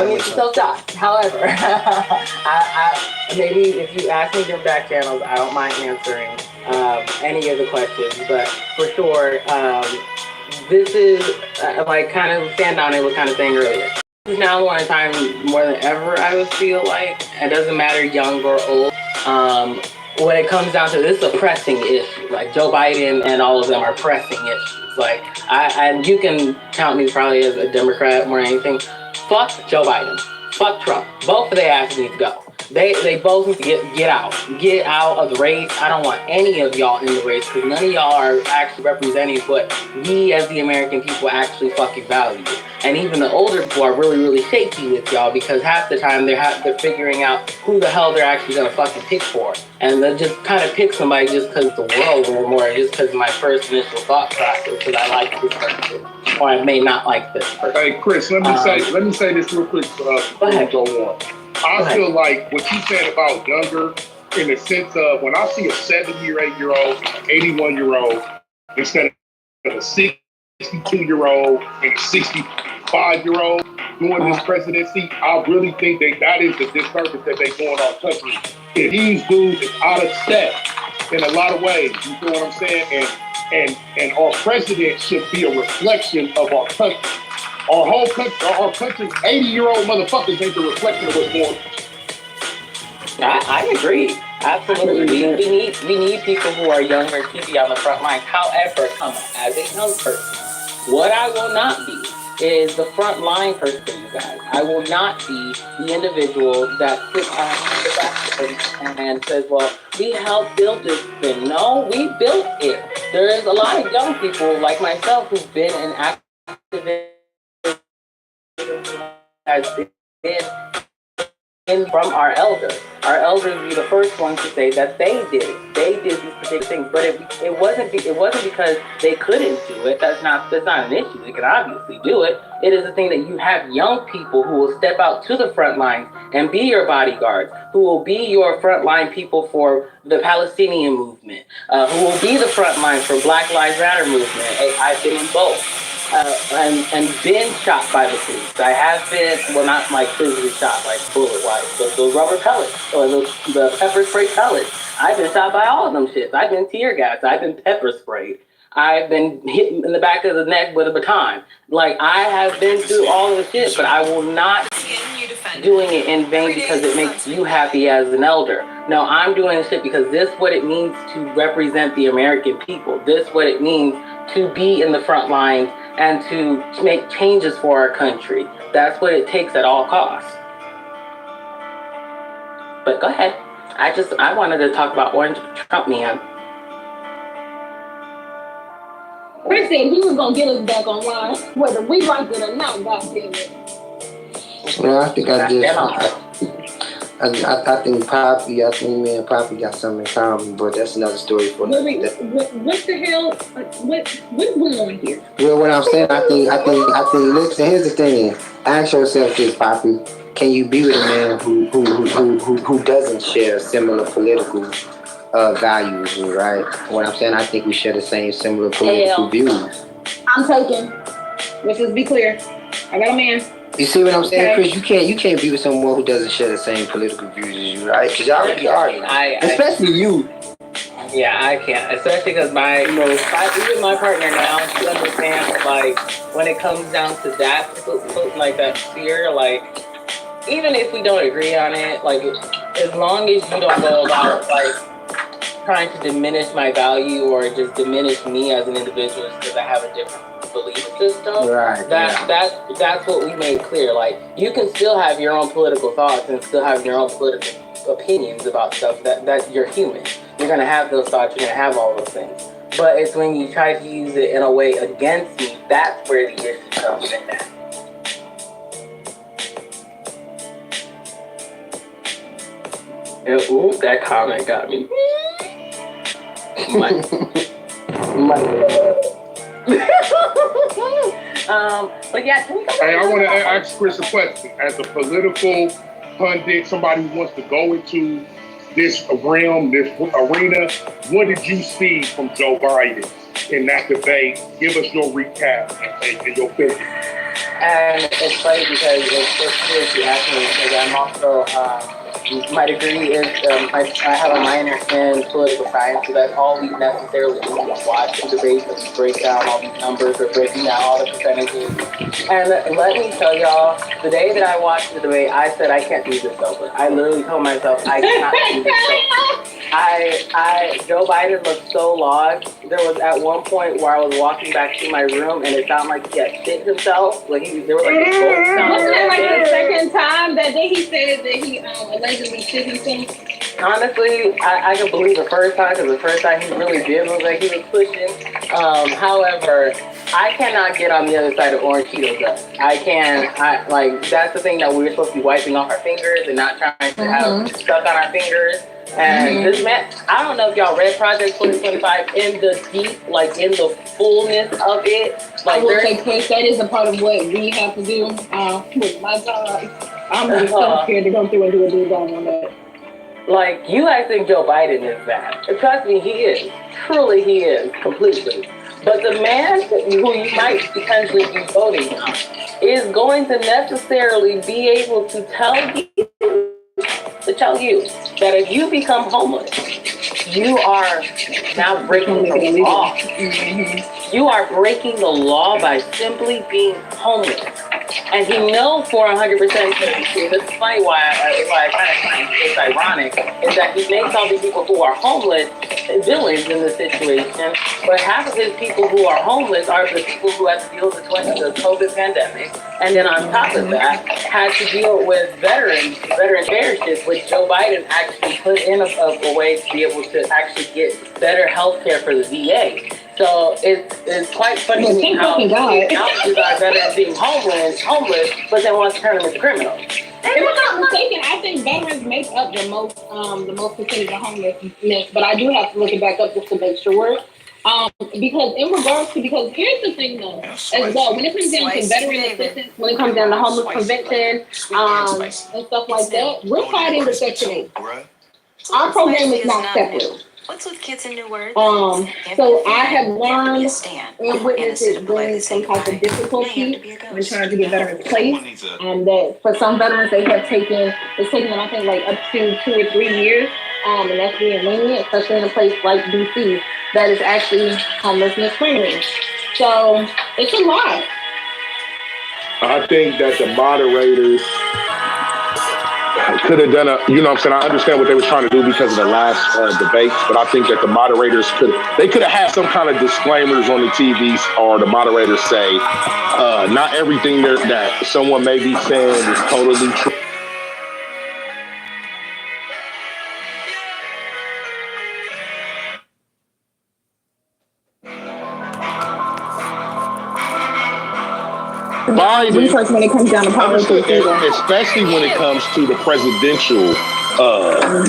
I mean, so shocked. However, maybe if you ask me your back channels, I don't mind answering any of the questions. But for sure, this is like kind of stand on it was kind of saying earlier. This is now one time more than ever. I would feel like it doesn't matter young or old. When it comes down to this, a pressing issue. Like Joe Biden and all of them are pressing issues. Like and you can count me probably as a Democrat more than anything. Fuck Joe Biden. Fuck Trump. Both of their asses need to go. They both need to get out. Get out of the race. I don't want any of y'all in the race because none of y'all are actually representing what we as the American people actually fucking value. And even the older people are really, really shaky with y'all because half the time they're figuring out who the hell they're actually gonna fucking pick for. And they'll just kind of pick somebody just because the world will more, just because of my first initial thought process, because I like this person, or I may not like this person. Hey, Chris, let me say this real quick before we go on. I feel like what you said about younger, in the sense of when I see a 78-year-old, 81-year-old, instead of a 62-year-old and a 65-year-old doing this presidency, I really think that is the disservice that they doing our country. And these dudes is out of step in a lot of ways. You feel what I'm saying? And our president should be a reflection of our country. Our whole country, our country's 80-year-old motherfuckers ain't the reflection of what's going on. I agree. Absolutely. We need people who are younger to be on the front line. However, as a young person, what I will not be is the front line person, you guys. I will not be the individual that sits on the back and says, well, we helped build this thing. No, we built it. There is a lot of young people like myself who've been in activism has been from our elders. Our elders were the first ones to say that they did it. They did these particular things, but it wasn't because they couldn't do it. That's not an issue. They can obviously do it. It is a thing that you have young people who will step out to the front lines and be your bodyguards, who will be your frontline people for the Palestinian movement, who will be the front line for Black Lives Matter movement. Hey, I've been in both. And been shot by the police. I have been, well, not like physically shot, like bullet-wise, but those rubber pellets, or the pepper spray pellets. I've been shot by all of them shits. I've been tear gassed. I've been pepper sprayed. I've been hit in the back of the neck with a baton. Like, I have been through all of the shit, but I will not doing it in vain because it makes you happy as an elder. No, I'm doing this shit because this is what it means to represent the American people. This is what it means to be in the front lines and to make changes for our country. That's what it takes at all costs. But go ahead. I wanted to talk about Orange Trump Man. Chris said he was gonna get us back online, whether we like it or not, goddammit. Well, I think I think Poppy, me and Poppy got something in common, but that's another story for another day. What the hell? What's going on here? Well, what I'm saying, I think. Listen, here's the thing. Ask yourself this, Poppy. Can you be with a man who doesn't share similar political values, right? What I'm saying, I think we share the same similar political views. I'm taken. Let's just be clear. I got a man. You see what I'm saying, Chris? You can't be with someone who doesn't share the same political views as you, right? Because y'all already arguing. Especially you. Yeah, I can't. Especially because even my partner now, she understands, like, when it comes down to that, like that sphere, like, even if we don't agree on it, like, as long as you don't go about, like, trying to diminish my value or just diminish me as an individual because I have a different belief system. Right. That's what we made clear. Like, you can still have your own political thoughts and still have your own political opinions about stuff. That you're human. You're gonna have those thoughts. You're gonna have all those things. But it's when you try to use it in a way against me, that's where the issue comes in. And, ooh, that comment got me. But yeah, can we go Hey, I want to ask Chris a question. As a political pundit, somebody who wants to go into this realm, this arena, what did you see from Joe Biden in that debate. Give us your recap and your feelings. And it's funny because it's weird you ask me because I'm also my degree is I have a minor in political science, so that's all we necessarily do is watch the debates and break down all these numbers or breaking down all the percentages. And let me tell y'all, the day that I watched the debate, I said I can't do this sober. I literally told myself I cannot do this sober. Joe Biden looked so lost. There was at one point where I was walking back to my room and it sounded like he had shit himself. Like there was like a ghost sound. Wasn't it like the second time that day he said that he allegedly shit himself? Honestly, I can believe the first time because the first time he really did look like he was pushing. However, I cannot get on the other side of Orange Cheeto dust. That's the thing that we're supposed to be wiping off our fingers and not trying to have stuck on our fingers. And this man, I don't know if y'all read Project 2025 in the deep, like in the fullness of it. Like I will say, Chris, that is a part of what we have to do with my job. I'm really so scared to go through and do a deep dive on that. Like, you guys think Joe Biden is bad. Trust me, he is. Truly, he is. Completely. But the man who you might potentially be voting on is going to necessarily be able to tell you that if you become homeless, you are now breaking the law. You are breaking the law by simply being homeless. And he knows for 100%, this is funny why I kind of find it's ironic, is that he makes all these people who are homeless villains in this situation, but half of his people who are homeless are the people who have to deal with the COVID pandemic, and then on top of that, had to deal with veteran parishes, which Joe Biden actually put in a way to be able to actually get better health care for the VA. So it's quite funny to me how he acknowledges our veterans being homeless, but then wants to turn them into criminals. If I'm not mistaken, I think veterans make up the most percentage of homelessness, but I do have to look it back up just to make sure. Because here's the thing though, as well, when it comes down to veteran assistance, when it comes down to homeless prevention, and stuff like that, we're tied into Section 8. Our program is not separate. What's with kids and new words? So I have learned and witnessed it bring some type of difficulty when trying to get veterans placed. That for some veterans it's taken them I think like up to 2 or 3 years. And that's being lenient, especially in a place like DC that is actually homelessness friendly. So it's a lot. I think that the moderators could have done you know what I'm saying? I understand what they were trying to do because of the last debates, but I think that the moderators could have had some kind of disclaimers on the TVs, or the moderators say, not everything that someone may be saying is totally true. Biden, research when it comes down to politics, especially when it comes to the presidential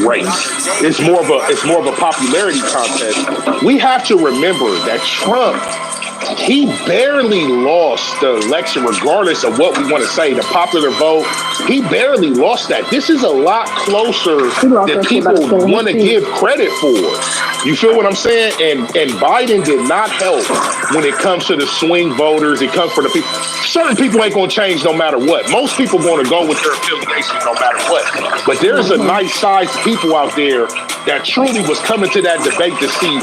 race. It's more of a popularity contest. We have to remember that Trump, he barely lost the election, regardless of what we want to say, the popular vote. He barely lost that. This is a lot closer than people want to give credit for. You feel what I'm saying? And Biden did not help when it comes to the swing voters. It comes for the people. Certain people ain't going to change no matter what. Most people going to go with their affiliation no matter what. But there's a nice size people out there that truly was coming to that debate to see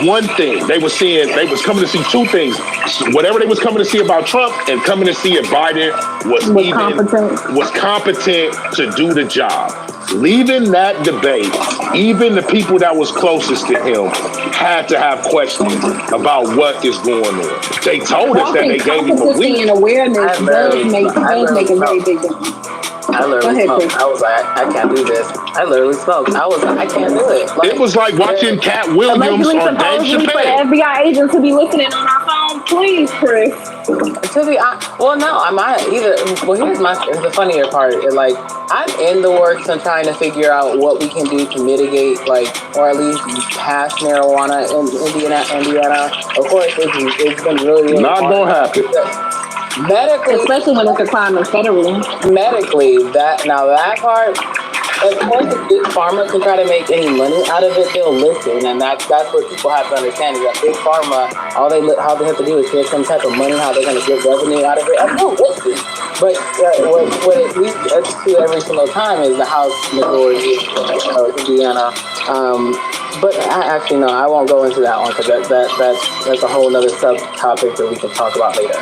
one thing. They was coming to see two things. Whatever they was coming to see about Trump, and coming to see if Biden was competent to do the job. Leaving that debate, even the people that was closest to him had to have questions about what is going on. They told us that they gave him a week. And awareness does make a very big difference. I literally smoked. I was like, I can't do this. I literally smoked. I was like, I can't do it. It was like watching Cat Williams or Dave Chappelle. For FBI agents to be listening on our phone, please, Chris. To be honest, well, no, I might either. Well, here's the funnier part. Like, I'm in the works on trying to figure out what we can do to mitigate, or at least pass marijuana in Indiana. Of course, it's been really not gonna happen. Medically, especially when it's a crime federally. Medically, that part, of course, if big pharma can try to make any money out of it, they'll listen, and that's what people have to understand is that big pharma, all they have to do is get some type of money, how they're going to get revenue out of it, and they'll listen. But what it leads to every single time is the House majority of Indiana. But actually, no, I won't go into that one because that's a whole other subtopic that we can talk about later.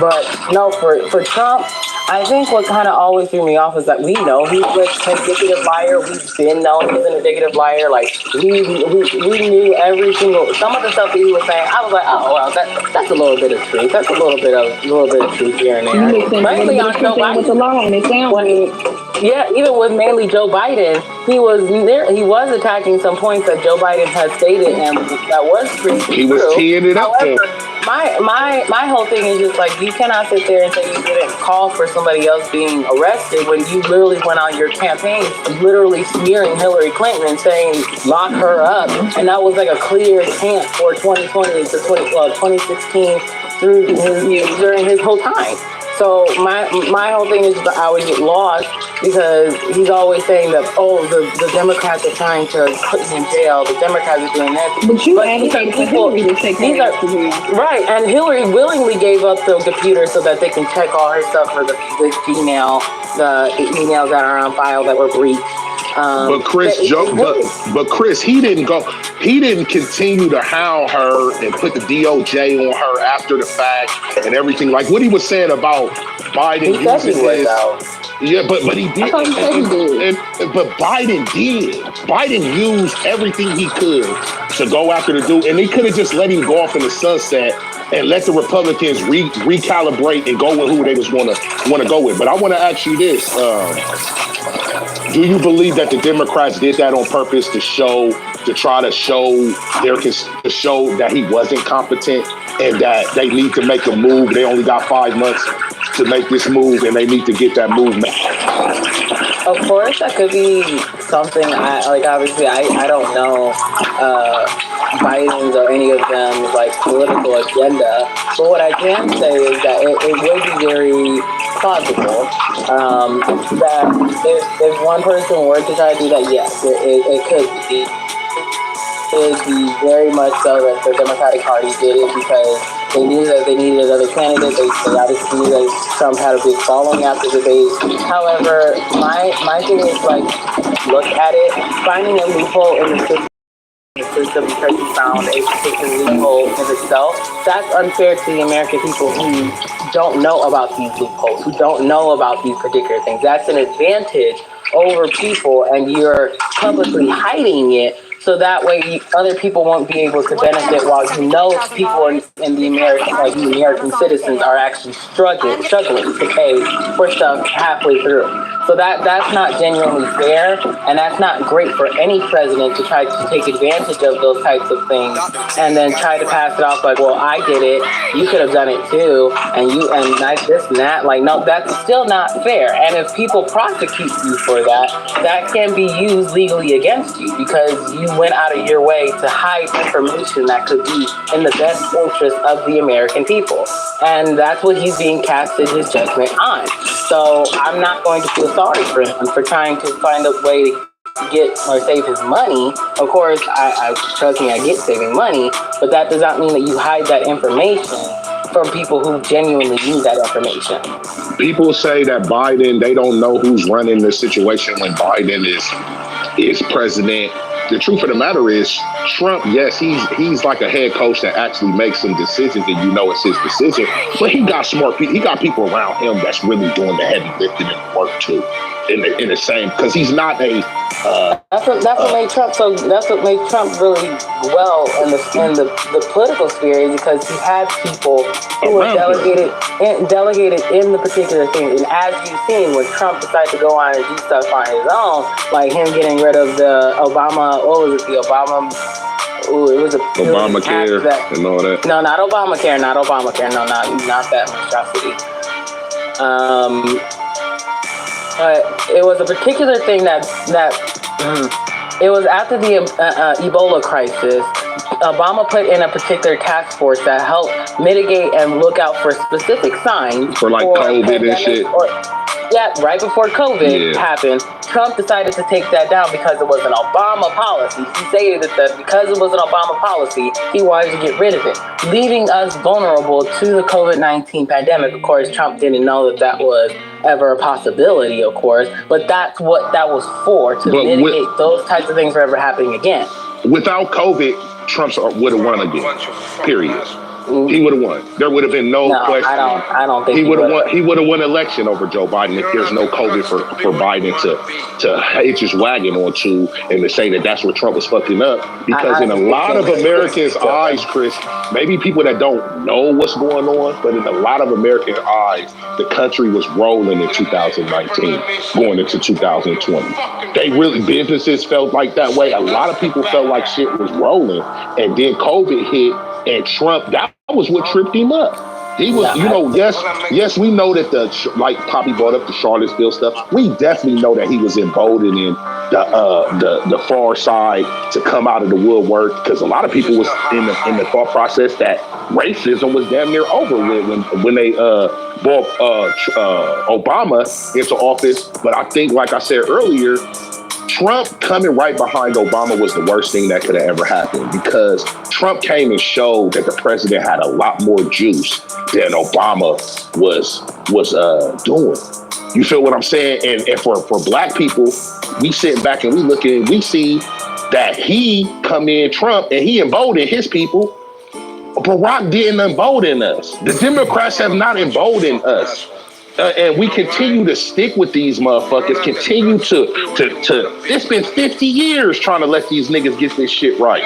But no, for Trump, I think what kind of always threw me off is that we know he's an indicative liar. We've been known he's an indicative liar. Like we knew every single some of the stuff that he was saying. I was like, oh well, that's a little bit of truth. That's a little bit of truth here and there. Mainly on Joe Biden. Yeah, even with mainly Joe Biden, he was attacking some points that Joe Biden had stated, and that was pretty true. He was teeing it up there. My whole thing is just like you cannot sit there and say you didn't call for somebody else being arrested when you literally went on your campaign literally smearing Hillary Clinton and saying lock her up, and that was like a clear chant for 2020 to 2016 during his whole time. So my whole thing is that I would get lost because he's always saying that, the Democrats are trying to put me in jail. The Democrats are doing that. But you advocated for Hillary to take that to jail. Right, and Hillary willingly gave up the computer so that they can check all her stuff for the Gmail, the emails that are on file that were breached. But Chris, he didn't continue to hound her and put the DOJ on her after the fact and everything. Like what he was saying about Biden using his. Yeah, but he did. But Biden did. Biden used everything he could to go after the dude, and they could have just let him go off in the sunset and let the Republicans recalibrate and go with who they just want to go with. But I want to ask you this. Do you believe that the Democrats did that on purpose to show that he wasn't competent and that they need to make a move? They only got 5 months to make this move and they need to get that move made. Of course, that could be something. Obviously, I don't know Biden's or any of them's like political agenda. But what I can say is that it would be very plausible that if one person were to try to do that, yes, it could be. It would be very much so that the Democratic Party did it because they knew that they needed another candidate. They obviously knew that Trump had a big following after the debate. However, my thing is like, look at it, finding a loophole in the system because you found a particular loophole in itself. That's unfair to the American people who don't know about these loopholes, who don't know about these particular things. That's an advantage over people, and you're publicly hiding it. So that way, other people won't be able to benefit, while you know people in the American citizens are actually struggling to pay for stuff halfway through. So that's not genuinely fair, and that's not great for any president to try to take advantage of those types of things and then try to pass it off like, well, I did it, you could have done it too, and this and that. Like, no, that's still not fair. And if people prosecute you for that can be used legally against you because you went out of your way to hide information that could be in the best interest of the American people. And that's what he's being casted his judgment on. So I'm not going to feel sorry for him for trying to find a way to get or save his money. Of course, I trust me, I get saving money, but that does not mean that you hide that information from people who genuinely need that information. People say that Biden, they don't know who's running the situation when Biden is president. The truth of the matter is, Trump, yes, he's like a head coach that actually makes some decisions and you know it's his decision, but he got smart people. He got people around him that's really doing the heavy lifting and work too. In the same, because he's not a. That's what made Trump so. That's what made Trump really well in the political sphere, because he had people who were delegated in the particular thing. And as you've seen, when Trump decided to go on and do stuff on his own, like him getting rid of the Obama. What was it? The Obama. Ooh, it was Obamacare and all that. No, not Obamacare. Not Obamacare. No, not that monstrosity. It was a particular thing that it was after the Ebola crisis. Obama put in a particular task force that helped mitigate and look out for specific signs for like COVID and shit. right before COVID happened, Trump decided to take that down because it was an Obama policy. He stated that because it was an Obama policy, he wanted to get rid of it, leaving us vulnerable to the COVID-19 pandemic. Of course, Trump didn't know that was ever a possibility, of course, but that's what that was for, to mitigate those types of things from ever happening again. Without COVID, Trump would have won again. Period. He would have won. There would have been no question. I don't think he would have won. He would have won election over Joe Biden if there's no COVID for Biden to hitch his wagon onto and to say that that's where Trump was fucking up. Because in a lot of Americans' eyes, Chris, maybe people that don't know what's going on, but in a lot of American eyes, the country was rolling in 2019, going into 2020. Businesses felt like that way. A lot of people felt like shit was rolling, and then COVID hit. And Trump, that was what tripped him up. He was, yes, we know that like Poppy brought up the Charlottesville stuff. We definitely know that he was emboldening the far side to come out of the woodwork, because a lot of people was in the thought process that racism was damn near over with when they brought Obama into office. But I think, like I said earlier, Trump coming right behind Obama was the worst thing that could have ever happened, because Trump came and showed that the president had a lot more juice than Obama was doing. You feel what I'm saying? And for black people, we sit back and we look and we see that he come in, Trump, and he emboldened his people. Barack didn't embolden us. The Democrats have not emboldened us. And we continue to stick with these motherfuckers, continue to it's been 50 years trying to let these niggas get this shit right.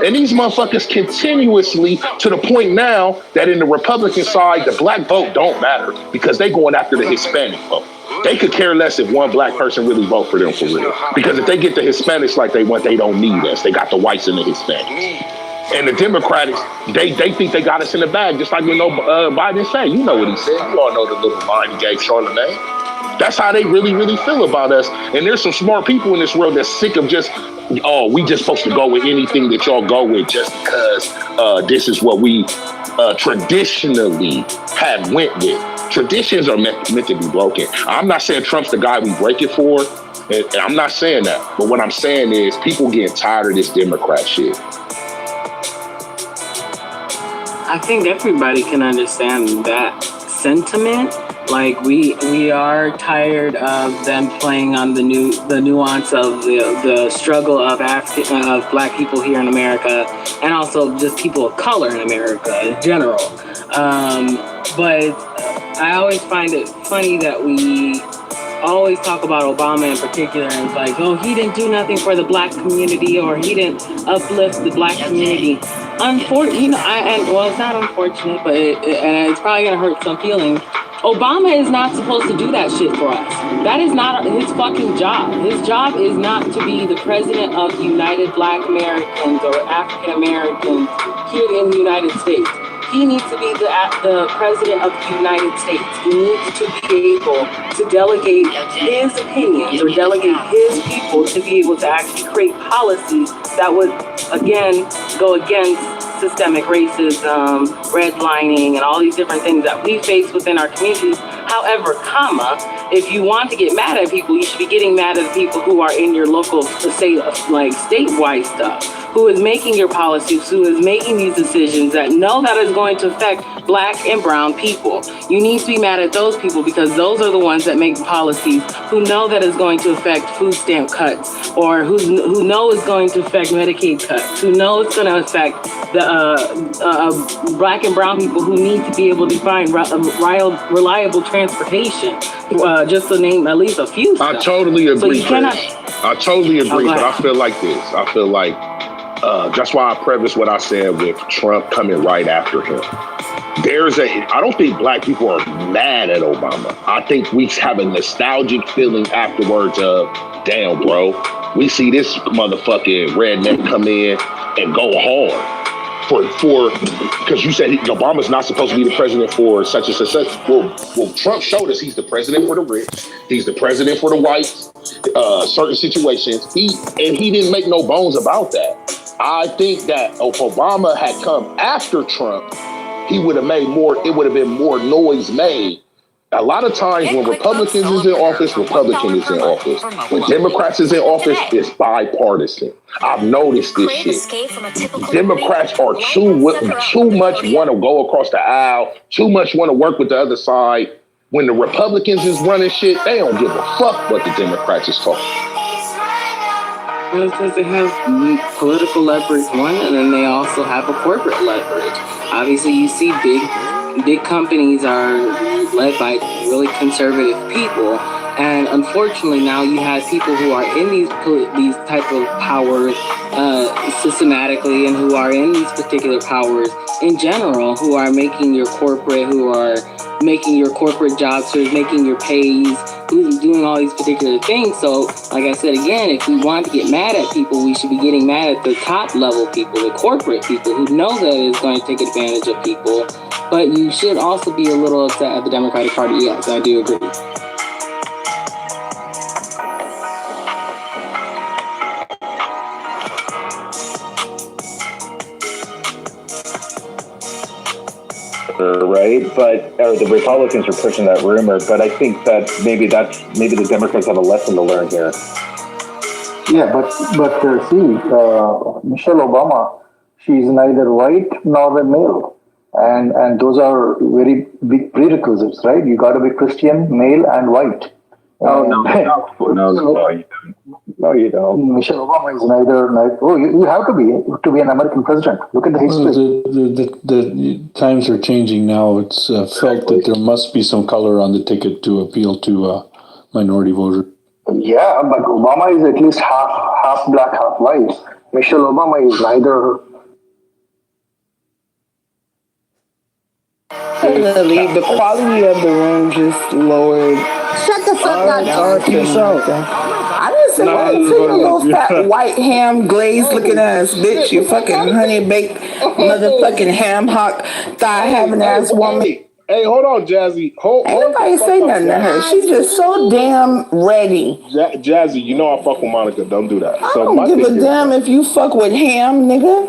And these motherfuckers continuously, to the point now that in the Republican side, the black vote don't matter, because they going after the Hispanic vote. They could care less if one black person really vote for them for real. Because if they get the Hispanics like they want, they don't need us. They got the whites and the Hispanics. And the Democrats, they think they got us in the bag, just like when Biden said. You know what he said. You all know the little line he gave Charlemagne. That's how they really, really feel about us. And there's some smart people in this world that's sick of just, we just supposed to go with anything that y'all go with just because this is what we traditionally have went with. Traditions are meant to be broken. I'm not saying Trump's the guy we break it for. And I'm not saying that. But what I'm saying is people getting tired of this Democrat shit. I think everybody can understand that sentiment. Like we are tired of them playing on the nuance of the struggle of black people here in America, and also just people of color in America in general. But I always find it funny that we always talk about Obama in particular, and it's like, oh, he didn't do nothing for the black community, or he didn't uplift the black community. Unfortunately, it's not unfortunate, but it's probably gonna hurt some feelings. Obama is not supposed to do that shit for us. That is not his fucking job. His job is not to be the president of United Black Americans or African Americans here in the United States. He needs to be the president of the United States. He needs to be able to delegate his opinions or delegate his people to be able to actually create policies that would, again, go against systemic racism, redlining, and all these different things that we face within our communities. However, if you want to get mad at people, you should be getting mad at the people who are in your local statewide stuff, who is making your policies, who is making these decisions that know that is going to affect black and brown people. You need to be mad at those people, because those are the ones that make policies, who know that is going to affect food stamp cuts, or who know is going to affect Medicaid cuts, who know it's going to affect the black and brown people who need to be able to find reliable transportation, just to name at least a few stuff. I totally agree, so I totally agree, but I feel like this. I feel like that's why I preface what I said with Trump coming right after him. I don't think black people are mad at Obama. I think we have a nostalgic feeling afterwards of, damn, bro, we see this motherfucking redneck come in and go hard. Because you said Obama's not supposed to be the president for such and such. Well, Trump showed us he's the president for the rich. He's the president for the whites. Certain situations. He didn't make no bones about that. I think that if Obama had come after Trump, it would have been more noise made A lot of times when Republicans is in office, Republican is in office. When Democrats is in office, it's bipartisan. I've noticed this shit. Democrats are too much want to go across the aisle, too much want to work with the other side. When the Republicans is running shit, they don't give a fuck what the Democrats is talking. Because they have political leverage, one, and then they also have a corporate leverage. Obviously, you see big companies are led by really conservative people, and unfortunately, now you have people who are in these type of powers systematically, and who are in these particular powers in general, who are making your corporate jobs, who's making your pays, who's doing all these particular things. So, like I said again, if we want to get mad at people, we should be getting mad at the top level people, the corporate people who know that it's going to take advantage of people. But you should also be a little upset at the Democratic Party. Yes, I do agree. Right, but the Republicans are pushing that rumor. But I think that maybe the Democrats have a lesson to learn here. Yeah, but see, Michelle Obama, she is neither white nor a male, and those are very big prerequisites, right? You got to be Christian, male, and white. No, you don't. Michelle Obama is neither. Oh, you have to be an American president. Look at the history. The times are changing now. It's felt that there must be some color on the ticket to appeal to minority voters. Yeah, but Obama is at least half black, half white. Michelle Obama is neither. The quality of the room just lowered. Shut the fuck up. I didn't say that. Take a little fat white ham glazed looking ass bitch. You fucking honey baked motherfucking ham hock thigh having ass woman. Hey, hold on, Jazzy. Ain't nobody say nothing to her. She's just so damn ready. Jazzy, you know I fuck with Monica. Don't do that. I don't give a damn if you fuck with ham, nigga.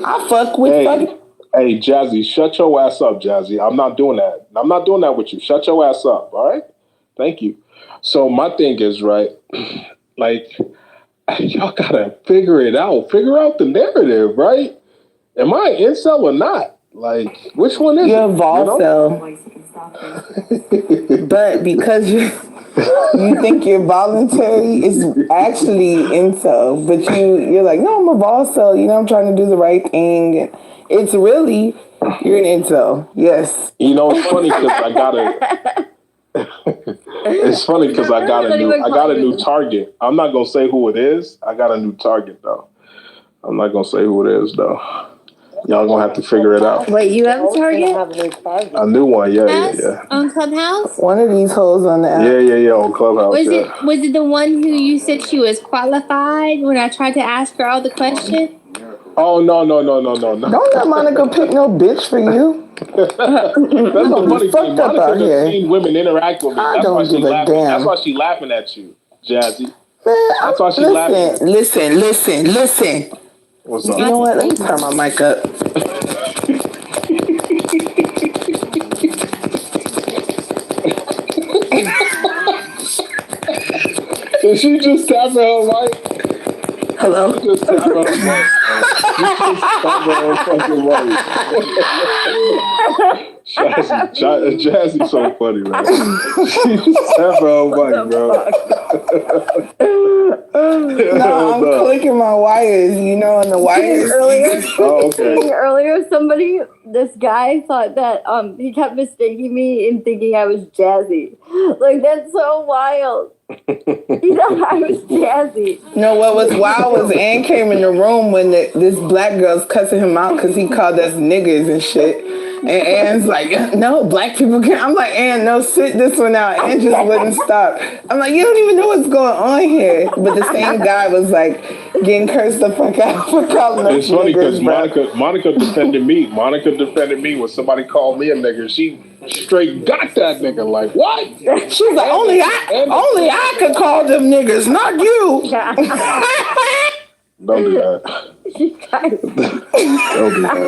I fuck with fucking. Hey, Jazzy, shut your ass up, Jazzy. I'm not doing that. I'm not doing that with you. Shut your ass up, all right? Thank you. So my thing is, right, like, y'all gotta figure it out. Figure out the narrative, right? Am I an incel or not? Like, which one is You're it? a volcel. But because you think you're voluntary, it's actually incel. But you're like, no, I'm a volcel. You know, I'm trying to do the right thing. It's really, you're an incel. Yes. You know, it's funny because I gotta... It's funny because I got a new target. I'm not gonna say who it is. I got a new target though. I'm not gonna say who it is though. Y'all gonna have to figure it out. Wait, you have a target? A new one, yeah. On Clubhouse? One of these hoes on the app. Yeah, on Clubhouse. Was it the one who you said she was qualified when I tried to ask her all the questions? Oh no. Don't let Monica pick no bitch for you. That's so funny. Fucked up out here. Seen women interact with me. I don't give a damn. That's why she laughing at you, Jazzy. Man, that's why she laughing. Listen. What's up? You know what? Let me turn my mic up. Did she just tap her mic? Hello? She just tap her mic. Jazzy's so funny, man. She's bro. No, I'm clicking my wires, you know, on the wires. Earlier, this guy thought that he kept mistaking me and thinking I was Jazzy. Like, that's so wild. He thought I was Jazzy. No, what was wild was Ann came in the room when this black girl's cussing him out because he called us niggas and shit. And Ann's like, no, black people can't. I'm like, Ann, no, sit this one out. Ann just wouldn't stop. I'm like, you don't even know what's going on here. But the same guy was like getting cursed the fuck out for calling us It's funny because niggas, Monica defended me. Monica defended me when somebody called me a nigger. She straight got that nigga. Like, what? She's like, only I could call them niggas, not you. Don't do that. Don't do that.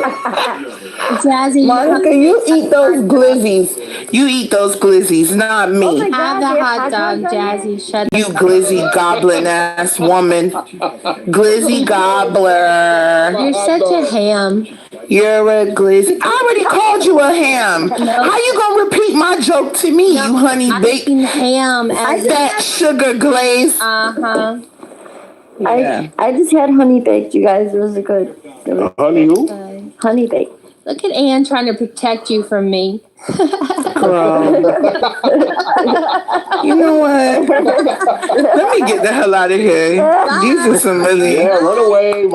Jazzy, Monica, you eat those glizzies. You eat those glizzies, not me. Oh my God, have the they have hot hot dog, dogs on Jazzy. Shut the You fuck glizzy goblin ass woman. Glizzy gobbler. You're such a ham. You're a glizzy. I already called you a ham. How you gonna repeat my joke to me, you honey I baked mean ham as that sugar glaze? uh-huh. Yeah. I just had honey baked, you guys. It was good. It was Honey who? Good. honey baked. Look at Ann trying to protect you from me. Girl. You know what? Let me get the hell out of here. These are some really... Yeah, run away.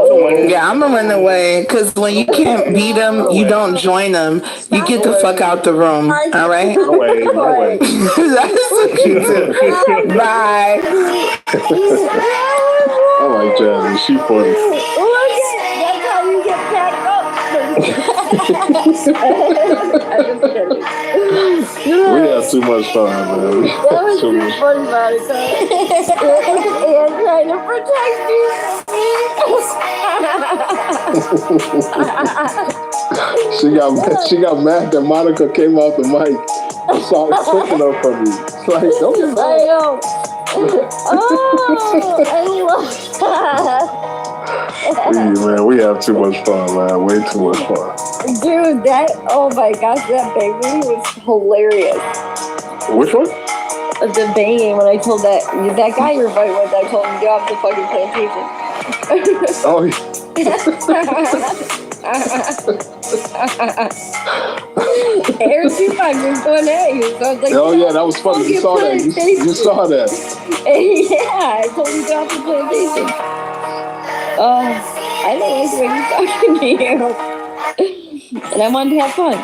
Yeah, I'm gonna run away. Because when you can't beat them, you don't join them. You get the fuck out the room. All right? Run away. That's what you do. Bye. I like Jazzy. She funny. Look at that's how you get packed up. We have too much fun, man. That was too funny, Monica. Look at Ann trying to protect you from me. She got mad that Monica came off the mic and started flipping her from me. It's like, don't get I mad. know. Oh, I love that. Man, we have too much fun, man. Way too much fun. Dude, oh my gosh, that banging was hilarious. Which one? The banging when I told that guy you're fighting with, I told him get off the fucking plantation. Oh, Aaron Tupac was going at you, so I was like, oh yeah, that was funny. You saw that. You saw that. Yeah, I told him to get off the plantation. I don't like the way you're talking to you. And I wanted to have fun.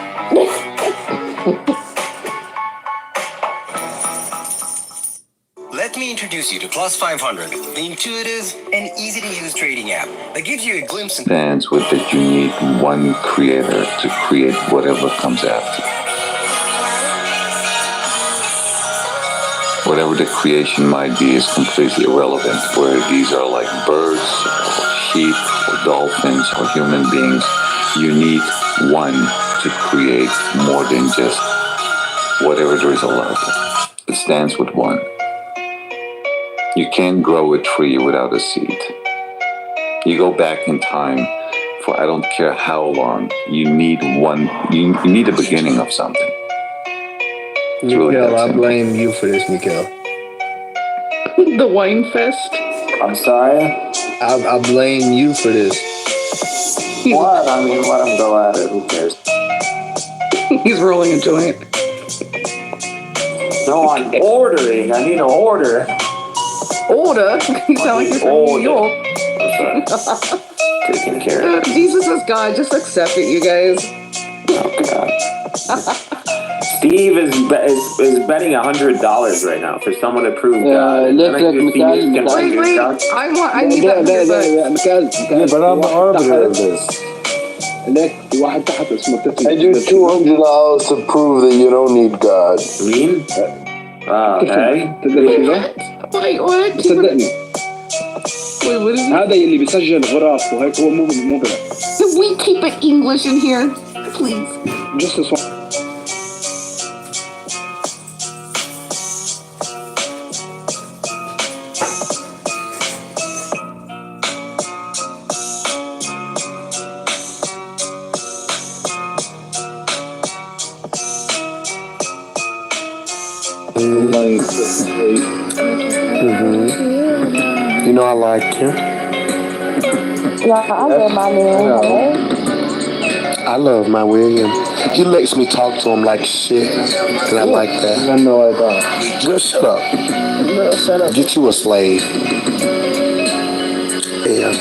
Let me introduce you to Plus 500, the intuitive and easy-to-use trading app that gives you a glimpse into... Stands with that you need one creator to create whatever comes after. Whatever the creation might be is completely irrelevant, whether these are like birds, or sheep, or dolphins, or human beings. You need one to create more than just whatever there is allowed. It stands with one. You can't grow a tree without a seed. You go back in time for I don't care how long, you need one, you need a beginning of something. It's really Mikael, that I simple. blame you for this, Mikael. The wine fest. I'm sorry? I blame you for this. What? I mean, let him go at it. Who cares? He's rolling a joint. No, I'm ordering. I need an order. Order? You sound like you're from New York. Taking care of. Jesus is God. Just accept it, you guys. Oh, God. Steve is betting $100 right now for someone to prove God. Wait, I need that. but I'm the arbiter of this. I do $200 to prove that you don't need God. Mean? Hey? Wait, what? صدقني. Wait, what is it? هذا اللي بيسجل غرف وهيك هو مو بلا. Can we keep it English in here, please? Just this one. You know I like you. Yeah, I love my man. I love my William. He lets me talk to him like shit, and I like that. I know I don't. Just shut up. No, shut up. Get you a slave. Yeah.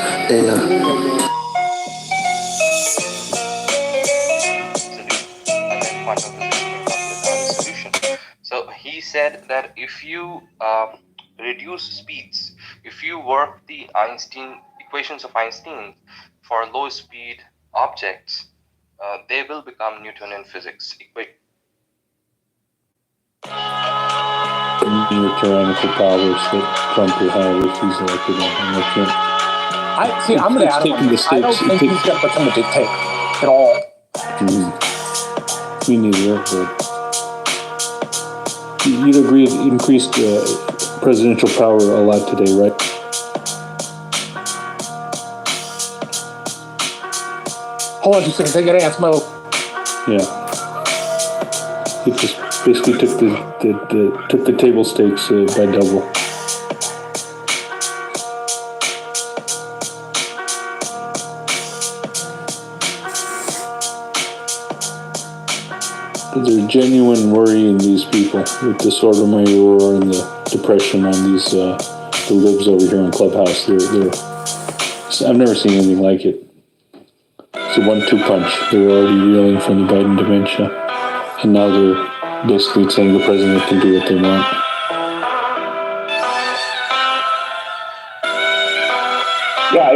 So he said that if you reduce speeds, if you work the Einstein equations of Einstein for low speed objects, they will become Newtonian physics. Your tyrannical powers that Trump will have if he's elected in election. I'm going to add on. I don't think he's going to become a dictator at all. Me neither, but you'd agree it increased presidential power a lot today, right? Hold on 2 seconds. I got to answer my little... Yeah. It just basically took the table stakes by double. There's genuine worry in these people with the Sotomayor and the depression on these the libs over here in Clubhouse. I've never seen anything like it. It's a 1-2 punch. They were already reeling from the Biden dementia, and now they're basically saying the president can do what they want. Yeah,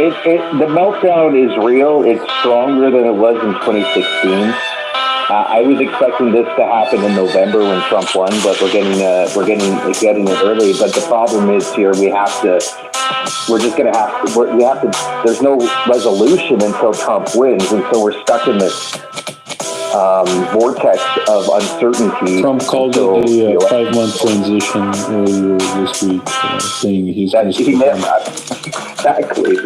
the meltdown is real. It's stronger than it was in 2016. I was expecting this to happen in November when Trump won, but we're getting it early. But the problem is here we have to. There's no resolution until Trump wins, and so we're stuck in this vortex of uncertainty. Trump called it a 5-month transition earlier this week, saying he's going to exactly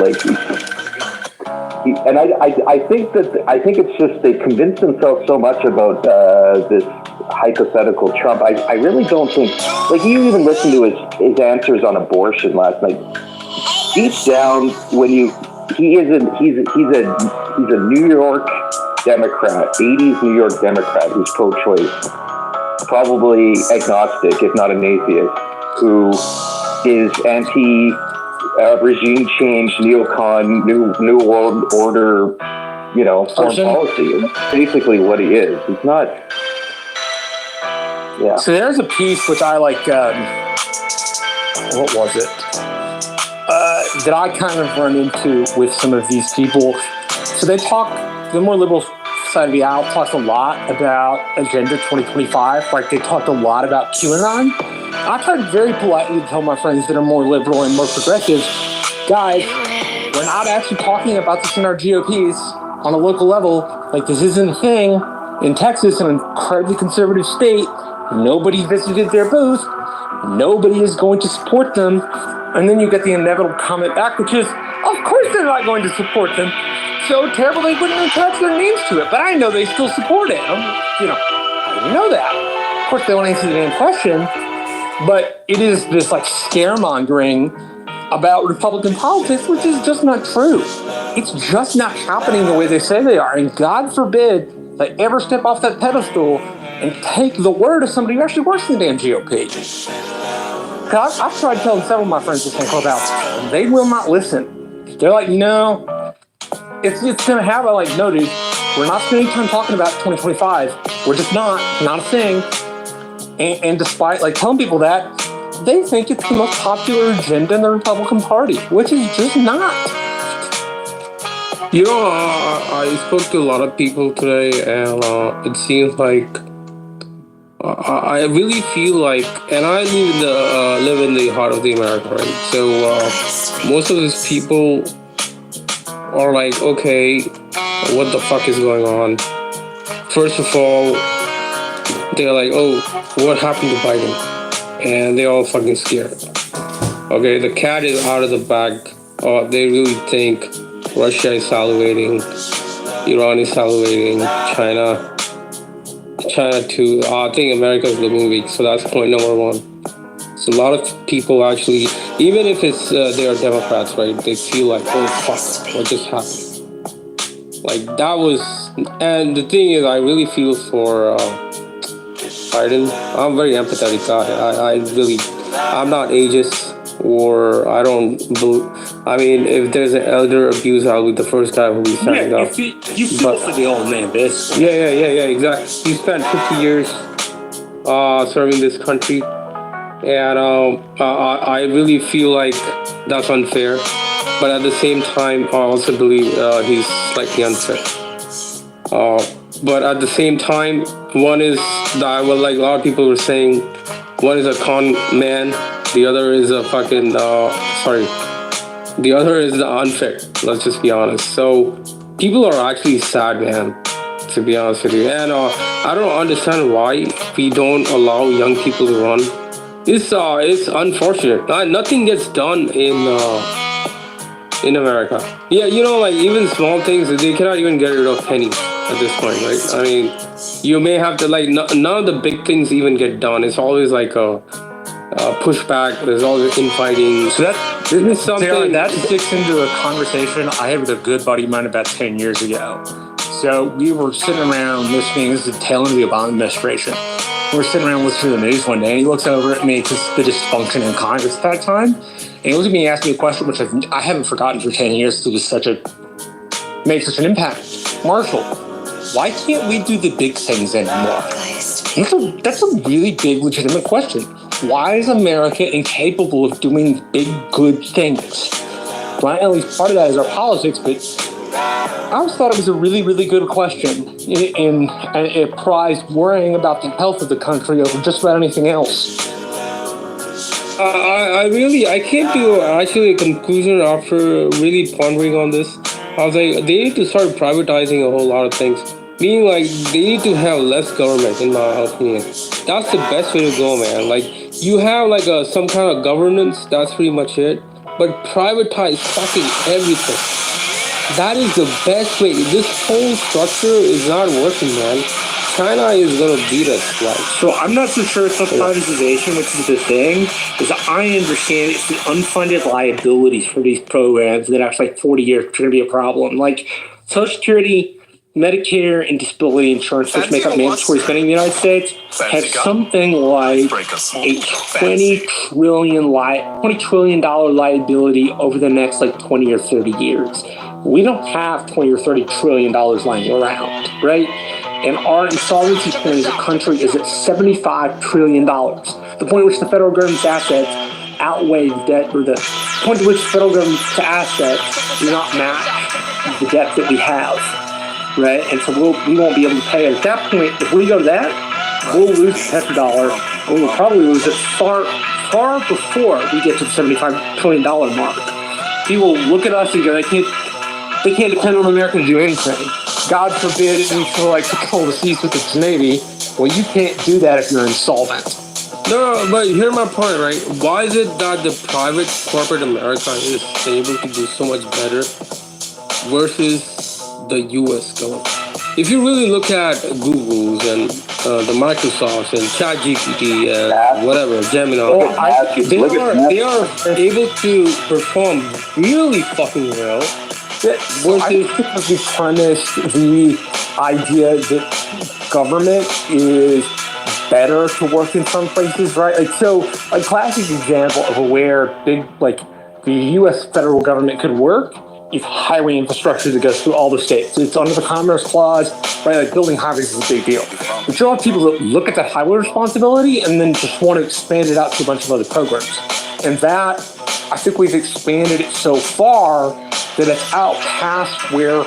I think it's just they convinced themselves so much about this hypothetical Trump. I really don't think, like, you even listened to his answers on abortion last night. Deep down, he's a New York Democrat, 80s New York Democrat who's pro-choice, probably agnostic, if not an atheist, who is anti regime change, neocon, new world order, foreign policy. That's basically what he is. He's not. Yeah. So there's a piece which I like. What was it? That I kind of run into with some of these people. So the more liberal side of the aisle talks a lot about Agenda 2025. Like, they talked a lot about QAnon. I tried very politely to tell my friends that are more liberal and more progressive, guys, we're not actually talking about this in our GOPs on a local level. Like, this isn't a thing. In Texas, an incredibly conservative state, nobody visited their booth. Nobody is going to support them. And then you get the inevitable comment back, which is, of course they're not going to support them. So terrible they wouldn't attach their names to it. But I know they still support it. I didn't know that. Of course, they won't answer the damn question. But it is this, like, scaremongering about Republican politics, which is just not true. It's just not happening the way they say they are. And God forbid they ever step off that pedestal and take the word of somebody who actually works in the damn GOP. Because I've tried telling several of my friends this on Clubhouse, and they will not listen. They're like, no, it's going to have a, like, no, dude, we're not spending time talking about 2025. We're just not a thing. And despite, like, telling people that, they think it's the most popular agenda in the Republican Party, which is just not. I spoke to a lot of people today, and it seems like I really feel like, and I live in the heart of the America, right? So most of these people are like, okay, what the fuck is going on? First of all, they're like, oh, what happened to Biden? And they're all fucking scared. Okay, the cat is out of the bag. They really think Russia is salivating, Iran is salivating, China too. I think America is looking weak, so that's point number one. So a lot of people actually, even if it's they are Democrats, right, they feel like, oh fuck, what just happened? Like, that was, and the thing is, I really feel for Biden. I'm a very empathetic guy. I'm not ageist, or I don't believe, I mean, if there's an elder abuse, I'll be the first guy who'll be standing up. You feel for the old man, bitch. Yeah, exactly. He spent 50 years serving this country, and I really feel like that's unfair. But at the same time, I also believe he's slightly unfair. But at the same time, one is that, well, like a lot of people were saying, one is a con man, the other is a fucking The other is unfair. Let's just be honest. So people are actually sad, man, to be honest with you. And I don't understand why we don't allow young people to run. It's unfortunate. Nothing gets done in America. Yeah, you know, like even small things, they cannot even get rid of pennies at this point, right? I mean, you may have to like none of the big things even get done. It's always like a pushback. There's always infighting. So this is something that sticks into a conversation I had with a good buddy of mine about 10 years ago. So we were sitting around listening. This is the tail end of the Obama administration. We were sitting around listening to the news one day, and he looks over at me because the dysfunction in Congress at that time. And he looked at me and asked me a question which I haven't forgotten for 10 years because it was made such an impact. Marshall, why can't we do the big things anymore? That's a really big, legitimate question. Why is America incapable of doing big, good things? Right? At least part of that is our politics, but I always thought it was a really, really good question. And it prized worrying about the health of the country over just about anything else. I came to actually a conclusion after really pondering on this. I was like, they need to start privatizing a whole lot of things. Meaning, like, they need to have less government, in my opinion. That's the best way to go, man. Like, you have, like, some kind of governance, that's pretty much it. But privatize fucking everything. That is the best way. This whole structure is not working, man. China is going to beat us, like. So I'm not so sure it's not privatization, which is the thing, is I understand it's the unfunded liabilities for these programs that after like 40 years are going to be a problem. Like Social Security, Medicare, and disability insurance, which make up mandatory spending in the United States, have something like a $20 trillion liability over the next like 20 or 30 years. We don't have $20 or $30 trillion lying around, right? And our insolvency point as a country is at $75 trillion. The point at which the federal government's assets outweigh the debt, or the point at which the federal government's assets do not match the debt that we have, right? And so we won't be able to pay it. At that point, if we go to that, we'll lose the petrodollar, and we'll probably lose it far before we get to the $75 trillion mark. People look at us and go, they can't depend on America to do anything. God forbid it needs to like control the seas with its navy. Well, you can't do that if you're insolvent. No, but here's my point, right? Why is it that the private corporate America is able to do so much better versus the U.S. government? If you really look at Google's and the Microsofts and ChatGPT and whatever, Gemini, they are able to perform really fucking well. I think because we premised the idea that government is better to work in some places, right? Like, so a classic example of where big, like, the U.S. federal government could work is highway infrastructure that goes through all the states. It's under the Commerce Clause, right? Like, building highways is a big deal. But you have people that look at that highway responsibility and then just want to expand it out to a bunch of other programs. And that, I think we've expanded it so far that it's out past where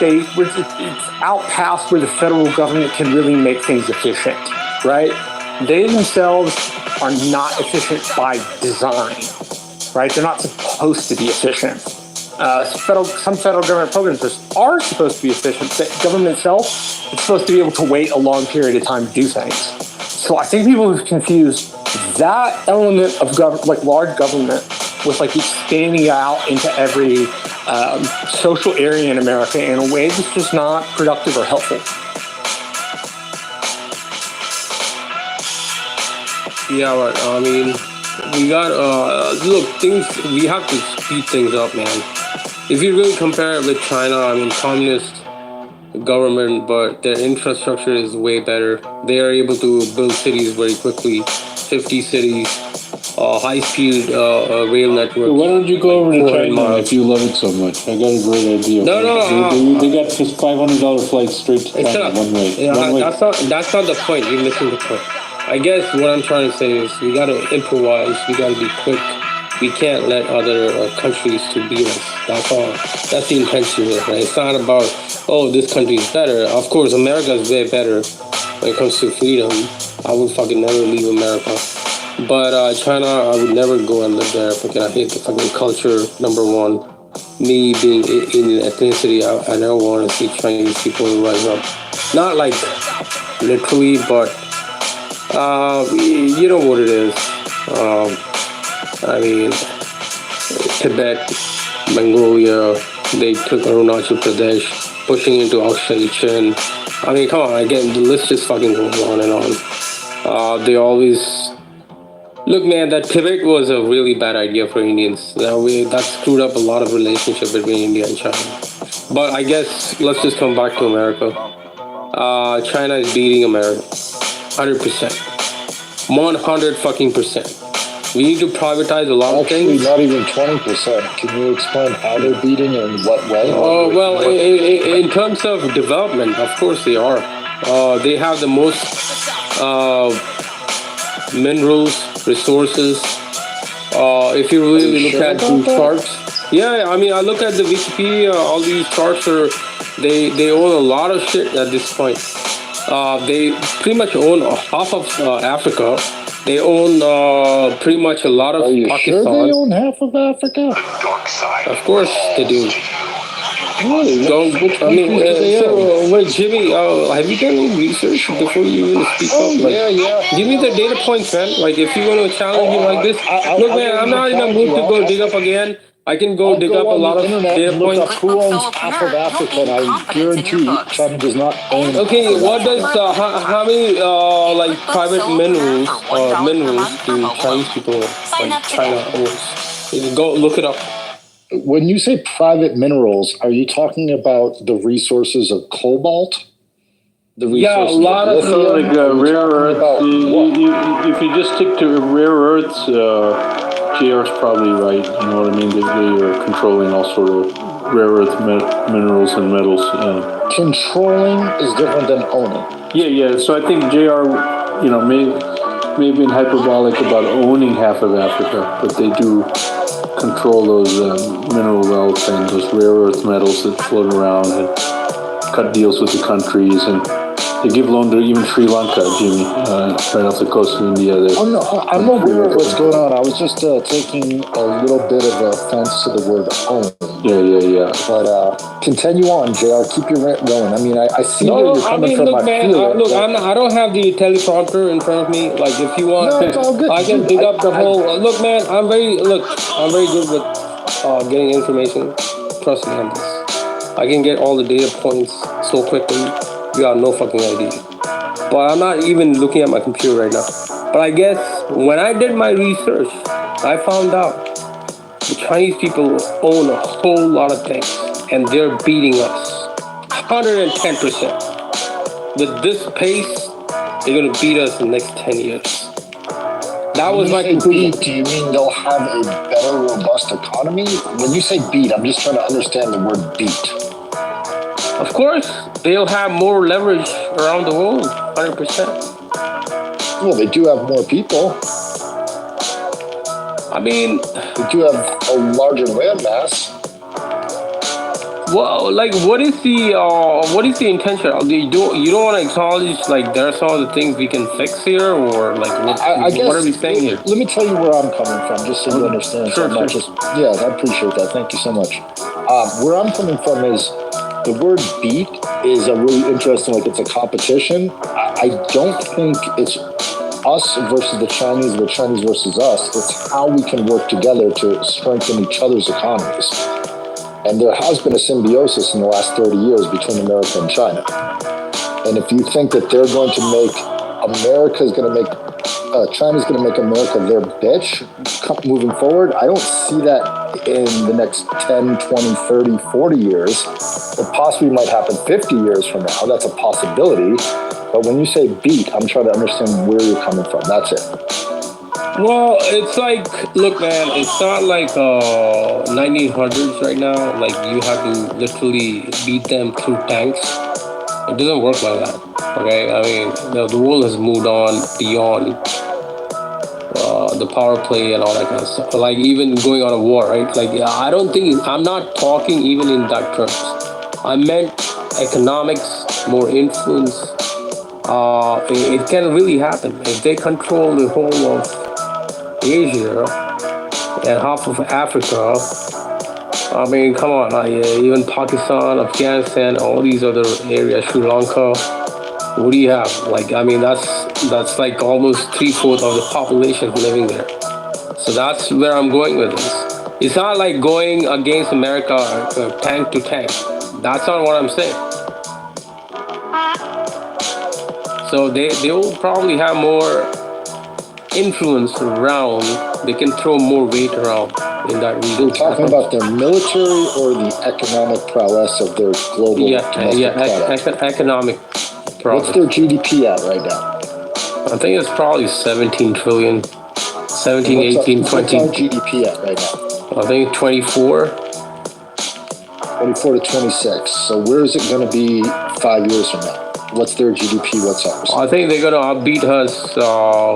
it's out past where the federal government can really make things efficient, right? They themselves are not efficient by design, right? They're not supposed to be efficient. Some federal government programs are supposed to be efficient. The government itself is supposed to be able to wait a long period of time to do things. So I think people have confused that element of large government with like expanding out into every social area in America in a way that's just not productive or helpful. Yeah, but I mean, we got we have to speed things up, man. If you really compare it with China, I mean, communist government, but their infrastructure is way better. They are able to build cities very quickly, 50 cities, high-speed rail network. Why don't you go over to China if you love it so much? I got a great idea. No. They got just $500 flights straight to China one way. Yeah, that's not the point. You're missing the point. I guess what I'm trying to say is we got to improvise. We got to be quick. We can't let other countries to beat us. That's all. That's the intention here, right? It's not about, this country is better. Of course, America is way better when it comes to freedom. I would fucking never leave America. But China, I would never go and live there because I hate the fucking culture, number one. Me being in ethnicity, I never want to see Chinese people rise up. Not like literally, but you know what it is. I mean, Tibet, Mongolia, they took Arunachal Pradesh, pushing into Oxygen. I mean, come on, again, the list just fucking goes on and on. They always... Look, man, that Tibet was a really bad idea for Indians. That screwed up a lot of relationship between India and China. But I guess, let's just come back to America. China is beating America. 100%. 100 fucking percent. We need to privatize a lot of things. Not even 20%. Can you explain how they're beating and in what way? Well, in terms of development, of course they are. They have the most minerals, resources. If you really look at the charts, yeah, I mean, I look at the Wikipedia. All these charts they own a lot of shit at this point. They pretty much own half of Africa. They own pretty much a lot of Pakistan. Sure they own half of Africa? Of course they do. Really? Wait, Jimmy, have you done any research before you even speak up? Like, yeah. Give me the data points, man. Like, if you want to challenge me like this, look, man, I'm not in a mood to go dig up again. I can go dig up a lot of data points. Who owns half of Africa? And I guarantee China does not own. Okay, what does how many like private minerals do Chinese people like China owns? You can go look it up. When you say private minerals, are you talking about the resources of cobalt? A lot of like rare earths. If you just stick to rare earths, JR's probably right. You know what I mean? They are controlling all sort of rare earth minerals and metals. Controlling is different than owning. Yeah. So I think JR, may have been hyperbolic about owning half of Africa, but they do control those mineral wealth and those rare earth metals that float around and cut deals with the countries, and they give loan to even Sri Lanka, Jimmy, right off the coast of India. I'm aware of what's going on. I was just taking a little bit of offense to the word own. Yeah. But continue on, JR. Keep your rant going. I mean, I see where you're coming from. Look, man, I don't have the teleprompter in front of me. Like, if you want, it's all good. I can dig up the whole. Look, man, I'm very good with getting information. Trust me on this. I can get all the data points so quickly. You got no fucking idea. But I'm not even looking at my computer right now. But I guess when I did my research, I found out the Chinese people own a whole lot of things, and they're beating us 110%. With this pace, they're gonna beat us in the next 10 years. That was my conclusion. Do you mean they'll have a better, robust economy? When you say beat, I'm just trying to understand the word beat. Of course, they'll have more leverage around the world, 100%. Well, they do have more people. I mean, they do have a larger landmass. Well, like, what is the intention? You don't want to acknowledge, like, there are some of the things we can fix here, or like, what are we saying here? Let me tell you where I'm coming from, just so you understand. Sure. I appreciate that. Thank you so much. Where I'm coming from is, the word beat is a really interesting, like, it's a competition. I don't think it's us versus the Chinese, or Chinese versus us. It's how we can work together to strengthen each other's economies. And there has been a symbiosis in the last 30 years between America and China. And if you think that they're going to make China's going to make America their bitch moving forward, I don't see that in the next 10, 20, 30, 40 years. It possibly might happen 50 years from now. That's a possibility. But when you say beat, I'm trying to understand where you're coming from. That's it. Well, it's like, look, man, it's not like 1900s right now. Like, you have to literally beat them through tanks. It doesn't work like that, okay? I mean, the world has moved on beyond the power play and all that kind of stuff. Like, even going on a war, right? Like, I'm not talking even in that terms. I meant economics, more influence. It can really happen. If they control the whole of Asia and half of Africa. I mean, come on, even Pakistan, Afghanistan, all these other areas, Sri Lanka. What do you have? Like, I mean, that's like almost 3/4 of the population living there. So that's where I'm going with this. It's not like going against America tank to tank. That's not what I'm saying. So they will probably have more influence around. They can throw more weight around in that region. You're talking about their military or the economic prowess of their global economic prowess. What's their GDP at right now? I think it's probably 17 trillion, 17, 18, 20. What's our GDP at right now? I think 24. 24 to 26. So where is it going to be 5 years from now? What's their GDP? What's ours? I think they're going to outbeat us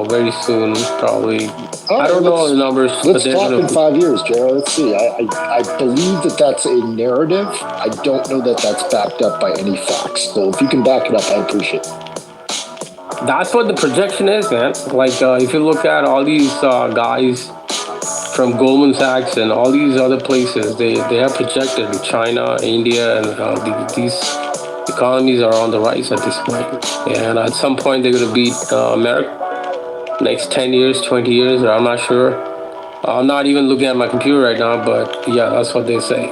very soon, probably. I don't know the numbers. Let's talk in 5 years, Gerald. Let's see. I believe that that's a narrative. I don't know that that's backed up by any facts. So if you can back it up, I appreciate it. That's what the projection is, man. Like, if you look at all these guys from Goldman Sachs and all these other places, they have projected China, India, and these economies are on the rise at this point. And at some point, they're going to beat America. Next 10 years, 20 years, or I'm not sure. I'm not even looking at my computer right now, but yeah, that's what they say.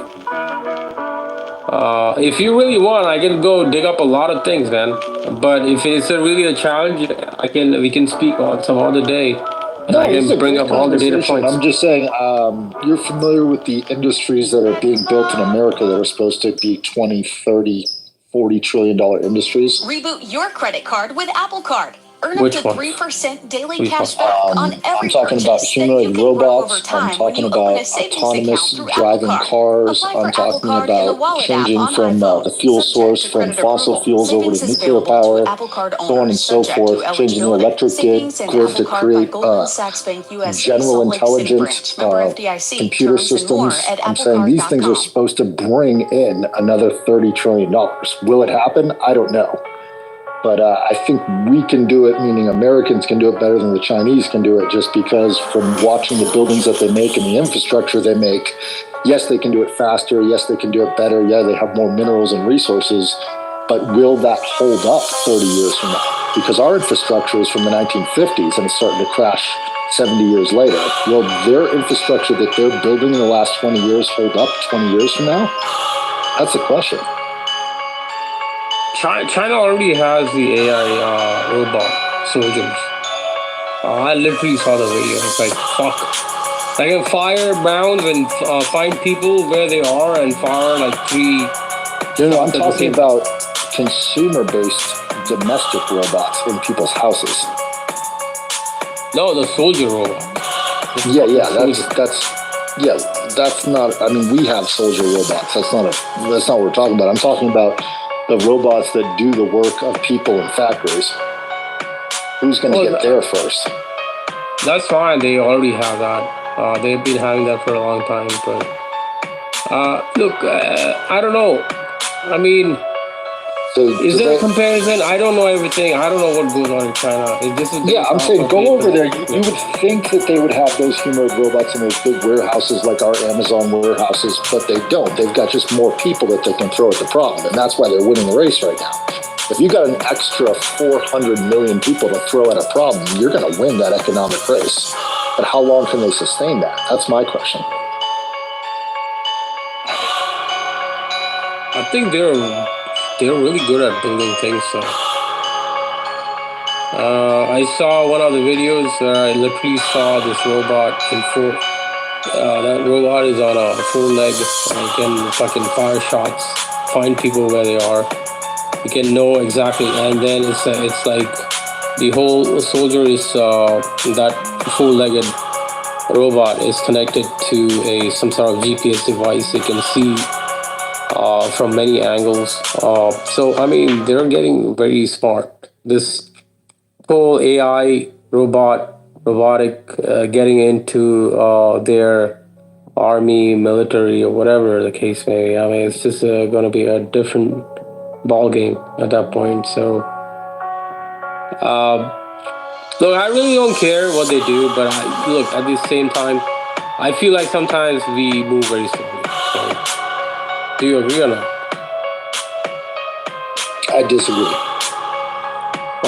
If you really want, I can go dig up a lot of things, man. But if it's really a challenge, we can speak on some other day. No, I can bring up all the data points. I'm just saying, you're familiar with the industries that are being built in America that are supposed to be 20, 30, $40 trillion industries? Reboot your credit card with Apple Card. Earn Which up to one? 3% daily cash back on every I'm talking about humanoid robots. I'm talking about autonomous driving cars. I'm talking about changing from the fuel source from fossil fuels over to nuclear power, so on and so forth. Changing the electric grid to create general intelligent computer systems. I'm saying these things are supposed to bring in another $30 trillion. Will it happen? I don't know. But I think we can do it, meaning Americans can do it better than the Chinese can do it, just because from watching the buildings that they make and the infrastructure they make, yes, they can do it faster. Yes, they can do it better. Yeah, they have more minerals and resources. But will that hold up 30 years from now? Because our infrastructure is from the 1950s and it's starting to crash 70 years later. Will their infrastructure that they're building in the last 20 years hold up 20 years from now? That's the question. China already has the AI robot soldiers. I literally saw the video. It's like, fuck. I can fire rounds and find people where they are and fire like 3. I'm talking about consumer-based domestic robots in people's houses. No, the soldier robot. That's not. I mean, we have soldier robots. That's not what we're talking about. I'm talking about the robots that do the work of people in factories. Who's going to get there first? That's fine. They already have that. They've been having that for a long time. But look, I don't know. I mean, is there a comparison? I don't know everything. I don't know what goes on in China. I'm saying go over there. You would think that they would have those humanoid robots in those big warehouses like our Amazon warehouses, but they don't. They've got just more people that they can throw at the problem, and that's why they're winning the race right now. If you got an extra 400 million people to throw at a problem, you're going to win that economic race. But how long can they sustain that? That's my question. I think they're really good at building things. So. I saw one of the videos where I literally saw this robot in full. That robot is on a full leg and can fucking fire shots, find people where they are. You can know exactly, and then it's like the whole soldier is that full-legged robot is connected to some sort of GPS device. It can see from many angles. So, I mean, they're getting very smart. This whole AI robotic getting into their army, military, or whatever the case may be. I mean, it's just going to be a different ball game at that point. So, Look, I really don't care what they do, but look, at the same time, I feel like sometimes we move very slowly. So, do you agree or not? I disagree.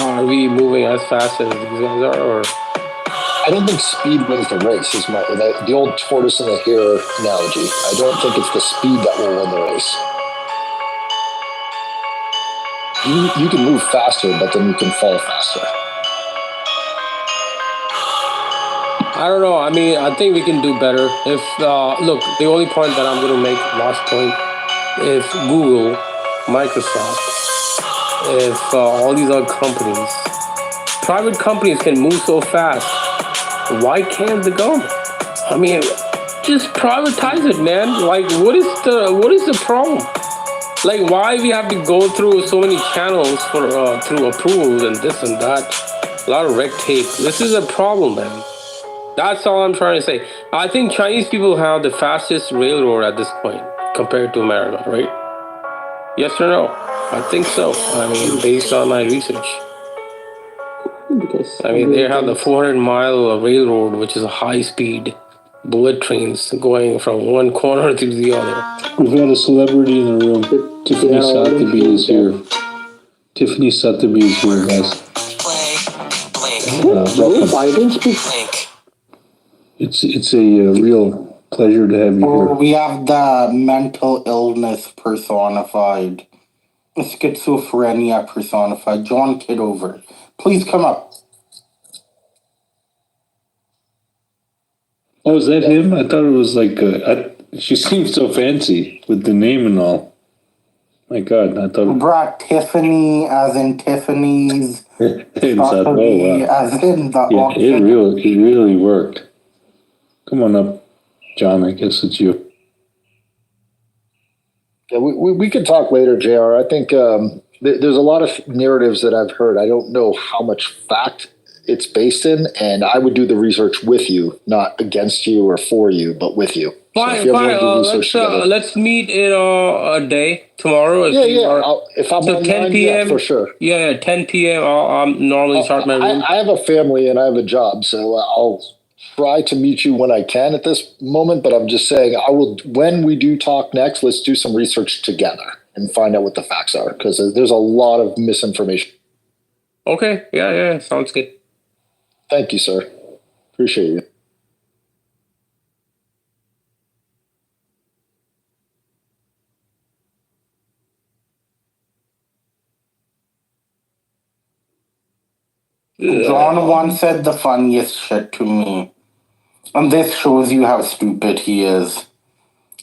Are we moving as fast as these guys are, or? I don't think speed wins the race. Is the old tortoise and the hare analogy. I don't think it's the speed that will win the race. You can move faster, but then you can fall faster. I don't know. I mean, I think we can do better. If look, the only point that I'm going to make, last point, if Google, Microsoft, if all these other companies, private companies can move so fast, why can't the government? I mean, just privatize it, man. Like, what is the problem? Like, why we have to go through so many channels for through approvals and this and that? A lot of red tape. This is a problem, man. That's all I'm trying to say. I think Chinese people have the fastest railroad at this point compared to America, right? Yes or no? I think so. I mean, based on my research. Because I mean, they have the 400-mile railroad, which is a high-speed bullet trains going from one corner to the other. We've got a celebrity in the room. Tiffany Sotheby is here. Tiffany Sotheby is here, guys. It's a real pleasure to have you here. We have the mental illness personified. Schizophrenia personified. John Kidover. Please come up. Oh, is that him? I thought it was like, she seems so fancy with the name and all. My God, I thought... Brought Tiffany as in Tiffany's. As in the auction. It really worked. Come on up, John. I guess it's you. Yeah, we can talk later, JR. I think there's a lot of narratives that I've heard. I don't know how much fact it's based in, and I would do the research with you, not against you or for you, but with you. Fine. Let's meet in a day tomorrow. If I'm so 10 p.m. for sure. Yeah, 10 p.m. I'm normally start my room. I have a family and I have a job, so I'll try to meet you when I can at this moment. But I'm just saying, I will. When we do talk next, let's do some research together and find out what the facts are, because there's a lot of misinformation. Okay. Yeah. Sounds good. Thank you, sir. Appreciate you. John once said the funniest shit to me. And this shows you how stupid he is.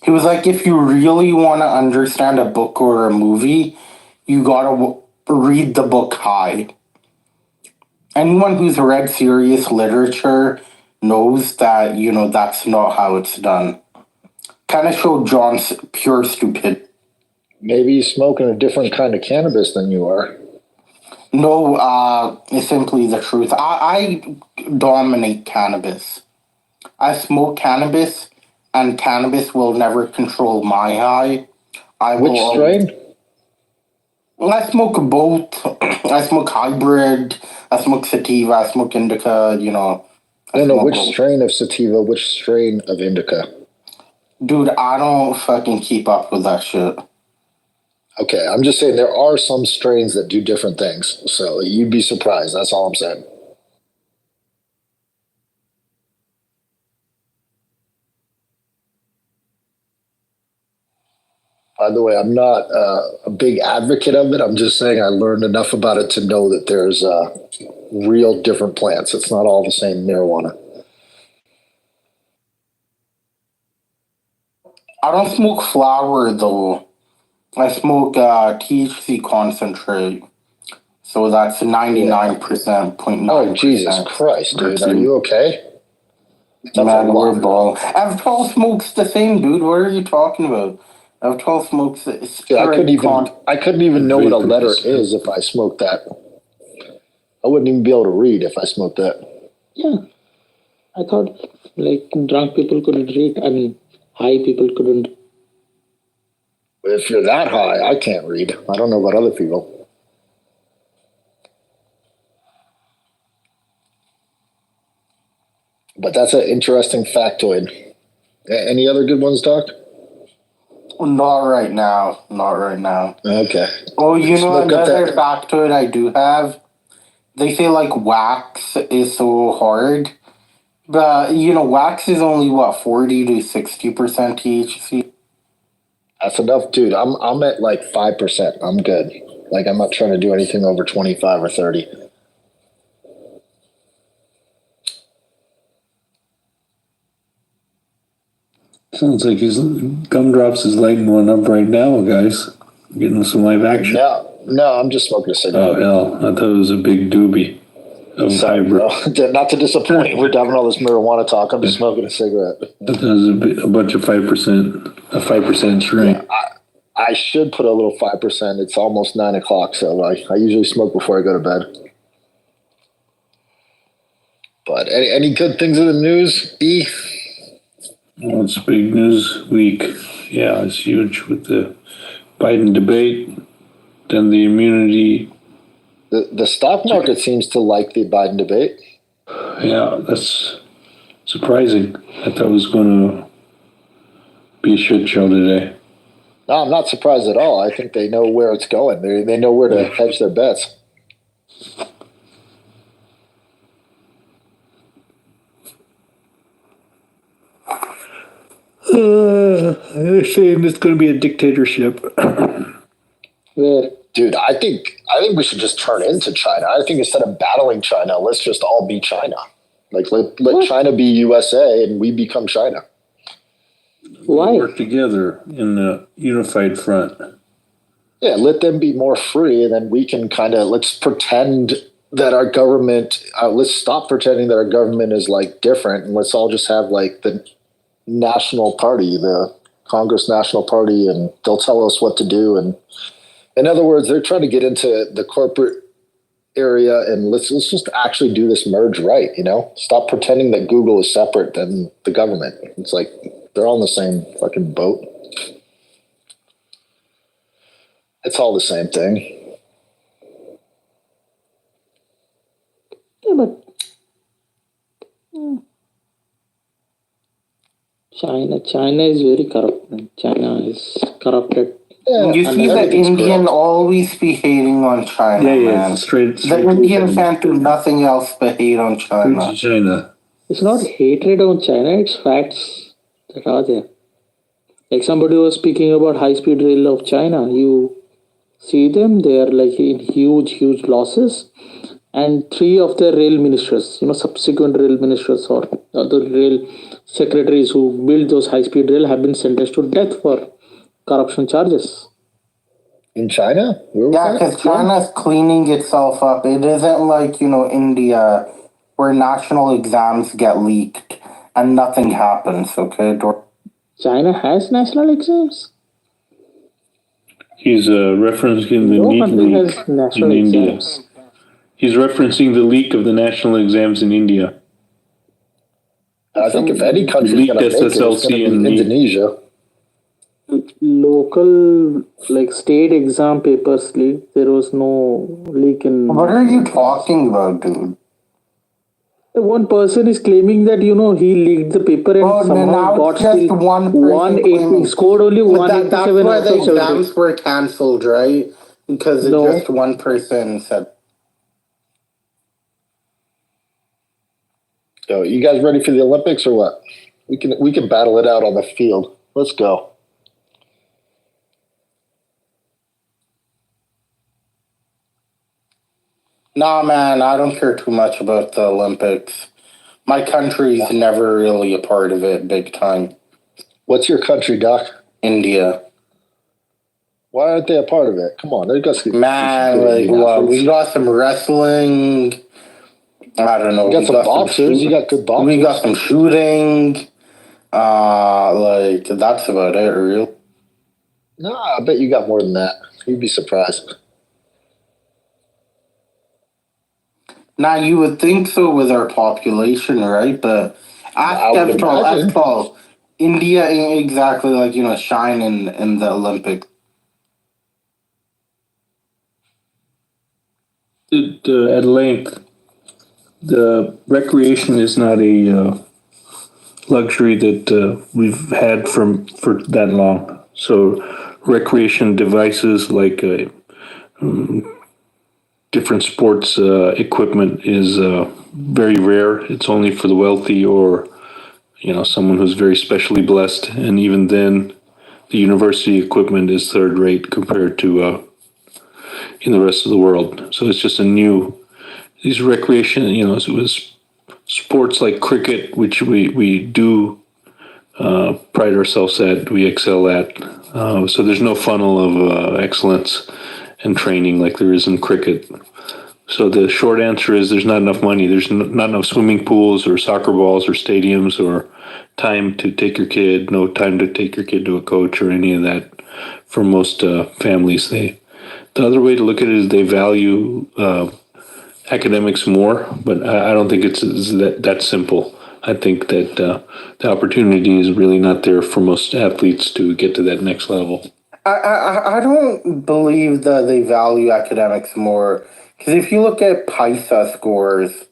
He was like, if you really want to understand a book or a movie, you gotta read the book high. Anyone who's read serious literature knows that, that's not how it's done. Kind of showed John's pure stupid. Maybe he's smoking a different kind of cannabis than you are. No, it's simply the truth. I dominate cannabis. I smoke cannabis, and cannabis will never control my high. Which strain? I smoke both. I smoke hybrid. I smoke sativa. I smoke indica. I don't know which strain of sativa, which strain of indica. Dude, I don't fucking keep up with that shit. Okay, I'm just saying there are some strains that do different things, so you'd be surprised. That's all I'm saying. By the way, I'm not a big advocate of it. I'm just saying I learned enough about it to know that there's real different plants. It's not all the same marijuana. I don't smoke flower, though. I smoke THC concentrate. So that's 99.9%. Oh, Jesus Christ, dude. Are you okay? Man, we're ball. Avtol smokes the same, dude. What are you talking about? Avtol smokes I couldn't even know what a letter is if I smoked that. I wouldn't even be able to read if I smoked that. Yeah. I thought, drunk people couldn't read. I mean, high people couldn't. If you're that high, I can't read. I don't know about other people. But that's an interesting factoid. Any other good ones, Doc? Not right now. Not right now. Okay. Oh, you know Smoke up another that- factoid I do have? They say like wax is so hard. But, wax is only, 40 to 60% THC? That's enough, dude. I'm at like 5%. I'm good. Like, I'm not trying to do anything over 25 or 30. Sounds like his Gumdrops is lighting one up right now, guys. Getting some live action. No, I'm just smoking a cigarette. Oh, hell. I thought it was a big doobie. Sorry, bro. Not to disappoint. We're having all this marijuana talk. I'm just smoking a cigarette. I thought it was a bunch of 5%, a 5% shrink. I should put a little 5%. It's almost 9 o'clock, so I usually smoke before I go to bed. But any good things in the news, E? Well, it's a big news week. Yeah, it's huge with the Biden debate, then the immunity. The stock market seems to like the Biden debate. Yeah, that's surprising. I thought it was going to be a shit show today. No, I'm not surprised at all. I think they know where it's going. They know where to hedge their bets. They're saying it's going to be a dictatorship. Dude, I think we should just turn into China. I think instead of battling China, let's just all be China. Like let China be USA and we become China. Why? Work together in a unified front. Yeah, let them be more free, and then we can let's pretend that our government. Let's stop pretending that our government is like different, and let's all just have like the national party, the Congress National Party, and they'll tell us what to do. And in other words, they're trying to get into the corporate area, and let's just actually do this merge right. Stop pretending that Google is separate than the government. It's like they're all in the same fucking boat. It's all the same thing. Yeah, but China is very corrupt. Man. China is corrupted. Yeah, you see the Indian always be hating on China, man. Straight the Indian can't do nothing else but hate on China. It's not hatred on China, it's facts that are there. Like somebody was speaking about high-speed rail of China. You see them, they are like in huge losses. And 3 of the rail ministers, subsequent rail ministers or other rail secretaries who built those high-speed rail have been sentenced to death for corruption charges. In China? Yeah, because China's cleaning itself up. It isn't like, India, where national exams get leaked and nothing happens, okay? China has national exams? He's referencing the NEET leak in India. He's referencing the leak of the national exams in India. I think if any country is going to make it, it's going to be Indonesia. Local, state exam papers leaked. There was no leak in... What are you talking about, dude? One person is claiming that, he leaked the paper and somehow got still 180, scored only 187 that's why the out of exams 70. were cancelled, right? Because just one person said... So, you guys ready for the Olympics or what? We can battle it out on the field. Let's go. Nah, man, I don't care too much about the Olympics. My country's never really a part of it, big time. What's your country, Doc? India. Why aren't they a part of it? Come on, they got some. Man, we got some wrestling. I don't know. You got some boxers. You got good boxers. We got some shooting. That's about it, really. No, I bet you got more than that. You'd be surprised. Now, you would think so with our population, right? But after all, India ain't exactly shine in the Olympics. At length, the recreation is not a luxury that we've had for that long. So recreation devices like different sports equipment is very rare. It's only for the wealthy or someone who's very specially blessed, and even then, the university equipment is third rate compared to in the rest of the world. So it's just these recreation, it was sports like cricket, which we do pride ourselves at, we excel at. So there's no funnel of excellence and training like there is in cricket. So the short answer is there's not enough money. There's not enough swimming pools or soccer balls or stadiums or time to take your kid, no time to take your kid to a coach or any of that for most families. The other way to look at it is they value academics more, but I don't think it's that simple. I think that the opportunity is really not there for most athletes to get to that next level. I don't believe that they value academics more, because if you look at PISA scores,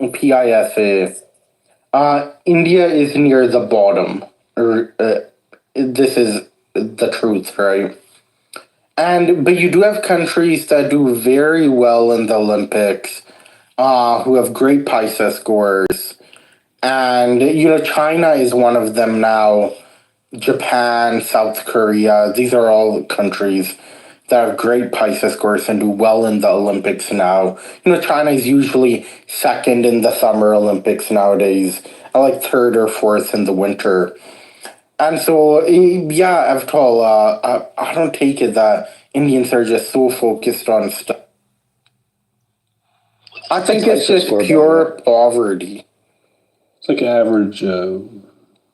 PISA, India is near the bottom. This is the truth, right? But you do have countries that do very well in the Olympics, who have great PISA scores. And, China is one of them now. Japan, South Korea, these are all countries that have great PISA scores and do well in the Olympics now. China is usually second in the Summer Olympics nowadays, and like third or fourth in the winter. And so, yeah, after all, I don't take it that Indians are just so focused on stuff. I think it's just pure poverty. It's like average.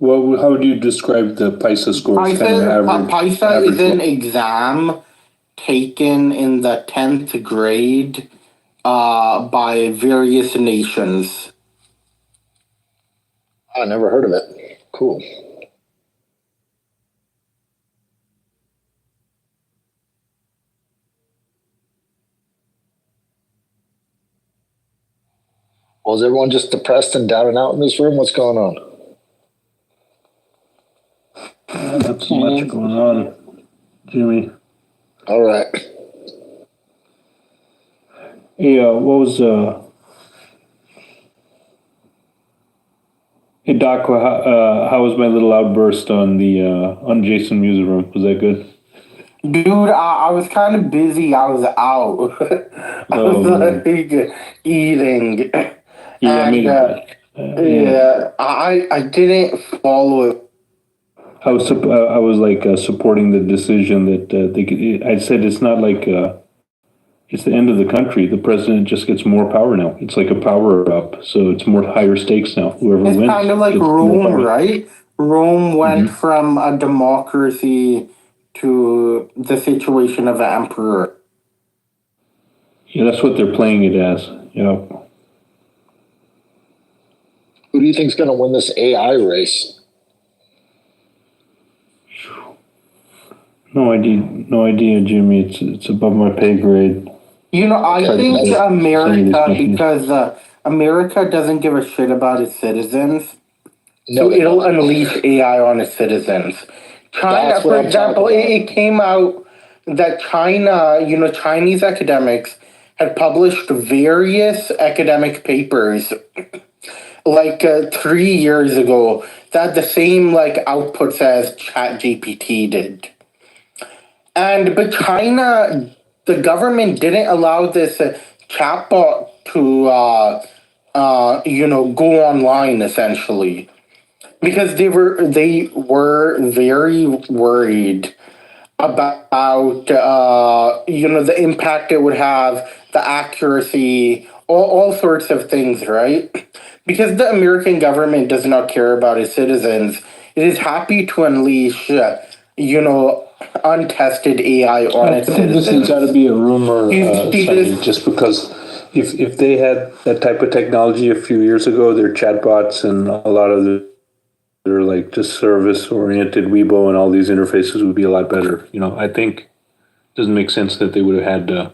How would you describe the PISA scores? PISA is an exam taken in the 10th grade by various nations. I never heard of it. Cool. Well, is everyone just depressed and down and out in this room? What's going on? Not so much going on, Jimmy. All right. Hey, what was Hey Doc, how was my little outburst on the on Jason Music Room? Was that good? Dude, I was kind of busy. I was out. I was eating. Yeah, I didn't follow it. I was like supporting the decision that they could. I said it's not like it's the end of the country. The president just gets more power now. It's like a power up, so it's more higher stakes now. Whoever wins, it's kind of like Rome, right? Rome went from a democracy to the situation of an emperor. Yeah, that's what they're playing it as. Who do you think's going to win this AI race? No idea, Jimmy. It's above my pay grade. I think America, because America doesn't give a shit about its citizens, so it'll unleash AI on its citizens. China, for example, it came out that China, Chinese academics had published various academic papers like 3 years ago that had the same outputs as ChatGPT did. But China, the government didn't allow this chatbot to, go online essentially, because they were very worried about, the impact it would have, the accuracy, all sorts of things, right? Because the American government does not care about its citizens, it is happy to unleash, untested AI on its citizens. This has got to be a rumor, just because if they had that type of technology a few years ago, their chatbots and a lot of their just service-oriented Weibo and all these interfaces would be a lot better. I think it doesn't make sense that they would have had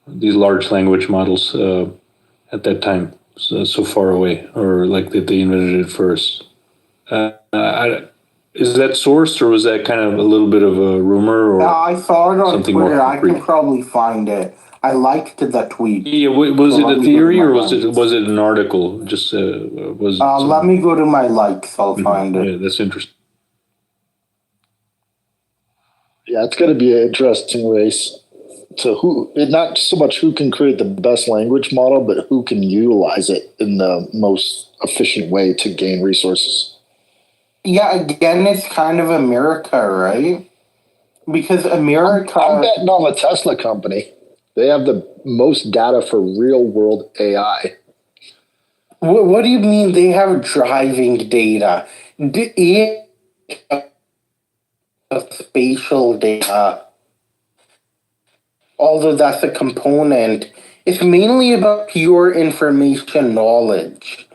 these large language models at that time so far away, or that they invented it first. Is that sourced, or was that kind of a little bit of a rumor, or I saw it on something more Twitter. I can concrete? probably find it. I liked the tweet. Yeah, was So it let a me go theory, to my or was likes. it an article? Just was. Let me go to my likes. I'll find it. Yeah, that's interesting. Yeah, it's going to be an interesting race. So not so much who can create the best language model, but who can utilize it in the most efficient way to gain resources. Yeah, again, it's kind of America, right? Because America. I'm betting on the Tesla company. They have the most data for real world AI. What do you mean they have driving data? Spatial data, although that's a component, it's mainly about pure information knowledge.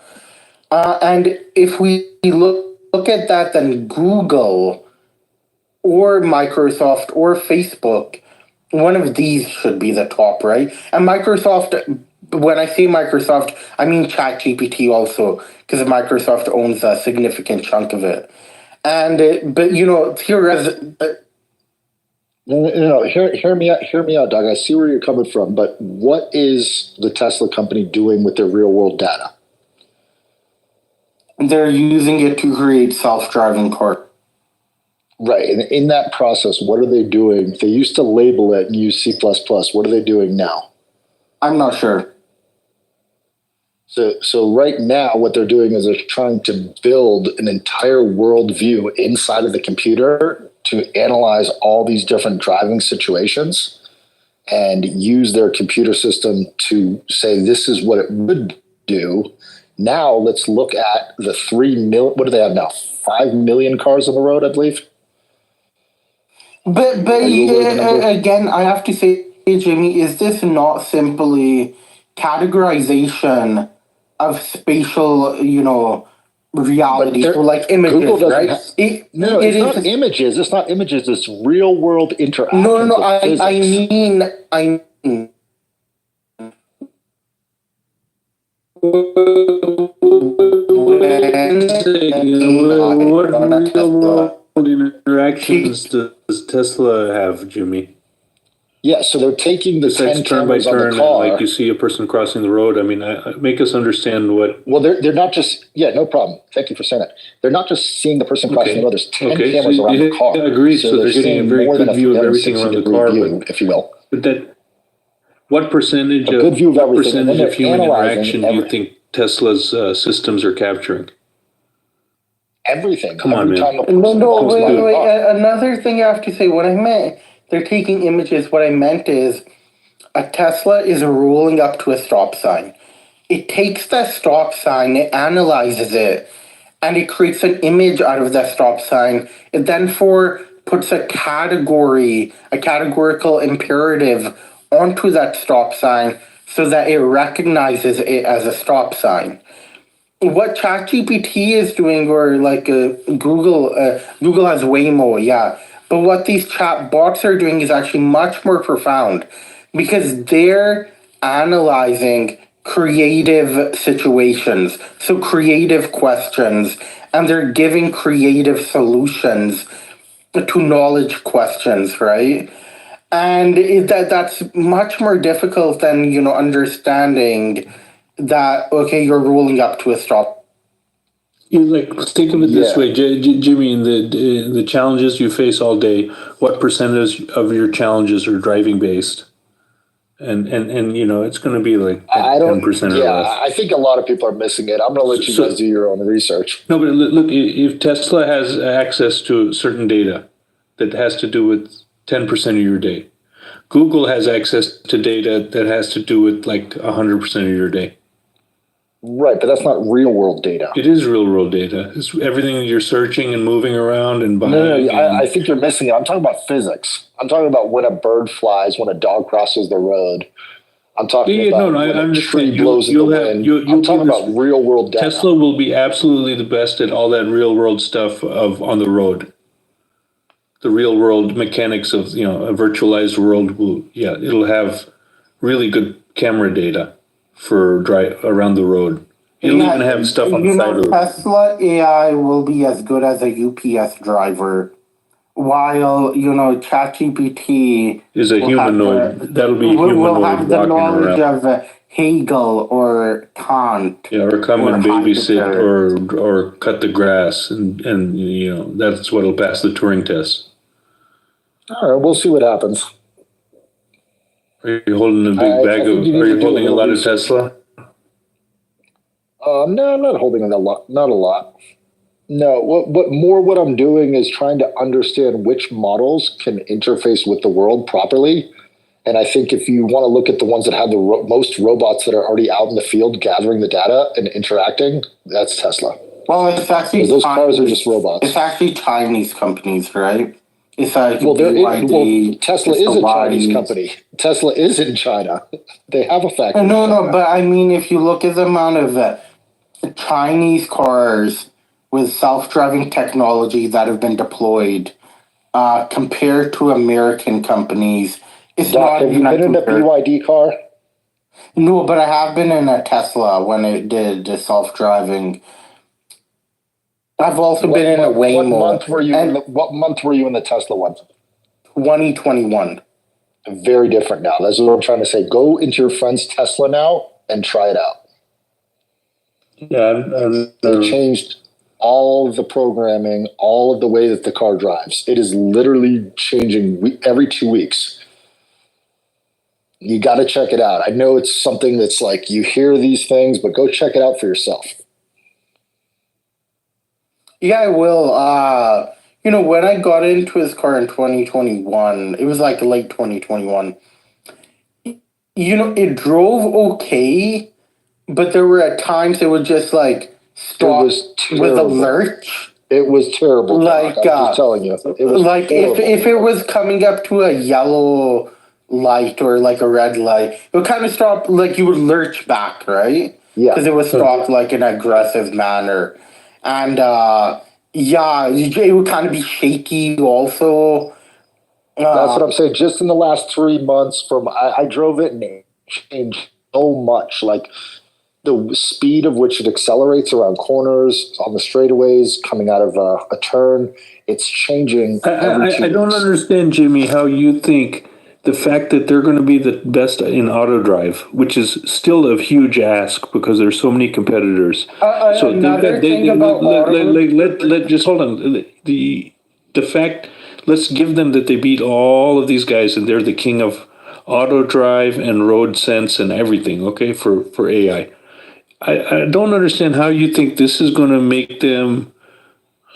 And if we look at that, then Google or Microsoft or Facebook, one of these should be the top, right? And Microsoft, when I say Microsoft, I mean ChatGPT also, because Microsoft owns a significant chunk of it. And but hear me out, Doug. I see where you're coming from, but what is the Tesla company doing with their real world data? They're using it to create self-driving cars. Right, and in that process, what are they doing? They used to label it and use C++. What are they doing now? I'm not sure. So right now, what they're doing is they're trying to build an entire worldview inside of the computer to analyze all these different driving situations and use their computer system to say, this is what it would do. Now let's look at the 3 million, what do they have now? 5 million cars on the road, I believe. But again, I have to say, Jimmy, is this not simply categorization of spatial, reality, or like images, right? It's not images. It's not images. It's real world interactions. No. I mean. What real world interactions does Tesla have, Jimmy? Yeah, so they're taking the 10 turn by cameras on turn, the car. like you see a person crossing the road. I mean, make us understand what. Well, they're not just. Yeah, no problem. Thank you for saying that. They're not just seeing the person crossing the road. There's 10 cameras around the car. I agree. So they're getting a very good view of everything around the car, if you will. But that, what percentage of human interaction do you think Tesla's systems are capturing? Everything. Come on, man. Wait. Another thing I have to say. What I meant. They're taking images. What I meant is a Tesla is rolling up to a stop sign. It takes that stop sign, it analyzes it, and it creates an image out of that stop sign. It then puts a categorical imperative onto that stop sign so that it recognizes it as a stop sign. What ChatGPT is doing, or like Google has Waymo, yeah. But what these chat bots are doing is actually much more profound because they're analyzing creative situations, so creative questions, and they're giving creative solutions to knowledge questions, right? And that's much more difficult than, understanding that, okay, you're rolling up to a stop. Think of it this way, Jimmy, in the challenges you face all day, what percentage of your challenges are driving based? And it's going to be like 10% or less. I think a lot of people are missing it. I'm going to let you guys do your own research. No, but look, if Tesla has access to certain data that has to do with 10% of your day, Google has access to data that has to do with like 100% of your day. Right, but that's not real world data. It is real world data. It's everything that you're searching and moving around and buying. No, I think you're missing it. I'm talking about physics. I'm talking about when a bird flies, when a dog crosses the road. I'm talking about when a tree blows in the wind. I'm talking about real world data. Tesla will be absolutely the best at all that real world stuff on the road. The real world mechanics of a virtualized world it'll have really good camera data for drive around the road It'll even have stuff on the side of it. Tesla AI will be as good as a UPS driver, while ChatGPT Is a humanoid. That'll be a will humanoid have the walking knowledge around. of Hegel or Kant. Yeah, or come and babysit Heidegger. or cut the grass, and that's what'll pass the Turing test. All right, we'll see what happens. Are you holding a big bag of? Are you holding a lot of Tesla? No, I'm not holding a lot. Not a lot. No, what I'm doing is trying to understand which models can interface with the world properly. And I think if you want to look at the ones that have the most robots that are already out in the field gathering the data and interacting, that's Tesla. Well, it's actually those cars are just robots. It's actually Chinese companies, right? It's like Tesla is a Chinese company. Tesla is in China. They have a factory. No, but I mean, if you look at the amount of Chinese cars with self-driving technology that have been deployed compared to American companies, it's not. Have you been in a BYD car? No, but I have been in a Tesla when it did the self-driving. I've also been in a Waymo. What month were you in the Tesla one? 2021. Very different now. That's what I'm trying to say. Go into your friend's Tesla now and try it out. Yeah, they changed all of the programming, all of the way that the car drives. It is literally changing every 2 weeks. You got to check it out. I know it's something that's like you hear these things, but go check it out for yourself. Yeah, I will. When I got into his car in 2021, it was like late 2021. It drove okay, but there were at times it would just like stop with a lurch. It was terrible. Like I'm just telling you, it was like if it was coming up to a yellow light or like a red light, it would kind of stop. Like you would lurch back, right? Yeah, because it was stopped like in an aggressive manner. And it would kind of be shaky also. That's what I'm saying. Just in the last 3 months I drove it and it changed so much. Like the speed of which it accelerates around corners, on the straightaways, coming out of a turn. It's changing every 2 I don't weeks. understand, Jimmy, how you think the fact that they're going to be the best in auto drive, which is still a huge ask because there's so many competitors. So just hold on. The fact, let's give them that they beat all of these guys and they're the king of auto drive and road sense and everything. Okay, for AI. I don't understand how you think this is going to make them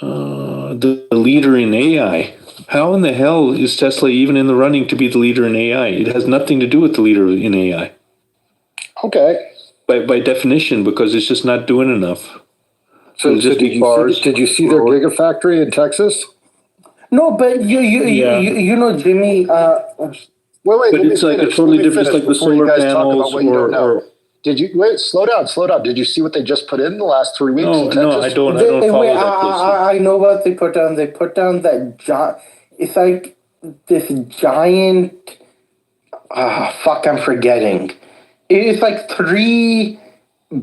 the leader in AI. How in the hell is Tesla even in the running to be the leader in AI? It has nothing to do with the leader in AI. Okay. By definition, because it's just not doing enough. So did you see their gigafactory in Texas? No, but you know, Jimmy. Wait. But it's like a totally different, like the solar panels or. Did you wait? Slow down. Did you see what they just put in the last 3 weeks? in Texas? No, I don't follow that closely. I know what they put down. They put down that it's like this giant. Fuck! I'm forgetting. It's like 3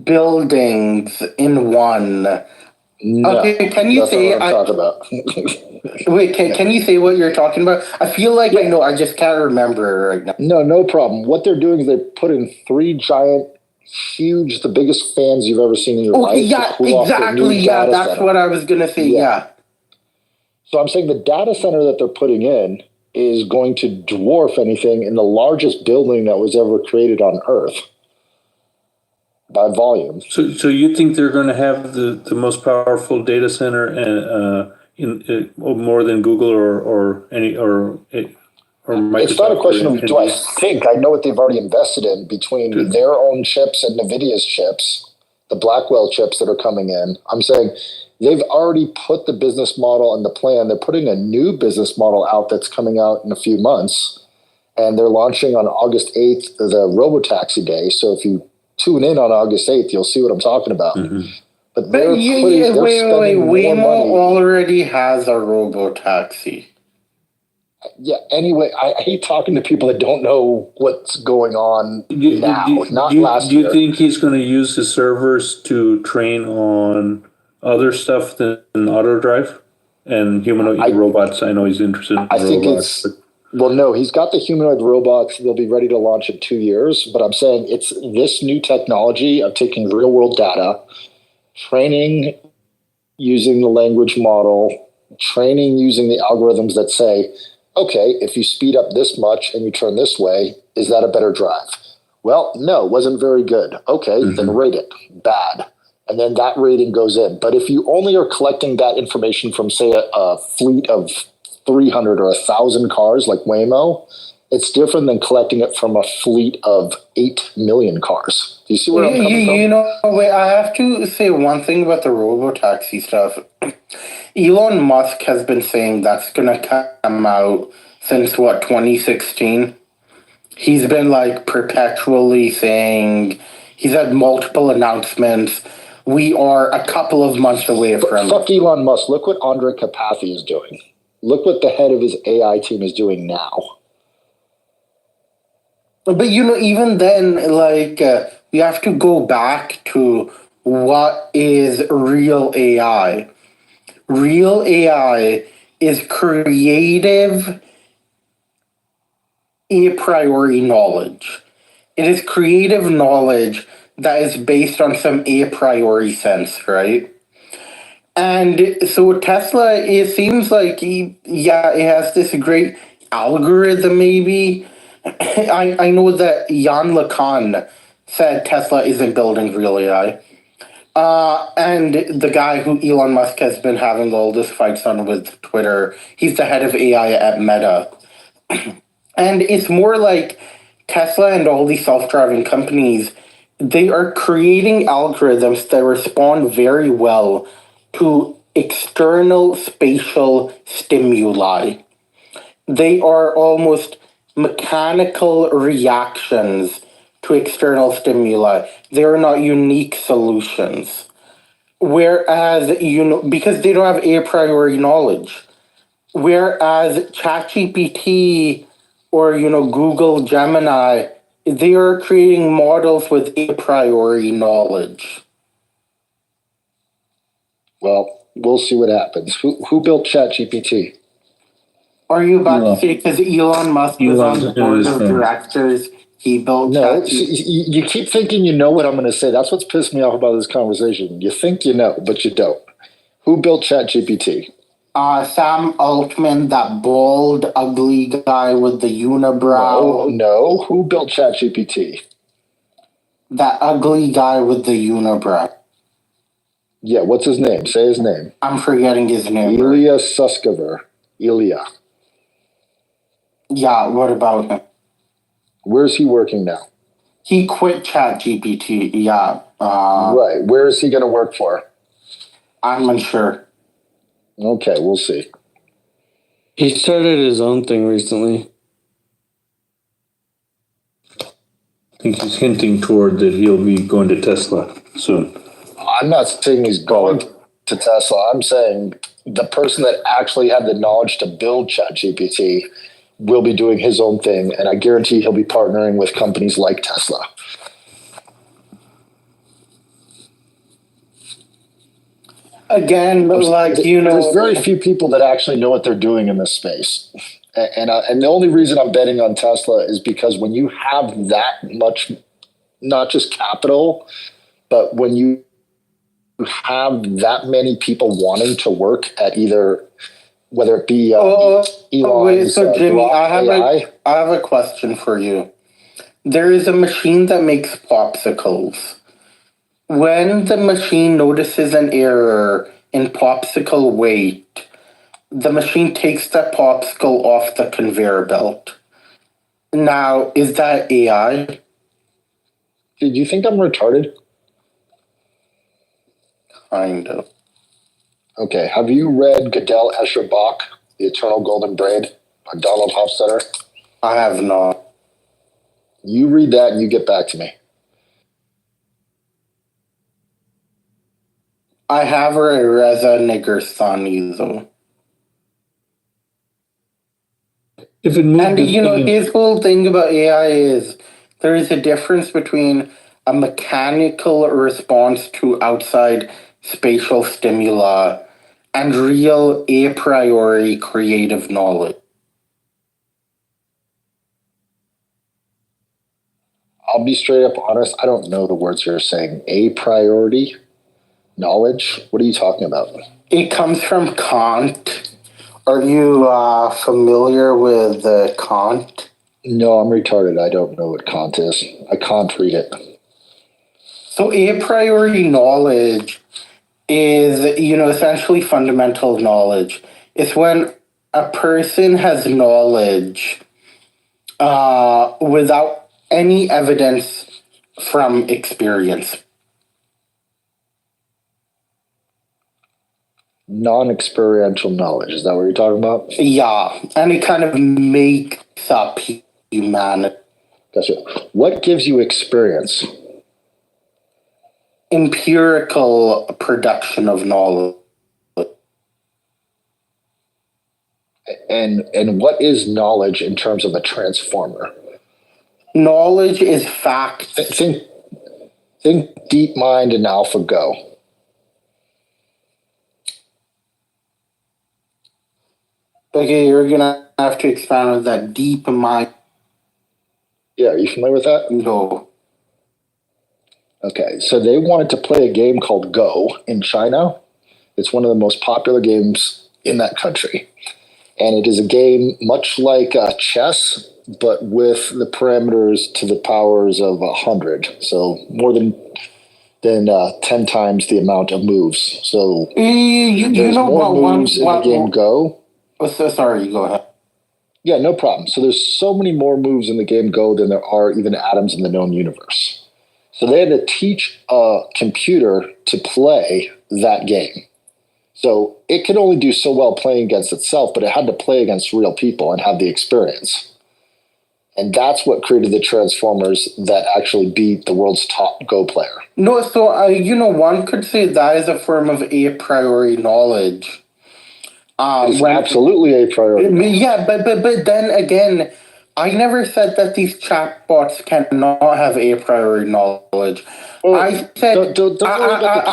buildings in one. No, okay, can you say? What I'm talking about. Wait, can you say what you're talking about? I feel like I know. I just can't remember right now. No problem. What they're doing is they put in 3 giant, huge, the biggest fans you've ever seen in your life. Yeah, exactly. Yeah, that's what I was gonna say. Yeah. So I'm saying the data center that they're putting in is going to dwarf anything in the largest building that was ever created on Earth by volume. So you think they're going to have the most powerful data center and more than Google or Microsoft? It's not a question of do I think. I know what they've already invested in between their own chips and NVIDIA's chips, the Blackwell chips that are coming in. I'm saying they've already put the business model and the plan. They're putting a new business model out that's coming out in a few months, and they're launching on August 8th, the Robotaxi Day. So if you tune in on August 8th, you'll see what I'm talking about. Mm-hmm. But Waymo already has a Robotaxi. Yeah. Anyway, I hate talking to people that don't know what's going on now, not last Do you year. think he's going to use his servers to train on other stuff than auto drive and humanoid robots? I know he's interested in I think robots. well, no, he's got the humanoid robots. They'll be ready to launch in 2 years. But I'm saying it's this new technology of taking real world data, training using the language model, training using the algorithms that say, okay, if you speed up this much and you turn this way, is that a better drive? Well, no, it wasn't very good. Okay, then rate it. Bad. And then that rating goes in. But if you only are collecting that information from, say, a fleet of 300 or 1,000 cars like Waymo, it's different than collecting it from a fleet of 8 million cars. Do you see where I'm coming from? You know, wait, I have to say one thing about the robotaxi stuff. Elon Musk has been saying that's going to come out since, 2016? He's been, perpetually saying, he's had multiple announcements. We are a couple of months away from... Fuck Elon Musk. Look what Andre Karpathy is doing. Look what the head of his AI team is doing now. But, even then, we have to go back to what is real AI. Real AI is creative a priori knowledge. It is creative knowledge that is based on some a priori sense, right? And so Tesla, it seems like, it has this great algorithm, maybe. I know that Jan LeCun said Tesla isn't building real AI. And the guy who Elon Musk has been having all this fights on with Twitter, he's the head of AI at Meta. And it's more like Tesla and all these self-driving companies, they are creating algorithms that respond very well to external spatial stimuli. They are almost mechanical reactions to external stimuli. They are not unique solutions. Whereas, because they don't have a priori knowledge. Whereas ChatGPT or, Google Gemini, they are creating models with a priori knowledge. Well, we'll see what happens. Who built ChatGPT? Are you about to say because Elon Musk was on the board of directors, he built ChatGPT? You keep thinking you know what I'm going to say. That's what's pissed me off about this conversation. You think you know, but you don't. Who built ChatGPT? Sam Altman, that bald, ugly guy with the unibrow. No. Who built ChatGPT? That ugly guy with the unibrow. Yeah, what's his name? Say his name. I'm forgetting his name. Ilya Sutskever. Ilya. Yeah, what about him? Where's he working now? He quit ChatGPT, yeah. Right. Where is he going to work for? I'm unsure. Okay, we'll see. He started his own thing recently. I think he's hinting toward that he'll be going to Tesla soon. I'm not saying he's going to Tesla. I'm saying the person that actually had the knowledge to build ChatGPT will be doing his own thing, and I guarantee he'll be partnering with companies like Tesla. Again, there's very few people that actually know what they're doing in this space. And the only reason I'm betting on Tesla is because when you have that much, not just capital, but when you have that many people wanting to work at either, whether it be Elon's so Jimmy, AI. I have a question for you. There is a machine that makes popsicles. When the machine notices an error in popsicle weight, the machine takes that popsicle off the conveyor belt. Now, is that AI? Do you think I'm retarded? Kind of. Okay, have you read Gödel Escher Bach, The Eternal Golden Braid by Donald Hofstadter? I have not. You read that and you get back to me. I have a Reza Nigersani, though. If it moved, And his whole thing about AI is there is a difference between a mechanical response to outside spatial stimuli and real a priori creative knowledge. I'll be straight up honest. I don't know the words you're saying. A priority knowledge. What are you talking about? It comes from Kant. Are you familiar with Kant? No, I'm retarded. I don't know what Kant is. I can't read it. So a priori knowledge is, essentially fundamental knowledge. It's when a person has knowledge without any evidence from experience. Non-experiential knowledge. Is that what you're talking about? Yeah, and it kind of makes up humanity. Gotcha. What gives you experience? Empirical production of knowledge. And what is knowledge in terms of a transformer? Knowledge is fact. Think DeepMind and AlphaGo. Okay, you're gonna have to expand on that. DeepMind. Yeah, are you familiar with that? No. Okay, so they wanted to play a game called Go in China. It's one of the most popular games in that country. And it is a game much like chess, but with the parameters to the powers of 100. So more than 10 times the amount of moves. So there's more moves in the game Go. So sorry, go ahead. Yeah, no problem. So there's so many more moves in the game Go than there are even atoms in the known universe. So they had to teach a computer to play that game. So it could only do so well playing against itself, but it had to play against real people and have the experience. And that's what created the Transformers that actually beat the world's top Go player. No, so, one could say that is a form of a priori knowledge. It's absolutely a priority. Yeah, but then again, I never said that these chatbots cannot have a priori knowledge. Well, I said don't worry about the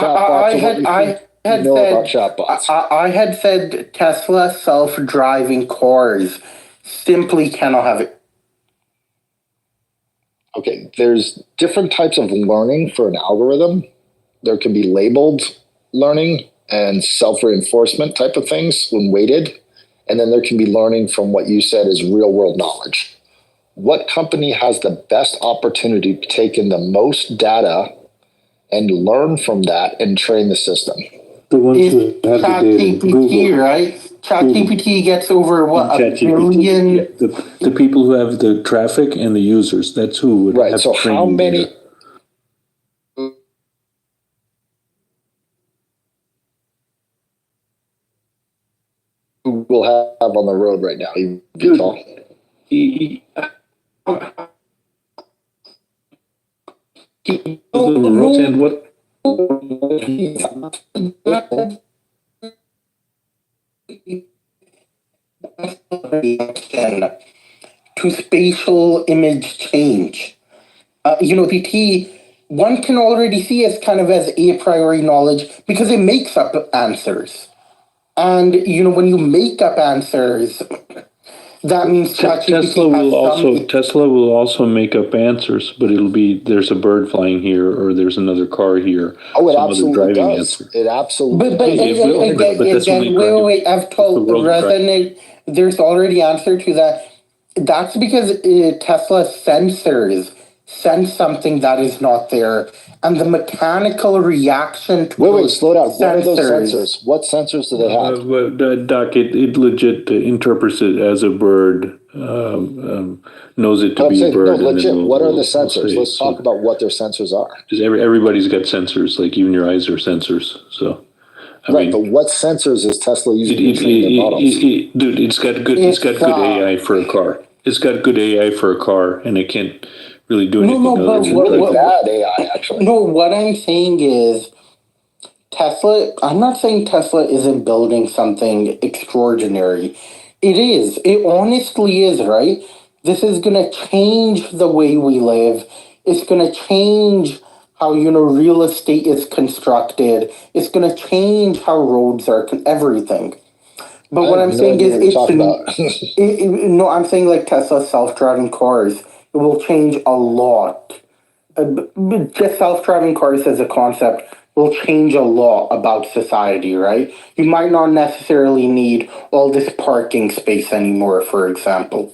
chatbots. I had said Tesla self-driving cars simply cannot have it. Okay, there's different types of learning for an algorithm. There can be labeled learning and self-reinforcement type of things when weighted. And then there can be learning from what you said is real-world knowledge. What company has the best opportunity to take in the most data and learn from that and train the system? The ones who have the data. ChatGPT, right? ChatGPT gets over what, a billion? The people who have the traffic and the users. That's who would right. have So how many? Data. We'll have on the road right now. And what? To spatial image change. PT, one can already see as kind of as a priori knowledge because it makes up answers. And, when you make up answers, that means Tesla will also make up answers, but it'll be there's a bird flying here or there's another car here. Oh, it absolutely does. It absolutely does. Wait, I've told Resonate, there's already answer to that. That's because Tesla sensors sense something that is not there. And the mechanical reaction to Wait, slow down. What are those sensors? What sensors do they have? Doc, it legit interprets it as a bird, knows it to be a bird. No, legit. What are the sensors? Let's talk about what their sensors are. Everybody's got sensors, like even your eyes are sensors. So, I mean, but what sensors is Tesla using to train their models? Dude, it's got good AI for a car. It's got good AI for a car, and it can't really do anything. Bad AI, actually. No, what I'm saying is Tesla, I'm not saying Tesla isn't building something extraordinary. It is. It honestly is, right? This is going to change the way we live. It's going to change how, real estate is constructed. It's going to change how roads are, everything. But what I'm saying is, I'm saying like Tesla self-driving cars, it will change a lot. Just self-driving cars as a concept will change a lot about society, right? You might not necessarily need all this parking space anymore, for example.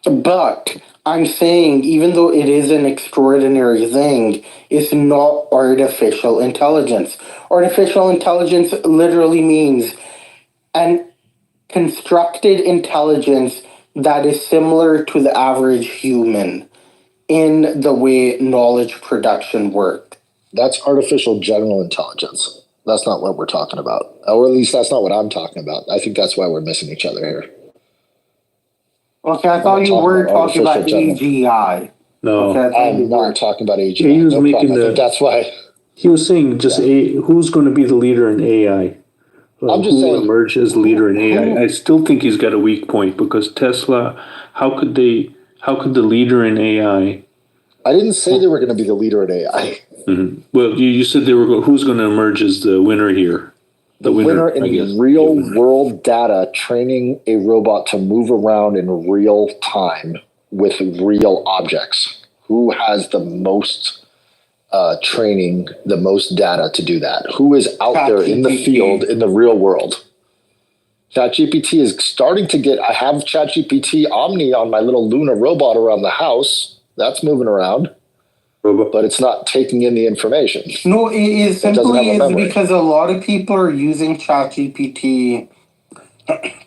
But I'm saying, even though it is an extraordinary thing, it's not artificial intelligence. Artificial intelligence literally means an constructed intelligence that is similar to the average human in the way knowledge production works. That's artificial general intelligence. That's not what we're talking about. Or at least that's not what I'm talking about. I think that's why we're missing each other here. Okay, I thought you were talking about AGI. No, okay, I'm not talking about AGI. He was making that's why. He was saying who's going to be the leader in AI? I'm just saying, emerge as leader in AI. I still think he's got a weak point because Tesla. How could the leader in AI? I didn't say they were going to be the leader in AI. Mm-hmm. Well, you said they were. Who's going to emerge as the winner here? The winner in real world data, training a robot to move around in real time with real objects. Who has the most training, the most data to do that? Who is out there in the field, in the real world? ChatGPT is starting to get, I have ChatGPT Omni on my little Luna robot around the house. That's moving around. But it's not taking in the information. No, it simply is because a lot of people are using ChatGPT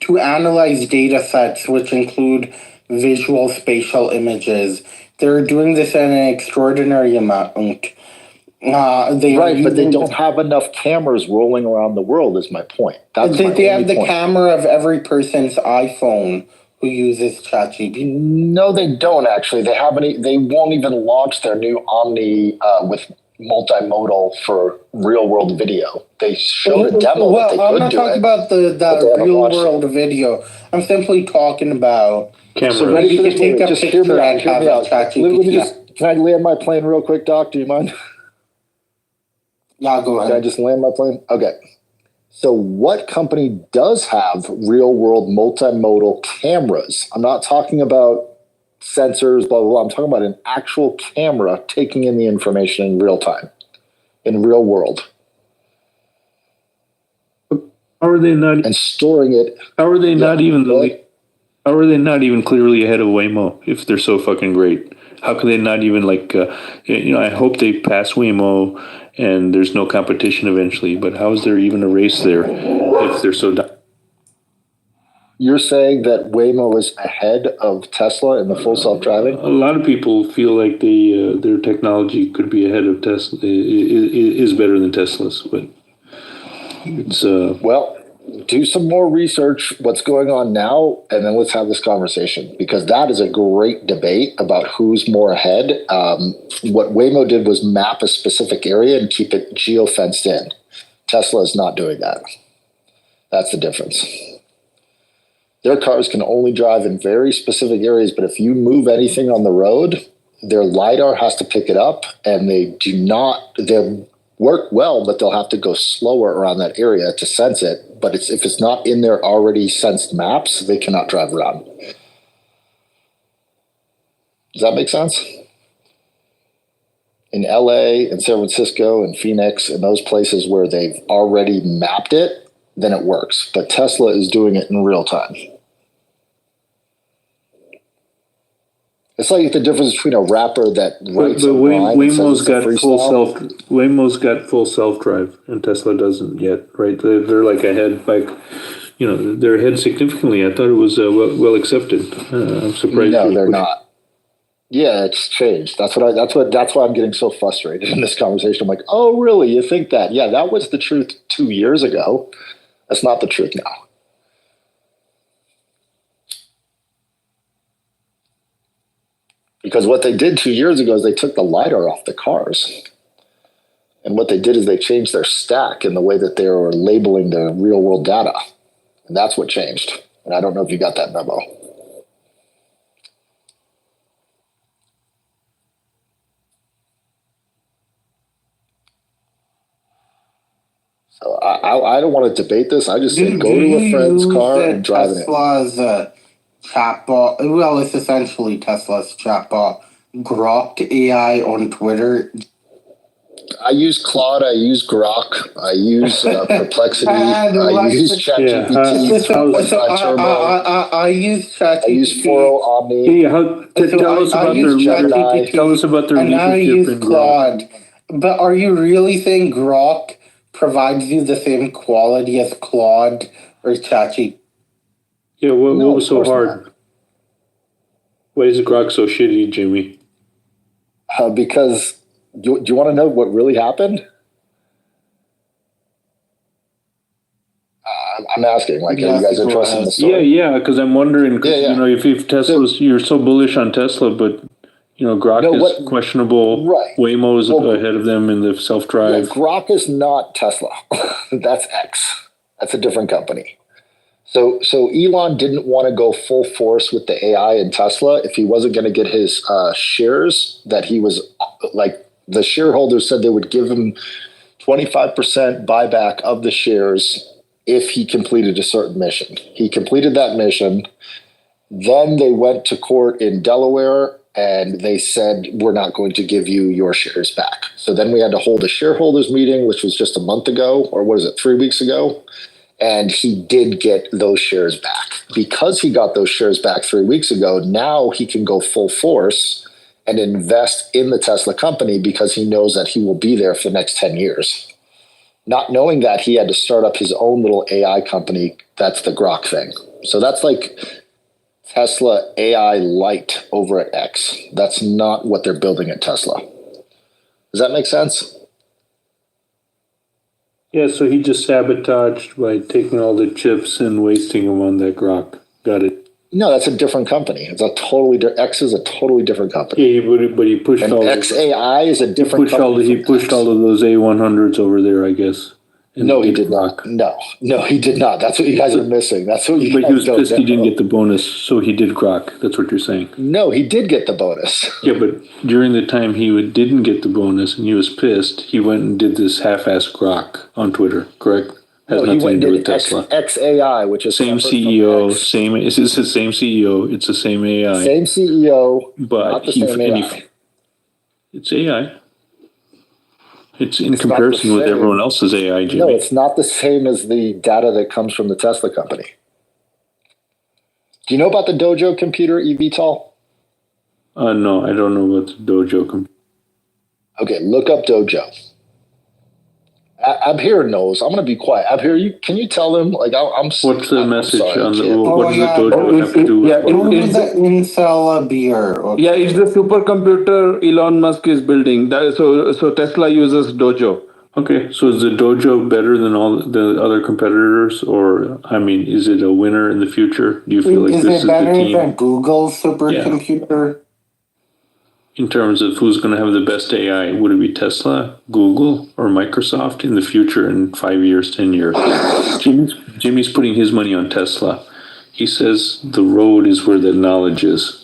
to analyze data sets, which include visual spatial images. They're doing this in an extraordinary amount. But they don't have enough cameras rolling around the world, is my point. They have the camera of every person's iPhone who uses ChatGPT. No, they don't actually. They won't even launch their new Omni with multimodal for real world video. They showed a demo that they could do it. I'm not talking about the real world video. I'm simply talking about camera. So you can take a picture and have ChatGPT. Can I land my plane real quick, Doc? Do you mind? Yeah, go ahead. Can I just land my plane? Okay. So what company does have real world multimodal cameras? I'm not talking about sensors, blah, blah, blah. I'm talking about an actual camera taking in the information in real time, in real world. How are they not and storing it? How are they not even How are they not even clearly ahead of Waymo if they're so fucking great? How could they not even I hope they pass Waymo and there's no competition eventually. But how is there even a race there if they're so? You're saying that Waymo is ahead of Tesla in the full self-driving? A lot of people feel like their technology could be ahead of Tesla. Is better than Tesla's, but it's well. Do some more research what's going on now, and then let's have this conversation, because that is a great debate about who's more ahead. What Waymo did was map a specific area and keep it geo-fenced in. Tesla is not doing that. That's the difference. Their cars can only drive in very specific areas, but if you move anything on the road, their LiDAR has to pick it up, and they work well, but they'll have to go slower around that area to sense it. But if it's not in their already sensed maps, they cannot drive around. Does that make sense? In LA, in San Francisco, in Phoenix, in those places where they've already mapped it, then it works. But Tesla is doing it in real time. It's like the difference between a rapper that writes a rhyme Waymo's got full self-drive, and Tesla doesn't yet, right? They're like ahead, they're ahead significantly. I thought it was well accepted. I'm surprised. No, they're not. Yeah, it's changed. That's why I'm getting so frustrated in this conversation. I'm like, oh, really? You think that? Yeah, that was the truth 2 years ago. That's not the truth now. Because what they did 2 years ago is they took the LiDAR off the cars. And what they did is they changed their stack in the way that they were labeling their real world data. And that's what changed. And I don't know if you got that memo. So I don't want to debate this. I just say go to a friend's car and drive it in. Tesla's chatbot. Well, it's essentially Tesla's chatbot. Grok AI on Twitter. I use Claude. I use Grok. I use Perplexity. I use ChatGPT. I use ChatGPT. I use Foro Omni. Tell us about their and now I use Claude. But are you really saying Grok provides you the same quality as Claude or ChatGPT? Yeah, what was so hard? Why is Grok so shitty, Jimmy? Because do you want to know what really happened? I'm asking, like, are you guys interested in the story? Yeah, because I'm wondering, you know, if Tesla's, you're so bullish on Tesla, but, you know, Grok is questionable. Right. Waymo's ahead of them in the self-drive. Yeah, Grok is not Tesla. That's X. That's a different company. So Elon didn't want to go full force with the AI in Tesla if he wasn't going to get his shares that he was, like, the shareholders said they would give him 25% buyback of the shares if he completed a certain mission. He completed that mission. Then they went to court in Delaware and they said, we're not going to give you your shares back. So then we had to hold a shareholders meeting, which was just a month ago, or what is it, 3 weeks ago? And he did get those shares back. Because he got those shares back 3 weeks ago, now he can go full force and invest in the Tesla company because he knows that he will be there for the next 10 years. Not knowing that, he had to start up his own little AI company. That's the Grok thing. So that's like Tesla AI Lite over at X. That's not what they're building at Tesla. Does that make sense? Yeah, so he just sabotaged by taking all the chips and wasting them on that Grok. Got it. No, that's a different company. It's a totally X is a totally different company. Yeah, but he pushed all XAI is a different company. He pushed all of those A100s over there, I guess. No, he did not. No, he did not. That's what you guys are missing. That's what you But guys he was don't pissed know. he didn't get the bonus, so he did Grok. That's what you're saying. No, he did get the bonus. Yeah, but during the time he didn't get the bonus and he was pissed, he went and did this half-ass Grok on Twitter, correct? Has No, he nothing went to do and with did Tesla. XAI, which is Same separate from CEO, X. same. It's the same CEO. It's the same AI. Same CEO, but not the same AI. It's AI. It's in It's not the comparison with same. everyone else's AI, Jimmy. No, it's not the same as the data that comes from the Tesla company. Do you know about the Dojo computer, eVTOL? No, I don't know about the Dojo. Okay, look up Dojo. Abhir knows. I'm going to be quiet. Abhir, can you tell him? Like, What's the message on the? Oh, What does yeah. the Dojo have to do with? It's the Incel beer. Okay. Yeah, it's the supercomputer Elon Musk is building. So Tesla uses Dojo. Okay, so is the Dojo better than all the other competitors, or I mean, is it a winner in the future? Do you feel like Is this it is the better team than Google's supercomputer? in terms of who's going to have the best AI? Would it be Tesla, Google, or Microsoft in the future in 5 years, 10 years? Jimmy's putting his money on Tesla. He says the road is where the knowledge is.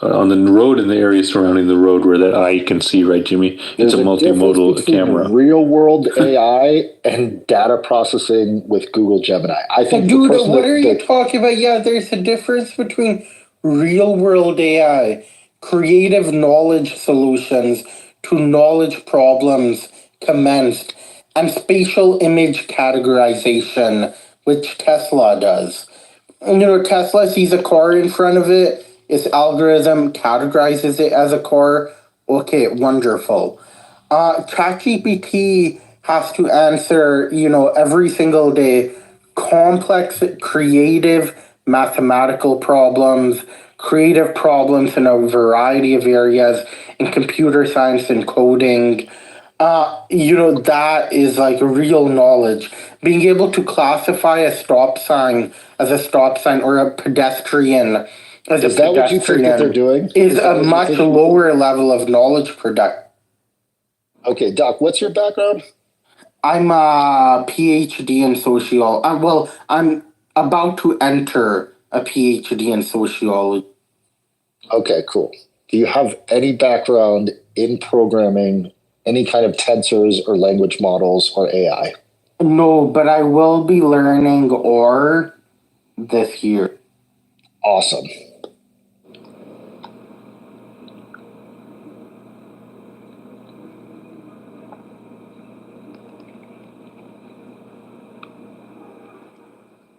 On the road and the area surrounding the road where that eye can see, right, Jimmy? It's a multimodal camera. Real world AI and data processing with Google Gemini. I think. Dude, what are you talking about? Yeah, there's a difference between real world AI, creative knowledge solutions to knowledge problems commenced, and spatial image categorization, which Tesla does. You know, Tesla sees a car in front of it, its algorithm categorizes it as a car. Okay, wonderful. ChatGPT has to answer, every single day, complex, creative mathematical problems, creative problems in a variety of areas in computer science and coding. That is like real knowledge. Being able to classify a stop sign as a stop sign or a pedestrian as is a that what you think that they're doing? is a much lower level of knowledge production. Okay, Doc, what's your background? I'm a PhD in sociology. I'm about to enter a PhD in sociology. Okay, cool. Do you have any background in programming, any kind of tensors or language models or AI? No, but I will be learning OR this year. Awesome.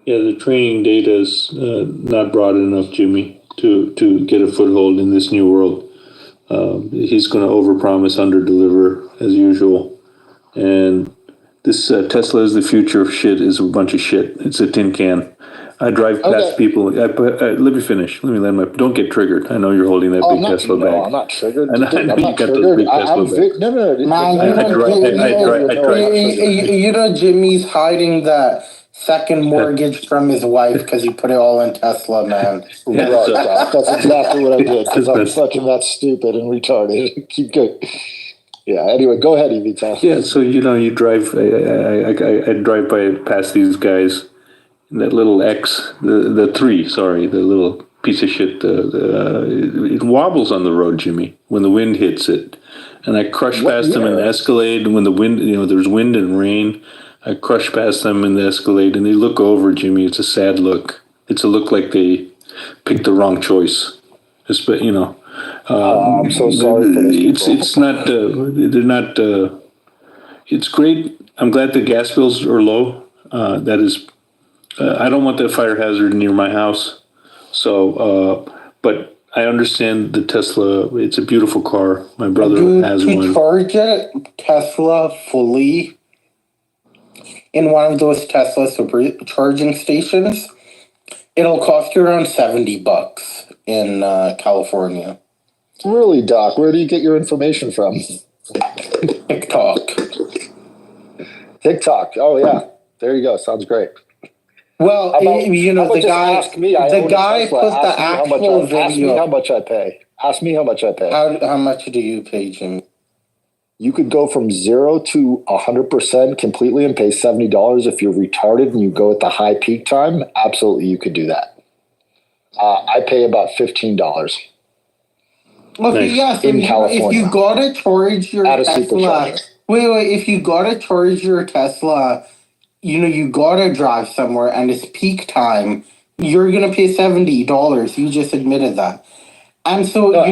Yeah, the training data is not broad enough, Jimmy, to get a foothold in this new world. He's going to overpromise, underdeliver as usual. And this Tesla is the future of shit is a bunch of shit. It's a tin can. I drive past people. Let me finish. Let me land my. Don't get triggered. I know you're holding that big Tesla bag. No, I'm not triggered. And I know I'm you not got triggered. those big Tesla bags. You know, Jimmy's hiding that second mortgage from his wife because he put it all in Tesla, man. Right, that's exactly what I did because I'm fucking that stupid and retarded. Keep going. Yeah. Anyway, go ahead, Evita. Yeah. So you drive. I drive past these guys. That little X, the 3. Sorry, the little piece of shit. It wobbles on the road, Jimmy, when the wind hits it. And I crush past them in the Escalade. And when the wind, there's wind and rain. I crush past them in the Escalade, and they look over, Jimmy. It's a sad look. It's a look like they picked the wrong choice. I'm so sorry for this. It's not. They're not. It's great. I'm glad the gas bills are low. That is. I don't want that fire hazard near my house. So, but I understand the Tesla. It's a beautiful car. My brother has one. To charge a Tesla fully in one of those Tesla supercharging stations, it'll cost you around $70 in California. Really, Doc? Where do you get your information from? TikTok. TikTok. Oh yeah, there you go. Sounds great. Well, the guy. Ask me. The guy put the actual video. Ask me how much I pay. Ask me how much I pay. How much do you pay, Jimmy? You could go from 0 to 100% completely and pay $70 if you're retarded and you go at the high peak time. Absolutely, you could do that. I pay about $15. Okay, yeah. So in California, if you gotta charge your Tesla, if you gotta charge your Tesla, you gotta drive somewhere and it's peak time. You're gonna pay $70. You just admitted that. And so, I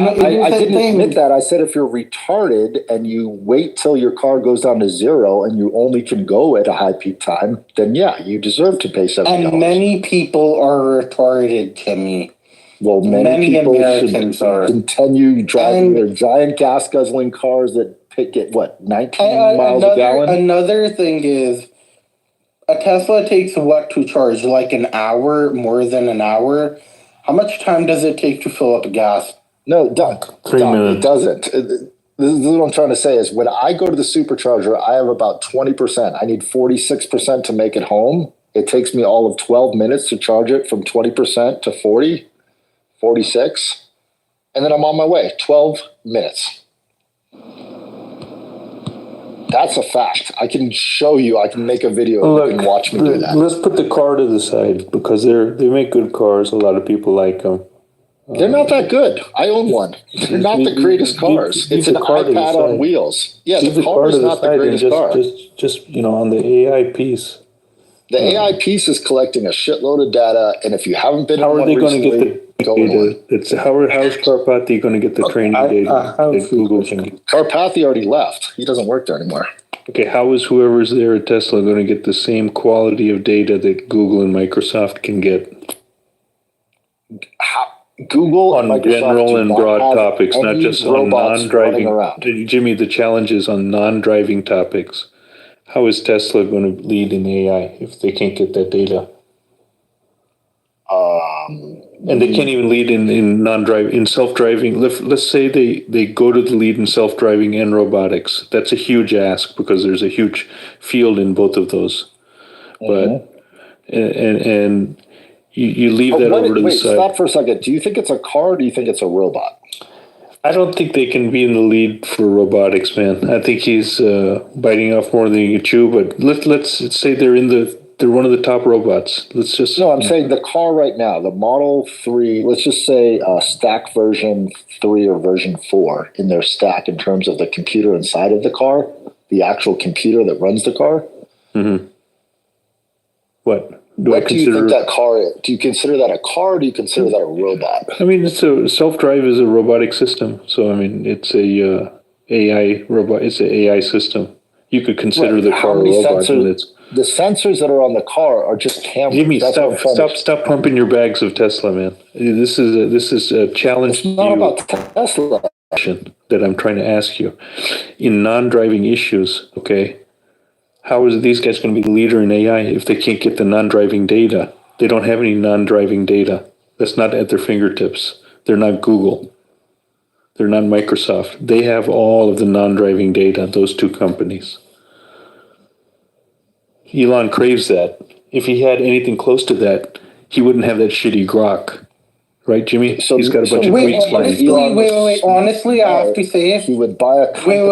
didn't admit that. I said if you're retarded and you wait till your car goes down to 0 and you only can go at a high peak time, then yeah, you deserve to pay $70. And many people are retarded, Timmy. Well, many people Americans should continue driving their giant gas guzzling cars that get 19 miles a gallon. Another thing is, a Tesla takes what to charge? Like an hour, more than an hour? How much time does it take to fill up gas? No, Doc, 3 minutes. It doesn't. This is what I'm trying to say is when I go to the supercharger, I have about 20%. I need 46% to make it home. It takes me all of 12 minutes to charge it from 20% to 40, 46. And then I'm on my way. 12 minutes. That's a fact. I can show you. I can make a video. Look, and watch me do that. Let's put the car to the side because they make good cars. A lot of people like them. They're not that good. I own one. They're not the greatest cars. It's an iPad on wheels. Yeah, the car is not the greatest car. Just on the AI piece. The AI piece is collecting a shitload of data, and if you haven't been, how are they going to get the data? How's Karpathy going to get the training data that Google can? Karpathy already left. He doesn't work there anymore. Okay, how is whoever's there at Tesla going to get the same quality of data that Google and Microsoft can get? Google on Microsoft general and broad topics, not just on non-driving. Jimmy, the challenge is on non-driving topics. How is Tesla going to lead in AI if they can't get that data? And they can't even lead in self-driving. Let's say they go to the lead in self-driving and robotics. That's a huge ask because there's a huge field in both of those. But and you leave that over to the side. Stop for a second. Do you think it's a car or do you think it's a robot? I don't think they can be in the lead for robotics, man. I think he's biting off more than he can chew. But let's say they're in the They're one of the top robots. Let's just. No, I'm saying the car right now, the Model 3, let's just say stack version 3 or version 4 in their stack in terms of the computer inside of the car, the actual computer that runs the car. Mm-hmm. What? What do you think that car is? Do you consider that a car or do you consider that a robot? I mean, it's a self-drive is a robotic system. So, I mean, it's a AI robot. It's an AI system. You could consider the car a robot. The sensors that are on the car are just cameras. Jimmy, stop pumping your bags of Tesla, man. This is a challenge. It's not about Tesla. That I'm trying to ask you. In non-driving issues, okay, how is these guys going to be the leader in AI if they can't get the non-driving data? They don't have any non-driving data. That's not at their fingertips. They're not Google. They're not Microsoft. They have all of the non-driving data, those two companies. Elon craves that. If he had anything close to that, he wouldn't have that shitty Grok. Right, Jimmy? So he's got a bunch of tweets flying. Wait. Honestly, I have to say, he would buy a company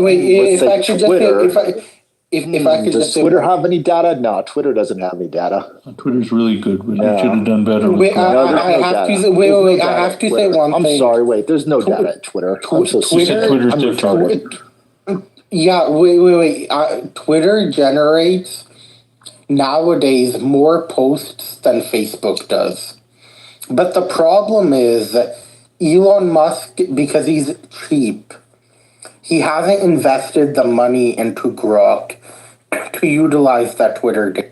wait. If I could just say, if I could does just Twitter have any data? No, Twitter doesn't have any data. Twitter's really good, but they should have done better. I have to say one thing. I'm sorry, wait, there's no data at Twitter. Twitter's different. Yeah, wait. Twitter generates nowadays more posts than Facebook does. But the problem is that Elon Musk, because he's cheap, he hasn't invested the money into Grok to utilize that Twitter data.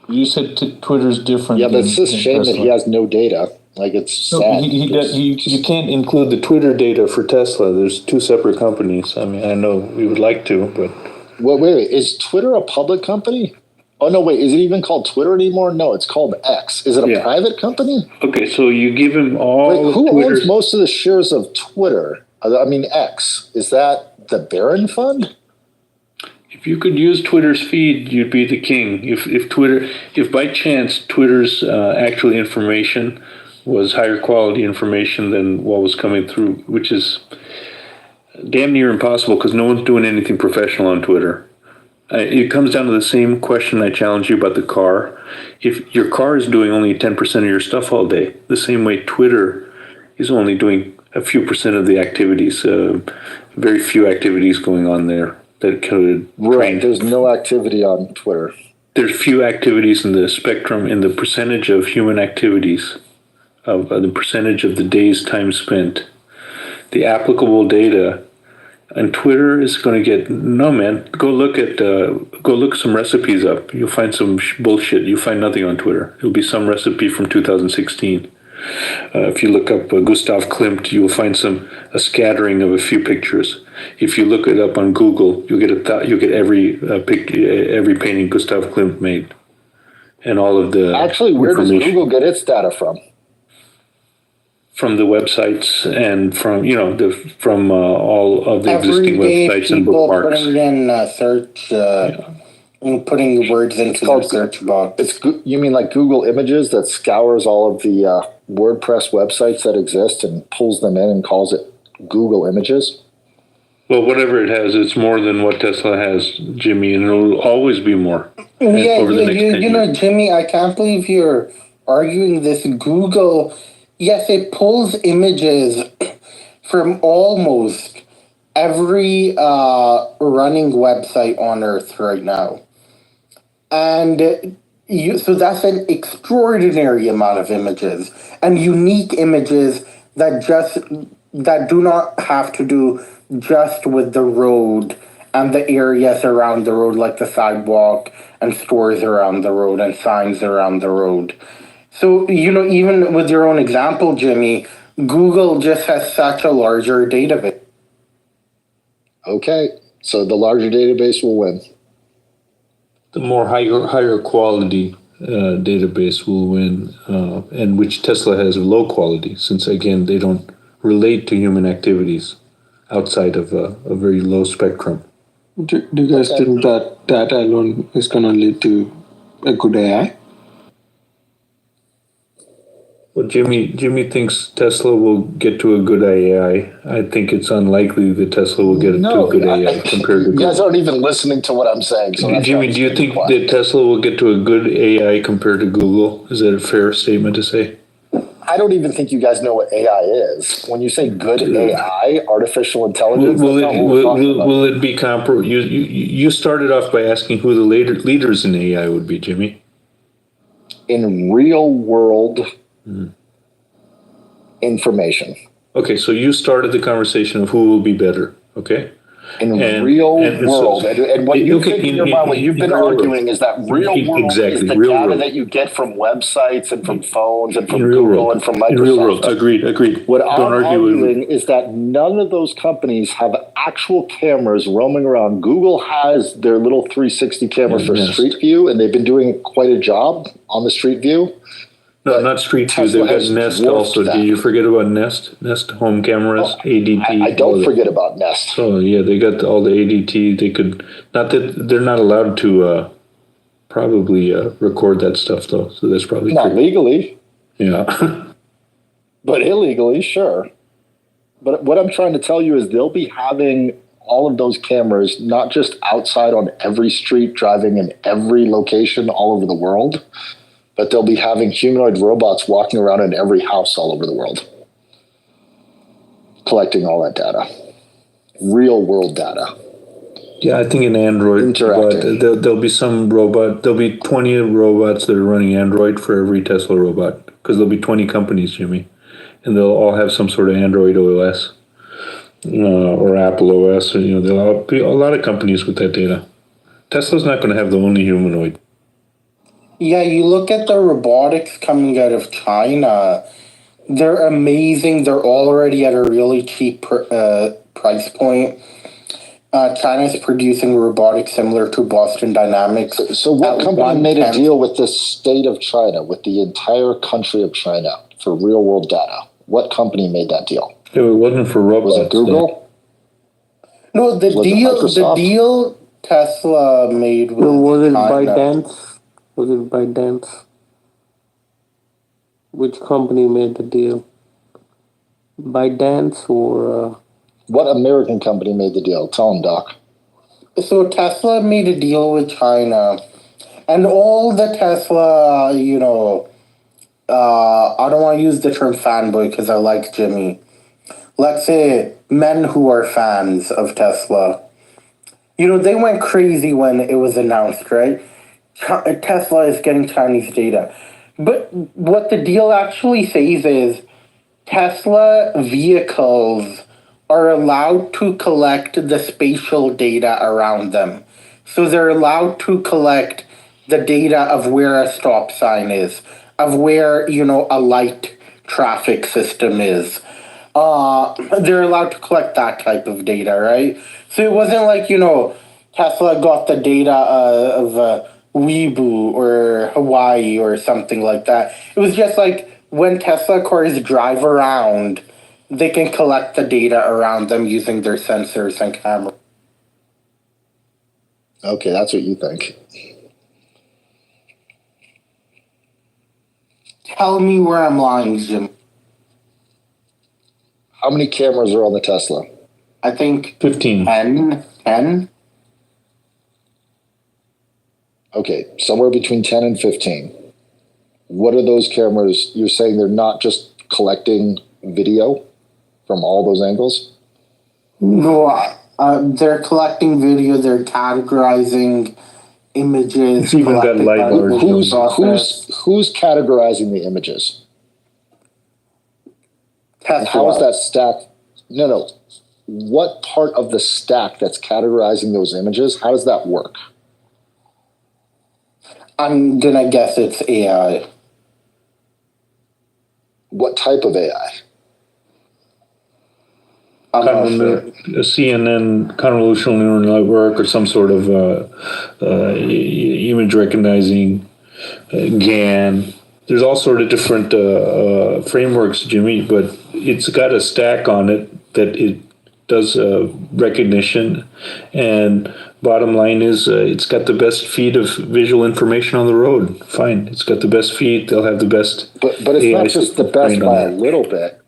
You said Twitter's different. Yeah, but it's just a shame that he has no data. Like, it's sad. You can't include the Twitter data for Tesla. There's two separate companies. I mean, I know we would like to, but... Wait. Is Twitter a public company? Oh, no, wait. Is it even called Twitter anymore? No, it's called X. Is it a private company? Okay, so you give him all... Who owns most of the shares of Twitter? I mean, X. Is that the Barron Fund? If you could use Twitter's feed, you'd be the king. If by chance Twitter's actual information was higher quality information than what was coming through, which is damn near impossible because no one's doing anything professional on Twitter. It comes down to the same question I challenged you about the car. If your car is doing only 10% of your stuff all day, the same way Twitter is only doing a few percent of the activities, very few activities going on there that could Right, there's no activity on Twitter. There's few activities in the spectrum, in the percentage of human activities, of the percentage of the day's time spent. The applicable data, and Twitter is going to get, no man, go look some recipes up. You'll find some bullshit. You'll find nothing on Twitter. It'll be some recipe from 2016. If you look up Gustav Klimt, you'll find a scattering of a few pictures. If you look it up on Google, you'll get every painting Gustav Klimt made, and all of the Actually, where does Google get its data from? From the websites and from all of the existing websites and bookmarks. Putting in search, putting words into the search box. You mean like Google Images that scours all of the WordPress websites that exist and pulls them in and calls it Google Images? Well, whatever it has, it's more than what Tesla has, Jimmy, and it'll always be more. Over the next 10 years. Jimmy, I can't believe you're arguing this. Google, yes, it pulls images from almost every running website on Earth right now. And so that's an extraordinary amount of images and unique images that do not have to do just with the road and the areas around the road, like the sidewalk and stores around the road and signs around the road. So, even with your own example, Jimmy, Google just has such a larger database. Okay, so the larger database will win. The more higher quality database will win, and which Tesla has low quality, since again they don't relate to human activities outside of a very low spectrum. Do you guys think that data alone is going to lead to a good AI? Well, Jimmy thinks Tesla will get to a good AI. I think it's unlikely that Tesla will get to a good AI compared to You guys Google. aren't even listening to what I'm saying. So that's Jimmy, why do you think that Tesla will get to a good AI compared to Google? Is that a fair statement to say? I don't even think you guys know what AI is. When you say good AI, artificial intelligence, Will that's not what we're talking about. it be comparable? You started off by asking who the leaders in AI would be, Jimmy. In real world information. Okay, so you started the conversation of who will be better. Okay. In real world, and what you think in your mind, what you've been arguing is that real world is the data that you get from websites and from phones and from Google and from Microsoft. In real world, agreed. What I'm arguing is that none of those companies have actual cameras roaming around. Google has their little 360 camera for Street View, and they've been doing quite a job on the Street View. No, not Street View. They've got Nest also. Did you forget about Nest? Nest home cameras, ADT. I don't forget about Nest. Oh yeah, they got all the ADT. They could, not that they're not allowed to probably record that stuff though. So that's probably not legally. Yeah, but illegally, sure. But what I'm trying to tell you is they'll be having all of those cameras, not just outside on every street, driving in every location all over the world, but they'll be having humanoid robots walking around in every house all over the world, collecting all that data, real world data. Yeah, I think an Android, but there'll be some robot. There'll be 20 robots that are running Android for every Tesla robot, because there'll be 20 companies, Jimmy, and they'll all have some sort of Android OS or Apple OS. There'll be a lot of companies with that data. Tesla's not going to have the only humanoid. Yeah, you look at the robotics coming out of China, they're amazing. They're already at a really cheap price point. China's producing robotics similar to Boston Dynamics. So what company made a deal with the state of China, with the entire country of China for real world data? What company made that deal? It wasn't for robots. Was it Google? No, the deal Tesla made with was it China. ByteDance? Was it ByteDance? Which company made the deal? ByteDance or... What American company made the deal? Tell them, Doc. So Tesla made a deal with China. And all the Tesla, I don't want to use the term fanboy because I like Jimmy. Let's say men who are fans of Tesla. They went crazy when it was announced, right? Tesla is getting Chinese data. But what the deal actually says is Tesla vehicles are allowed to collect the spatial data around them. So they're allowed to collect the data of where a stop sign is, of where, a light traffic system is. They're allowed to collect that type of data, right? So it wasn't like, Tesla got the data of Weibo or Hawaii or something like that. It was just like when Tesla cars drive around, they can collect the data around them using their sensors and cameras. Okay, that's what you think. Tell me where I'm lying, Jim. How many cameras are on the Tesla? I think 15. 10. Okay, somewhere between 10 and 15. What are those cameras? You're saying they're not just collecting video from all those angles? No, they're collecting video, they're categorizing images. It's even got light Who's categorizing the images? And how is that stack? No. What part of the stack that's categorizing those images, how does that work? I'm gonna guess it's AI. What type of AI? A CNN convolutional neural network or some sort of image recognizing GAN. There's all sort of different frameworks, Jimmy, but it's got a stack on it that it does recognition, and Bottom line is, it's got the best feed of visual information on the road. Fine, it's got the best feed. They'll have the best. But it's AI not just the best by a little bit.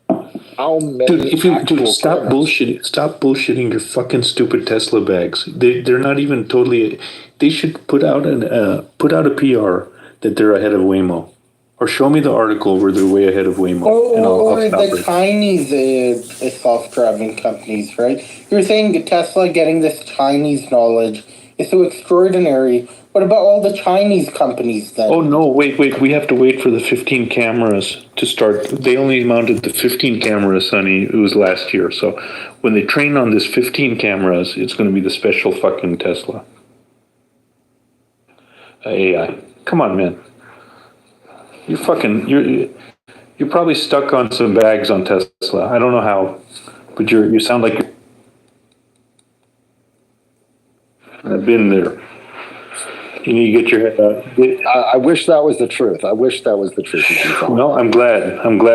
How many? Dude, stop bullshitting! Stop bullshitting your fucking stupid Tesla bags. They're not even totally. They should put out a PR that they're ahead of Waymo, or show me the article where they're way ahead of Waymo. Or the Chinese self-driving companies, right? You're saying Tesla getting this Chinese knowledge is so extraordinary. What about all the Chinese companies then? Oh no, wait, we have to wait for the 15 cameras to start. They only mounted the 15 cameras, Sonny, it was last year. So when they train on this 15 cameras, it's going to be the special fucking Tesla. AI. Come on, man. You're probably stuck on some bags on Tesla. I don't know how, but you sound like I've been there. You need to get your head out. I wish that was the truth. I wish that was the truth. No, I'm glad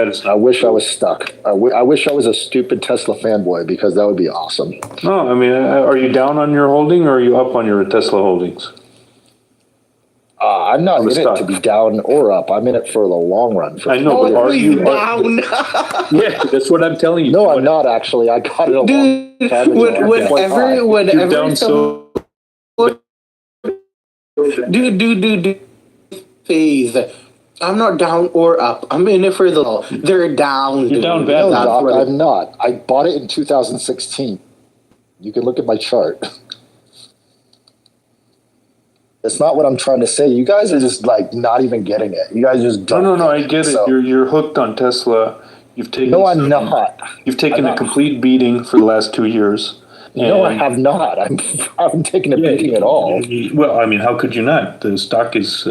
it's not. I wish I was stuck. I wish I was a stupid Tesla fanboy, because that would be awesome. No, I mean, are you down on your holding or are you up on your Tesla holdings? I'm not in it to be down or up. I'm in it for the long run. I know, but are you down? Yeah, that's what I'm telling you. No, I'm not actually. I got it a long time ago. Whatever. Down so. Do phase. I'm not down or up. I'm in it for the. They're down. You're down bad. No, Doc, I'm not. I bought it in 2016. You can look at my chart. It's not what I'm trying to say. You guys are just like not even getting it. You guys just don't. No. I get it. You're hooked on Tesla. You've taken. No, I'm not. You've taken a complete beating for the last 2 years. No, I have not. I haven't taken a beating at all. Well, I mean, how could you not? The stock is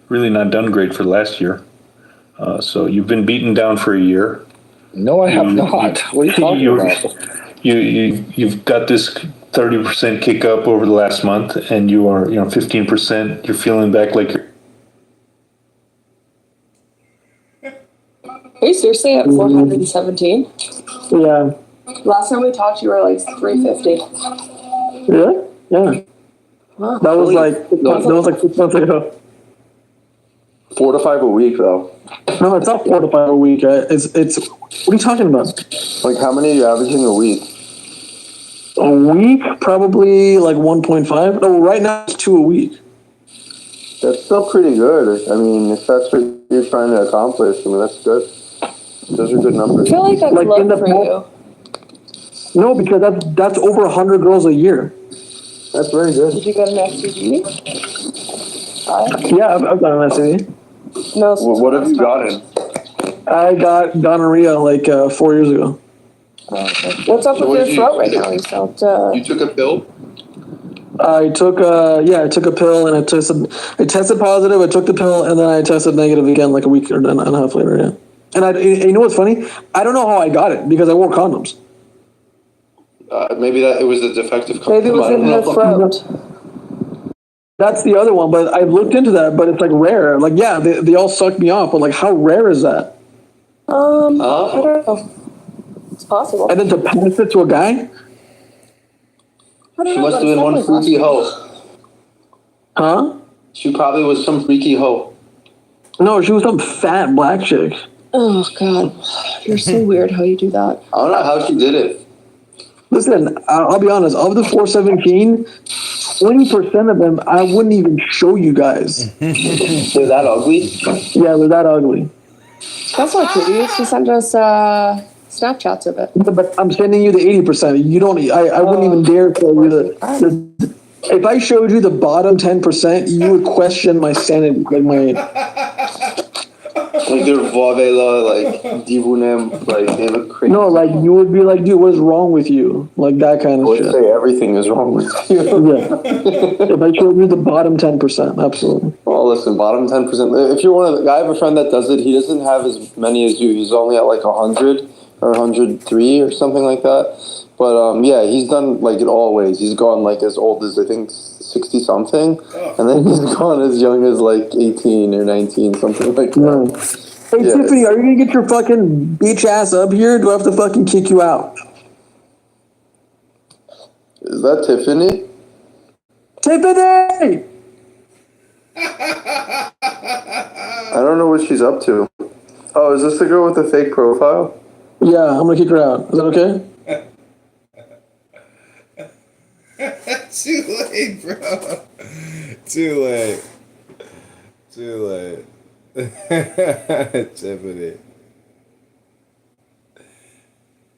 really not done great for last year. So you've been beaten down for a year. No, I have not. What are you talking about? You've got this 30% kick up over the last month, and you are 15%. You're feeling back like you're. Are you seriously at 417? Yeah. Last time we talked, you were like 350. Really? Yeah. Wow. That was like 6 months ago. 4 to 5 a week, though. No, it's not 4 to 5 a week. It's. What are you talking about? Like, how many are you averaging a week? A week, probably like 1.5. No, right now it's 2 a week. That's still pretty good. I mean, if that's what you're trying to accomplish, I mean, that's good. Those are good numbers. I feel like that's low for you. No, because that's over 100 girls a year. That's very good. Did you get an STD? Yeah, I've got an STD. No. Well, what have you gotten? I got gonorrhea like 4 years ago. What's up with your throat right now? You sound. You took a pill? I took a pill and I tested positive. I took the pill and then I tested negative again like a week and a half later. Yeah. And you know what's funny? I don't know how I got it because I wore condoms. Maybe it was a defective condom. Maybe it was in your throat. That's the other one, but I looked into that, but it's like rare. Like, yeah, they all sucked me off, but like, how rare is that? I don't know. It's possible. And then to pass it to a guy? She must have been one freaky hoe. Huh? She probably was some freaky hoe. No, she was some fat black chick. Oh, God. You're so weird how you do that. I don't know how she did it. Listen, I'll be honest. Of the 417, 20% of them, I wouldn't even show you guys. They're that ugly? Yeah, they're that ugly. That's not true. You used to send us Snapchats of it. But I'm sending you the 80%. You don't. I wouldn't even dare tell you the. If I showed you the bottom 10%, you would question my sanity, like my. Like they're Vavela, like Divunem, like they look crazy. No, like you would be like, dude, what is wrong with you? Like that kind of shit. I would say everything is wrong with you. Yeah. If I showed you the bottom 10%, absolutely. Well, listen, bottom 10%. If you're one of the, I have a friend that does it. He doesn't have as many as you. He's only at like 100 or 103 or something like that. But yeah, he's done like it all ways. He's gone like as old as I think 60 something, and then he's gone as young as like 18 or 19, something like that. No. Hey, yeah. Tiffany, are you gonna get your fucking bitch ass up here? Do I have to fucking kick you out? Is that Tiffany? Tiffany! I don't know what she's up to. Oh, is this the girl with the fake profile? Yeah, I'm gonna kick her out. Is that okay? Too late, bro. Too late. Too late.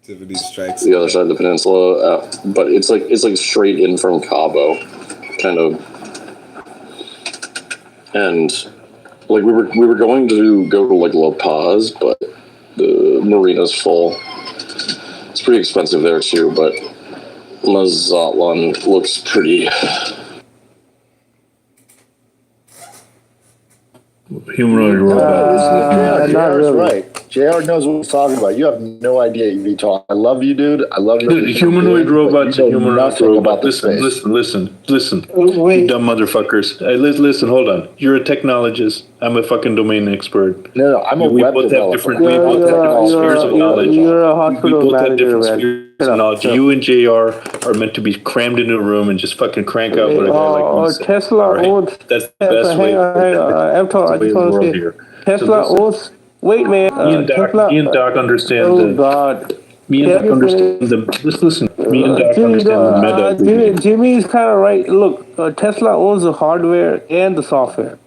Tiffany strikes the other side of the peninsula, but it's like straight in from Cabo, kind of, and like we were going to go to like La Paz, but the marina's full. It's pretty expensive there too, but Mazatlan looks pretty. Humanoid robot. JR is right. JR knows what he's talking about. You have no idea you talk. I love you, dude. I love you. Dude, humanoid robot's a humanoid robot. Listen. You dumb motherfuckers. Hey, listen, hold on. You're a technologist. I'm a fucking domain expert. No, I'm a web developer. We both have different spheres of knowledge. You're a hospital We both have manager, different man. spheres of knowledge. You and JR are meant to be crammed into a room and just fucking crank out what a guy like me said. Tesla owns. That's the best way. Hang on. I just want to say, Tesla owns. Wait, man. Me and Doc understand. Oh God. Me and Doc understand the. Just listen. Me and Doc understand the meta. Jimmy's kind of right. Look, Tesla owns the hardware and the software.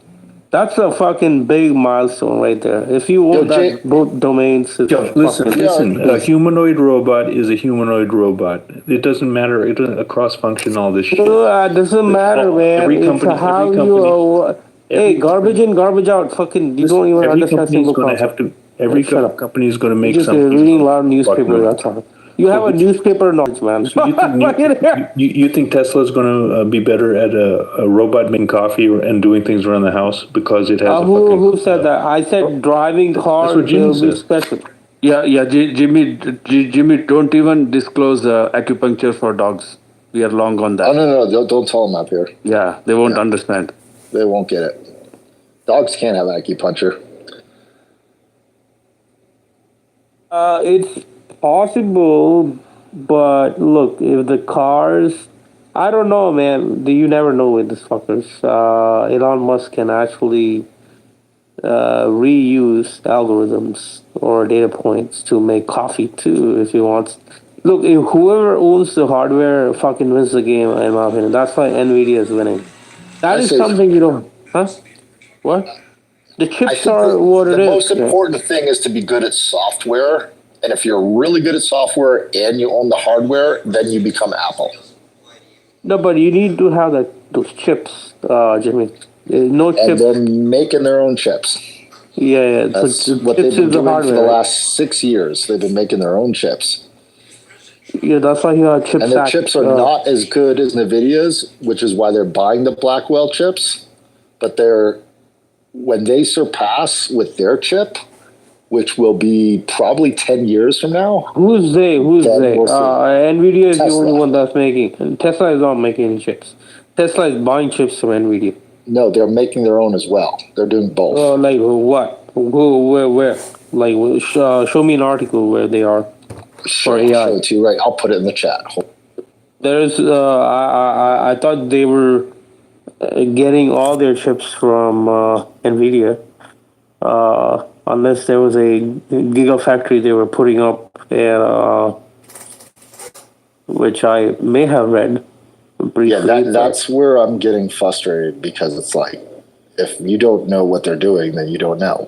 That's a fucking big milestone right there. If you own both domains, Listen. A humanoid robot is a humanoid robot. It doesn't matter. It doesn't cross function all this shit. It doesn't matter, man. It's how you. Hey, garbage in, garbage out. Fucking, you don't even understand single concept. Every company is going to make Just something. reading a lot of newspaper. That's all. You have a newspaper knowledge, man. So you think Tesla is going to be better at a robot making coffee and doing things around the house because it has? Who said that? I said driving cars will be special. Yeah, Jimmy, don't even disclose acupuncture for dogs. We are long on that. Oh, no, don't tell them up here. Yeah, they won't understand. They won't get it. Dogs can't have acupuncture. It's possible, but look, if the cars, I don't know, man. You never know with these fuckers. Elon Musk can actually reuse algorithms or data points to make coffee too, if he wants. Look, if whoever owns the hardware fucking wins the game, in my opinion. That's why Nvidia is winning. That is something you don't. Huh? What? The chips are what it is. The most important thing is to be good at software. And if you're really good at software and you own the hardware, then you become Apple. No, but you need to have those chips, Jimmy. No chips. And they're making their own chips. Yeah. That's what they've been doing for the last 6 years. They've been making their own chips. Yeah, that's why you have chips. And their chips are not as good as NVIDIA's, which is why they're buying the Blackwell chips. But when they surpass with their chip, which will be probably 10 years from now. Who's they? We'll NVIDIA is the only one that's making. And Tesla is not making any chips. Tesla is buying chips from NVIDIA. No, they're making their own as well. They're doing both. Like what? Where? Like, show me an article where they are. Sure, I'll show it to you, right? I'll put it in the chat. There's, I thought they were getting all their chips from NVIDIA. Unless there was a gigafactory they were putting up, which I may have read briefly. Yeah, that's where I'm getting frustrated because it's like, if you don't know what they're doing, then you don't know.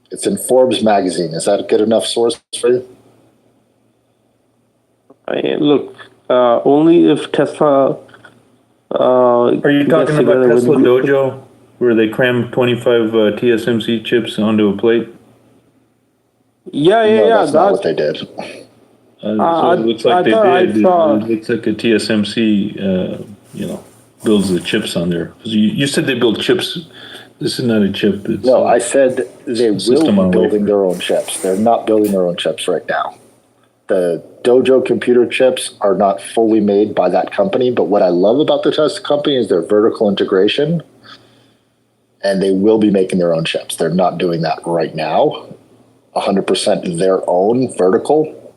It's in Forbes magazine. Is that a good enough source for you? Look, only if Tesla. Are you talking about Tesla Dojo, where they cram 25 TSMC chips onto a plate? Yeah. That's not what they did. So it looks like they did. It looks like a TSMC, builds the chips on there. You said they build chips. This is not a chip. No, I said they will be building their own chips. They're not building their own chips right now. The Dojo computer chips are not fully made by that company, but what I love about the Tesla company is their vertical integration, and they will be making their own chips. They're not doing that right now. 100% their own vertical,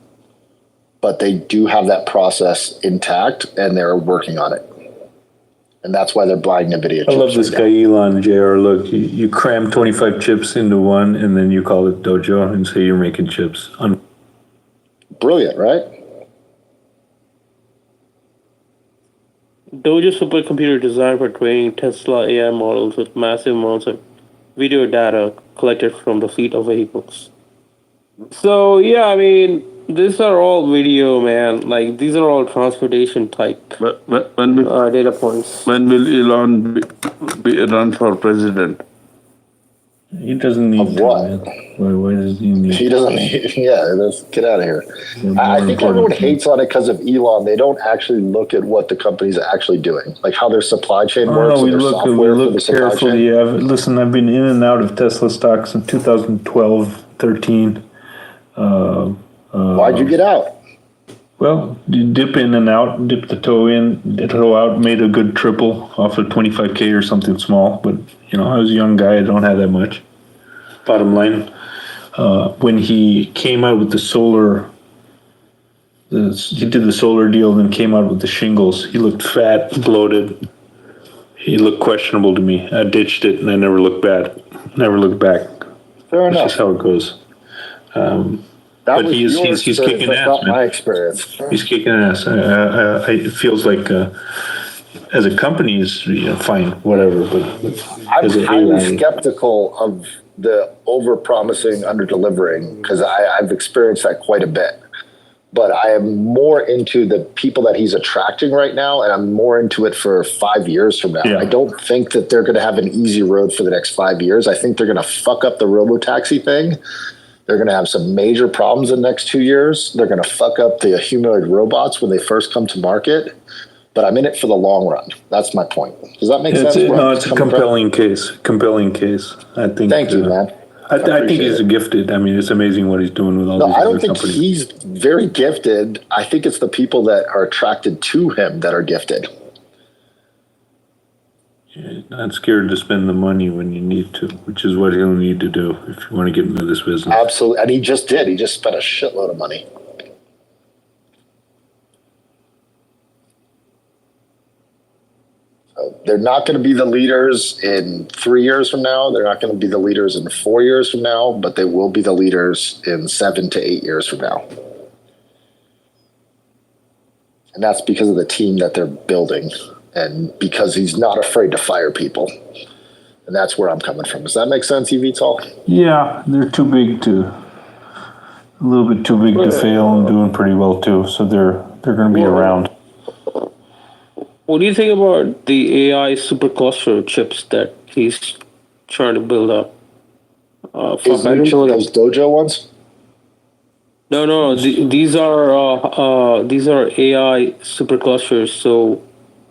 but they do have that process intact, and they're working on it. And that's why they're buying NVIDIA chips. I love this guy, Elon, JR. Look, you cram 25 chips into one, and then you call it Dojo and say you're making chips. Brilliant, right? Dojo supercomputer designed for training Tesla AI models with massive amounts of video data collected from the fleet of vehicles. So yeah, I mean, these are all video, man. Like these are all transportation type When will, data points. when will Elon be run for president? He doesn't need Of what? Why does he need? He doesn't need, yeah, let's get out of here. I think everyone hates on it because of Elon. They don't actually look at what the company's actually doing, like how their supply chain works. No, we and their look software for the supply carefully. chain. Listen, I've been in and out of Tesla stocks in 2012, 13. Why'd you get out? Well, you dip in and out, dip the toe in, toe out, made a good triple off of 25K or something small. But, you know, I was a young guy. I don't have that much. Bottom line, when he came out with the solar, he did the solar deal, then came out with the shingles. He looked fat, bloated. He looked questionable to me. I ditched it, and I never looked back. Fair enough. That's just how it goes. That But was he's your kicking experience, that's ass, not man. my experience. He's kicking ass. It feels like as a company is fine, whatever. But I'm as a highly AI, skeptical of the over-promising, under-delivering, because I've experienced that quite a bit. But I am more into the people that he's attracting right now, and I'm more into it for 5 years from now. Yeah. I don't think that they're going to have an easy road for the next 5 years. I think they're going to fuck up the robo-taxi thing. They're going to have some major problems in the next 2 years. They're going to fuck up the humanoid robots when they first come to market. But I'm in it for the long run. That's my point. Does that make sense? no, it's a compelling case. Compelling case. I think. Thank you, man. I think he's gifted. I mean, it's amazing what he's doing with all No, these I don't other think companies. he's very gifted. I think it's the people that are attracted to him that are gifted. You're not scared to spend the money when you need to, which is what he'll need to do if you want to get into this business. Absolutely. And he just did. He just spent a shitload of money. So they're not going to be the leaders in 3 years from now. They're not going to be the leaders in 4 years from now, but they will be the leaders in 7 to 8 years from now. And that's because of the team that they're building and because he's not afraid to fire people. And that's where I'm coming from. Does that make sense, eVTOL? Yeah, they're too big a little bit too big to fail and doing pretty well too. So they're going to be around. What do you think about the AI supercluster chips that he's trying to build up? Those Dojo ones? No. These are AI superclusters. So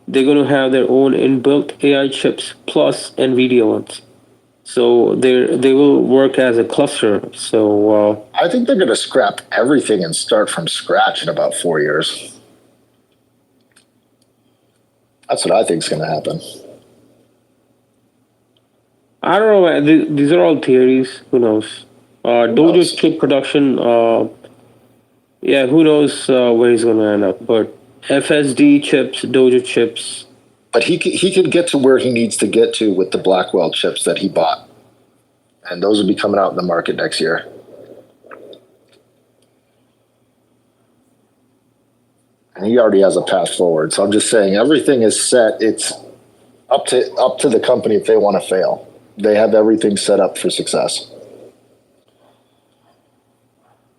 they're going to have their own inbuilt AI chips plus NVIDIA ones. So they will work as a cluster. So I think they're going to scrap everything and start from scratch in about 4 years. That's what I think is going to happen. I don't know, man. These are all theories. Who knows? Dojo's chip production. Who knows where he's going to end up? But FSD chips, Dojo chips. But he could get to where he needs to get to with the Blackwell chips that he bought. And those will be coming out in the market next year. And he already has a path forward. So I'm just saying everything is set. It's up to the company if they want to fail. They have everything set up for success.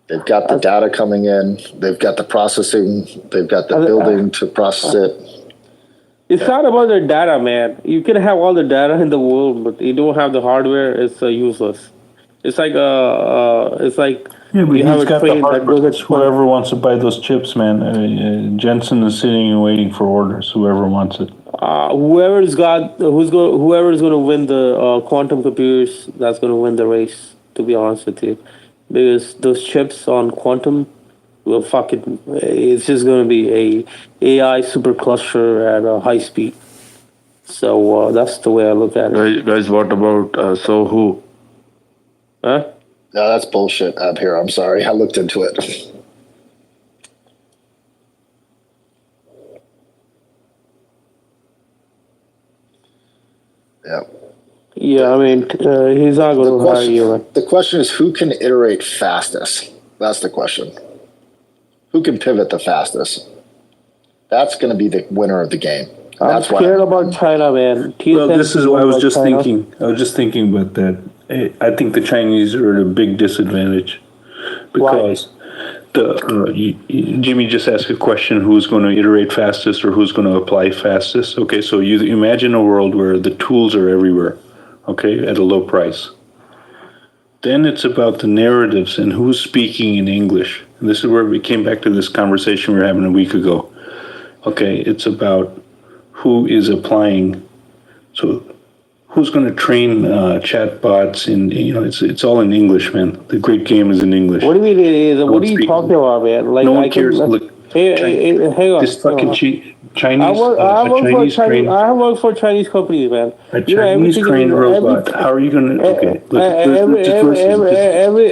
They've got the data coming in. They've got the processing. They've got the building to process it. It's not about the data, man. You can have all the data in the world, but you don't have the hardware. It's useless. It's like Yeah, but you have he's a got the train that goes hardware. at Whoever wants to buy those chips, man. Jensen is sitting and waiting for orders. Whoever wants it. whoever's going to win the quantum computers, that's going to win the race. To be honest with you, because those chips on quantum will it's just going to be a AI supercluster at a high speed. So that's the way I look at it. Guys, what about Sohu? Huh? No, that's bullshit up here. I'm sorry. I looked into it. Yeah. Yeah, I mean, he's not going to hire you. The question is, who can iterate fastest? That's the question. Who can pivot the fastest? That's going to be the winner of the game. I'm scared about China, man. Well, this is what I was just China. thinking. I was just thinking about that. I think the Chinese are at a big disadvantage because Jimmy just asked a question: who's going to iterate fastest or who's going to apply fastest? Okay, so you imagine a world where the tools are everywhere, okay, at a low price. Then it's about the narratives and who's speaking in English. And this is where we came back to this conversation we were having a week ago. Okay, it's about who is applying. So who's going to train chatbots in, it's all in English, man. The great game is in English. What do you mean? What are you talking about, man? Like, no one cares. Look, hang on. this fucking Chinese, I work for Chinese companies, man. A Chinese trained robot. How are you going to? Okay,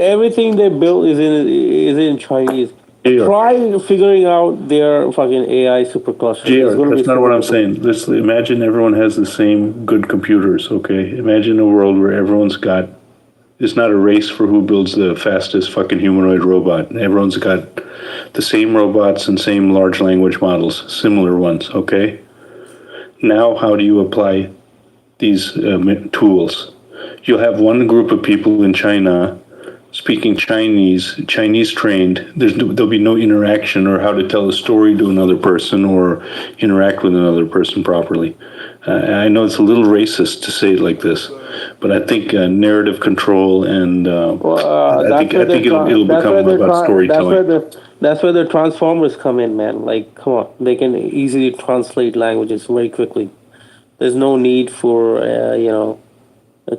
everything they build is in Chinese. Try figuring out their fucking AI supercluster. JR, that's not what I'm saying. Let's imagine everyone has the same good computers, okay? Imagine a world where everyone's got, it's not a race for who builds the fastest fucking humanoid robot. Everyone's got the same robots and same large language models, similar ones, okay? Now, how do you apply these tools? You'll have one group of people in China speaking Chinese trained. There'll be no interaction or how to tell a story to another person or interact with another person properly. I know it's a little racist to say it like this, but I think narrative control and I think it'll become about storytelling. That's where the transformers come in, man. Like, come on, they can easily translate languages very quickly. There's no need for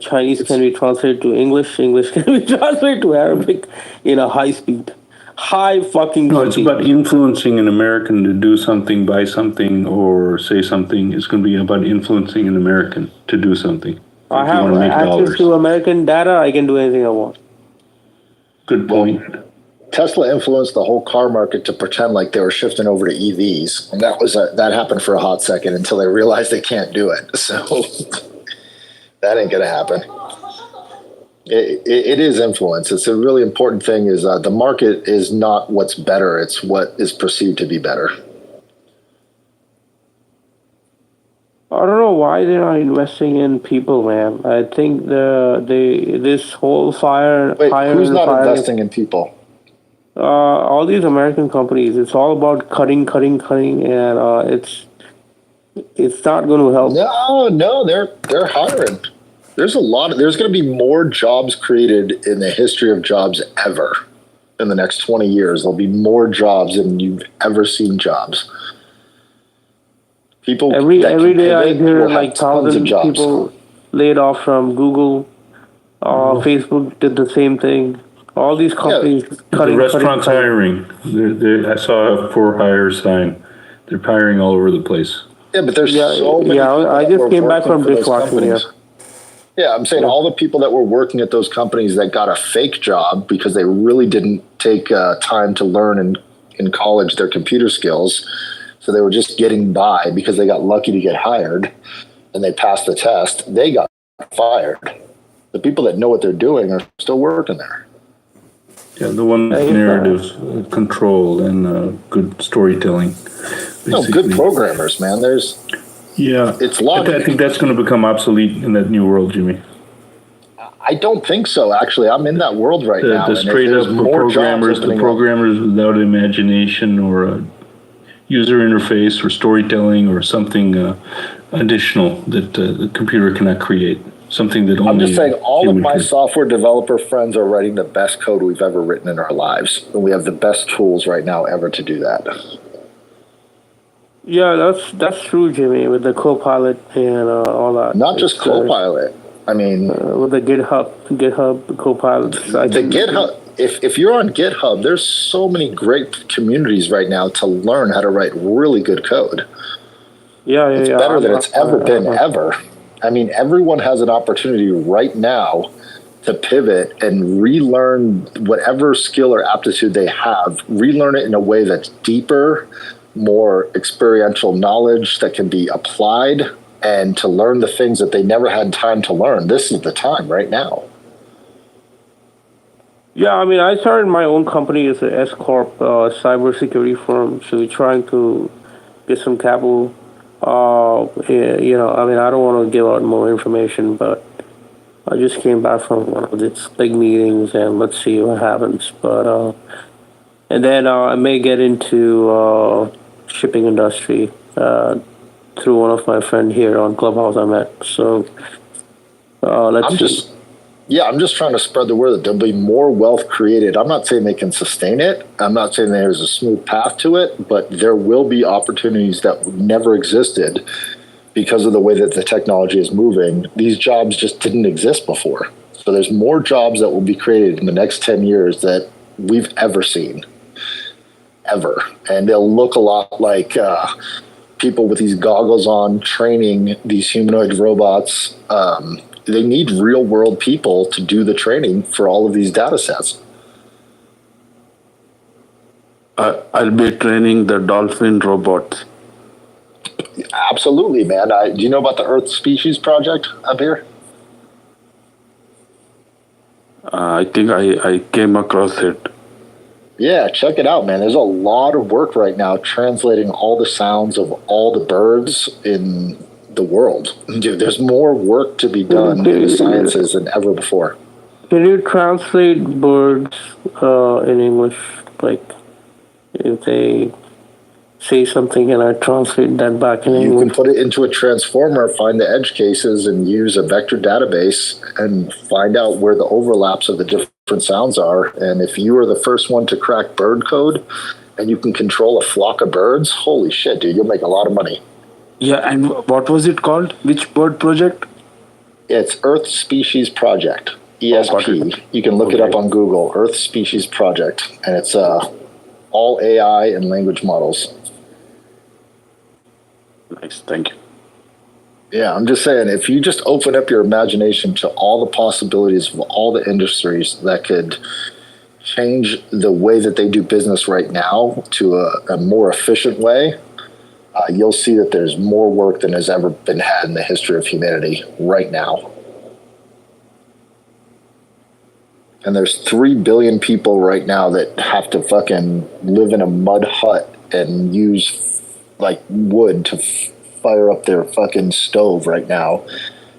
Chinese can be translated to English. English can be translated to Arabic in a high speed. High fucking No, it's about influencing an American to do something, buy something, or say something. It's going to be about influencing an American to do something. I have access to American data. I can do anything I want. Good point. Tesla influenced the whole car market to pretend like they were shifting over to EVs, and that happened for a hot second until they realized they can't do it. So that ain't gonna happen. It is influence. It's a really important thing. Is the market is not what's better; it's what is perceived to be better. I don't know why they're not investing in people, man. I think this whole who's not investing in people? All these American companies. It's all about cutting, and it's not going to help. No, they're hiring. There's going to be more jobs created in the history of jobs ever. In the next 20 years, there'll be more jobs than you've ever seen jobs. People every day I hear like thousands of people laid off from Google. Facebook did the same thing. All these companies cutting. The restaurants hiring. I saw a for hire sign. They're hiring all over the place. Yeah, but there's so many. Yeah, I just came back from dishwashing. Yeah, I'm saying all the people that were working at those companies that got a fake job because they really didn't take time to learn in college their computer skills. So they were just getting by because they got lucky to get hired and they passed the test. They got fired. The people that know what they're doing are still working there. Yeah, the one with narratives, control, and good storytelling. Basically. No, good programmers, man. It's logic. I think that's going to become obsolete in that new world, Jimmy. I don't think so. Actually, I'm in that world right now. The straight up programmers, without imagination or a user interface or storytelling or something additional that the computer cannot create. Something that only I'm just saying all of my software developer friends are writing the best code we've ever written in our lives. And we have the best tools right now ever to do that. Yeah, that's true, Jimmy, with the Copilot and all that. Not just Copilot. I mean, with the GitHub Copilot. The GitHub. If you're on GitHub, there's so many great communities right now to learn how to write really good code. It's better than it's ever been ever. I mean, everyone has an opportunity right now to pivot and relearn whatever skill or aptitude they have, relearn it in a way that's deeper, more experiential knowledge that can be applied and to learn the things that they never had time to learn. This is the time right now. Yeah, I mean, I started my own company as an S Corp cybersecurity firm. So we're trying to get some capital. You know, I mean, I don't want to give out more information, but I just came back from one of these big meetings, and let's see what happens. But and then I may get into shipping industry through one of my friend here on Clubhouse I met. So let's see. I'm just trying to spread the word that there'll be more wealth created. I'm not saying they can sustain it. I'm not saying there's a smooth path to it, but there will be opportunities that never existed because of the way that the technology is moving. These jobs just didn't exist before. So there's more jobs that will be created in the next 10 years that we've ever seen. Ever. And they'll look a lot like people with these goggles on training these humanoid robots. They need real world people to do the training for all of these data sets. I'll be training the dolphin robots. Absolutely, man. Do you know about the Earth Species Project up here? I think I came across it. Yeah, check it out, man. There's a lot of work right now translating all the sounds of all the birds in the world. Dude, there's more work to be done in the sciences than ever before. Can you translate birds in English? Like, if they say something and I translate that back in English? You can put it into a transformer, find the edge cases, and use a vector database and find out where the overlaps of the different sounds are. And if you are the first one to crack bird code and you can control a flock of birds, holy shit, dude, you'll make a lot of money. Yeah, and what was it called? Which bird project? It's Earth Species Project, ESP. You can look it up on Google, Earth Species Project, and it's all AI and language models. Nice, thank you. Yeah, I'm just saying, if you just open up your imagination to all the possibilities of all the industries that could change the way that they do business right now to a more efficient way, you'll see that there's more work than has ever been had in the history of humanity right now. And there's 3 billion people right now that have to fucking live in a mud hut and use like wood to fire up their fucking stove right now.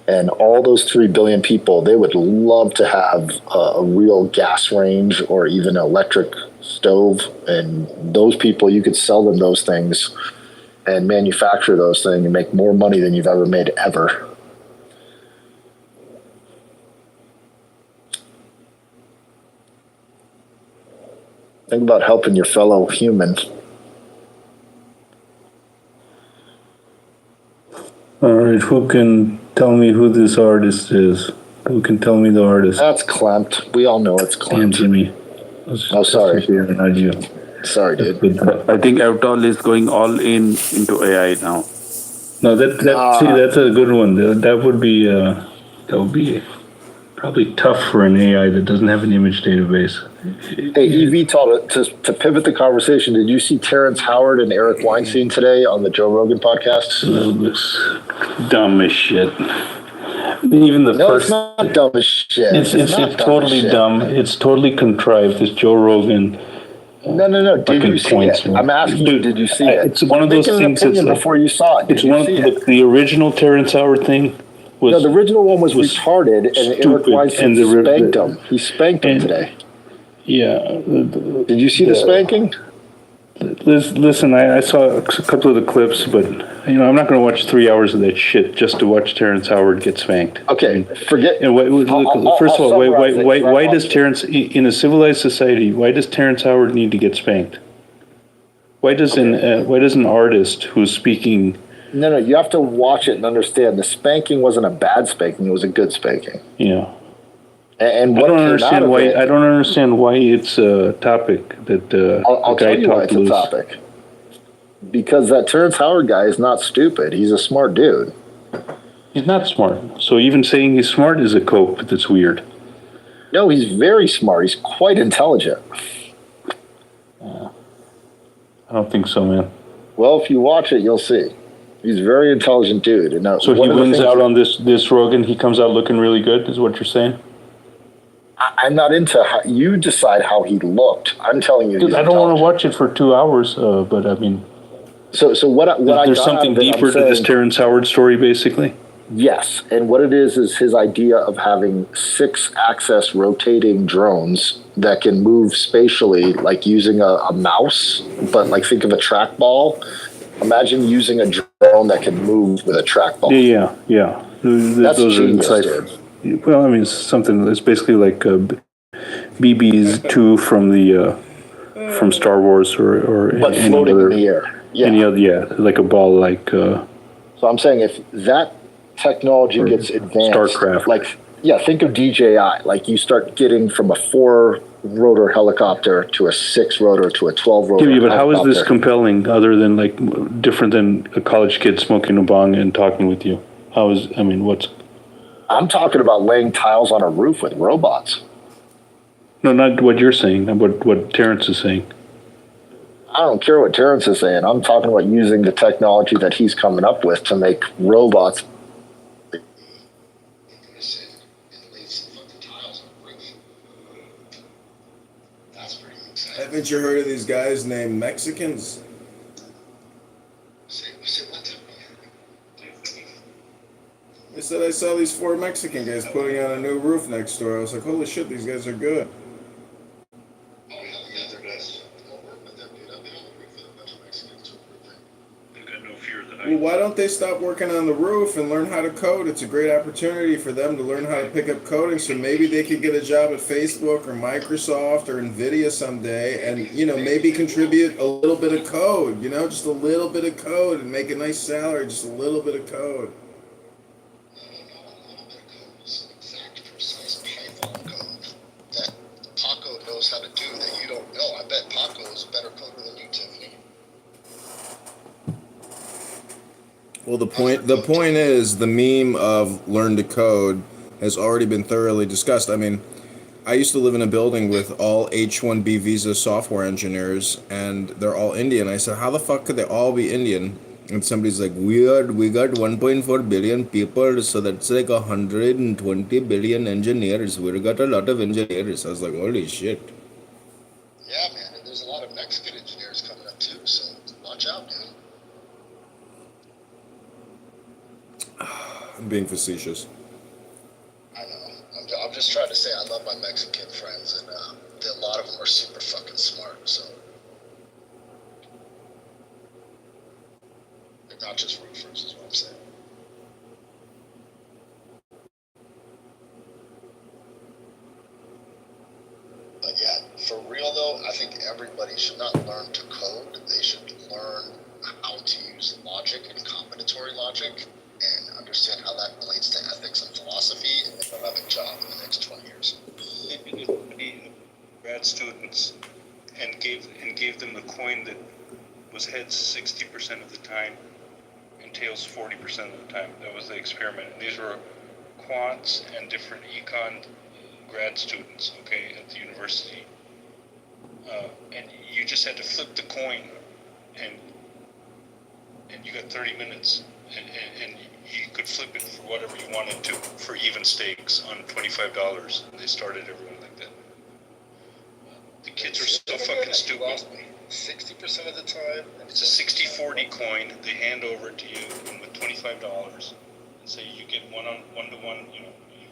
And all those 3 billion people, they would love to have a real gas range or even an electric stove. And those people, you could sell them those things and manufacture those things and make more money than you've ever made ever. Think about helping your fellow human. All right, who can tell me who this artist is? Who can tell me the artist? That's Klimt. We all know it's Klimt. And Jimmy. Oh, sorry. Not you. Sorry, dude. I think Avtol is going all into AI now. No, see, that's a good one. That would be probably tough for an AI that doesn't have an image database. Hey, EV, to pivot the conversation, did you see Terrence Howard and Eric Weinstein today on the Joe Rogan podcast? It's dumb as shit. Even the first. It's not dumb as shit. It's totally dumb. It's totally contrived. This Joe Rogan. No. Did you see it? I'm asking you, did you see it? It's one of those things that's like, before you saw it. It's one of the original Terrence Howard thing. No, the original one was retarded, and Eric Weinstein spanked him. He spanked him today. Yeah. Did you see the spanking? Listen, I saw a couple of the clips, but I'm not going to watch 3 hours of that shit just to watch Terrence Howard get spanked. Okay, forget. First of all, why does Terrence, in a civilized society, why does Terrence Howard need to get spanked? Why does an artist who's speaking? No, you have to watch it and understand. The spanking wasn't a bad spanking; it was a good spanking. Yeah. And I don't understand why it's a topic that I'll tell you why it's a topic. Because that Terrence Howard guy is not stupid. He's a smart dude. He's not smart. So even saying he's smart is a cope that's weird. No, he's very smart. He's quite intelligent. I don't think so, man. Well, if you watch it, you'll see. He's a very intelligent dude. And So he wins out on this Rogan. He comes out looking really good, is what you're saying? I'm not into how you decide how he looked. I'm telling you, Dude, I don't want to watch it for 2 hours, but I mean, so what there's something deeper to this Terrence Howard story, basically. Yes, and what it is his idea of having 6-axis rotating drones that can move spatially, like using a mouse, but like think of a trackball. Imagine using a drone that can move with a trackball. Yeah. That's Those genius, are dude. Well, I mean, it's something that's basically like BBs-2 from Star Wars or But any floating other, in the air. Yeah. Any other, like a ball, like. So I'm saying if that technology gets advanced, StarCraft. Think of DJI. Like you start getting from a 4-rotor helicopter to a 6-rotor to a 12-rotor. Yeah, but how is this compelling, other than like different than a college kid smoking a bong and talking with you? What's? I'm talking about laying tiles on a roof with robots. No, not what you're saying. What Terrence is saying. I don't care what Terrence is saying. I'm talking about using the technology that he's coming up with to make robots. Haven't you heard of these guys named Mexicans? They said I saw these 4 Mexican guys putting on a new roof next door. I was like, holy shit, these guys are good. Well, why don't they stop working on the roof and learn how to code? It's a great opportunity for them to learn how to pick up coding, so maybe they could get a job at Facebook or Microsoft or Nvidia someday and, maybe contribute a little bit of code, just a little bit of code and make a nice salary, just a little bit of code. Paco knows how to do that you don't know. I bet Paco is a better coder than you, Tiffany. Well, the point is the meme of learn to code has already been thoroughly discussed. I mean, I used to live in a building with all H-1B visa software engineers, and they're all Indian. I said, how the fuck could they all be Indian? And somebody's like, weird, we got 1.4 billion people, so that's like 120 billion engineers. We got a lot of engineers. I was like, holy shit. Yeah, man, and there's a lot of Mexican engineers coming up too, so watch out, man. I'm being facetious. I know. I'm just trying to say I love my Mexican friends, and a lot of them are super fucking smart, so. They're not just roofers, is what I'm saying. But yeah, for real though, I think everybody should not learn to code. They should learn how to use logic and combinatory logic and understand how that relates to ethics and philosophy, and then they'll have a job in the next 20 years. Maybe they would be grad students and gave them a coin that was heads 60% of the time and tails 40% of the time. That was the experiment. And these were quants and different econ grad students, okay, at the university. And you just had to flip the coin, and you got 30 minutes, and you could flip it for whatever you wanted to, for even stakes on $25. And they started everyone like that. The kids are so fucking stupid. 60% of the time. It's a 60-40 coin. They hand over it to you, and with $25, and say you get one-to-one. You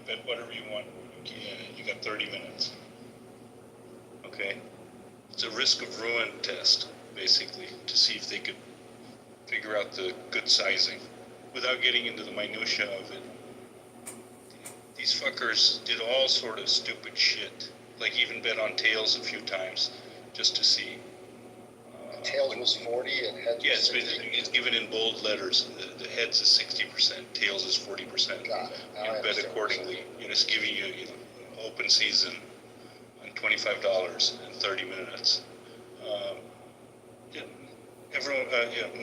bet whatever you want. You got 30 minutes. Okay, it's a risk of ruin test, basically, to see if they could figure out the good sizing without getting into the minutia of it. These fuckers did all sort of stupid shit, like even bet on tails a few times just to see. Tails was 40 and heads was 60. It's given in bold letters. The heads is 60%, tails is 40%. You bet accordingly. It's giving you, open season on $25 in 30 minutes. Everyone,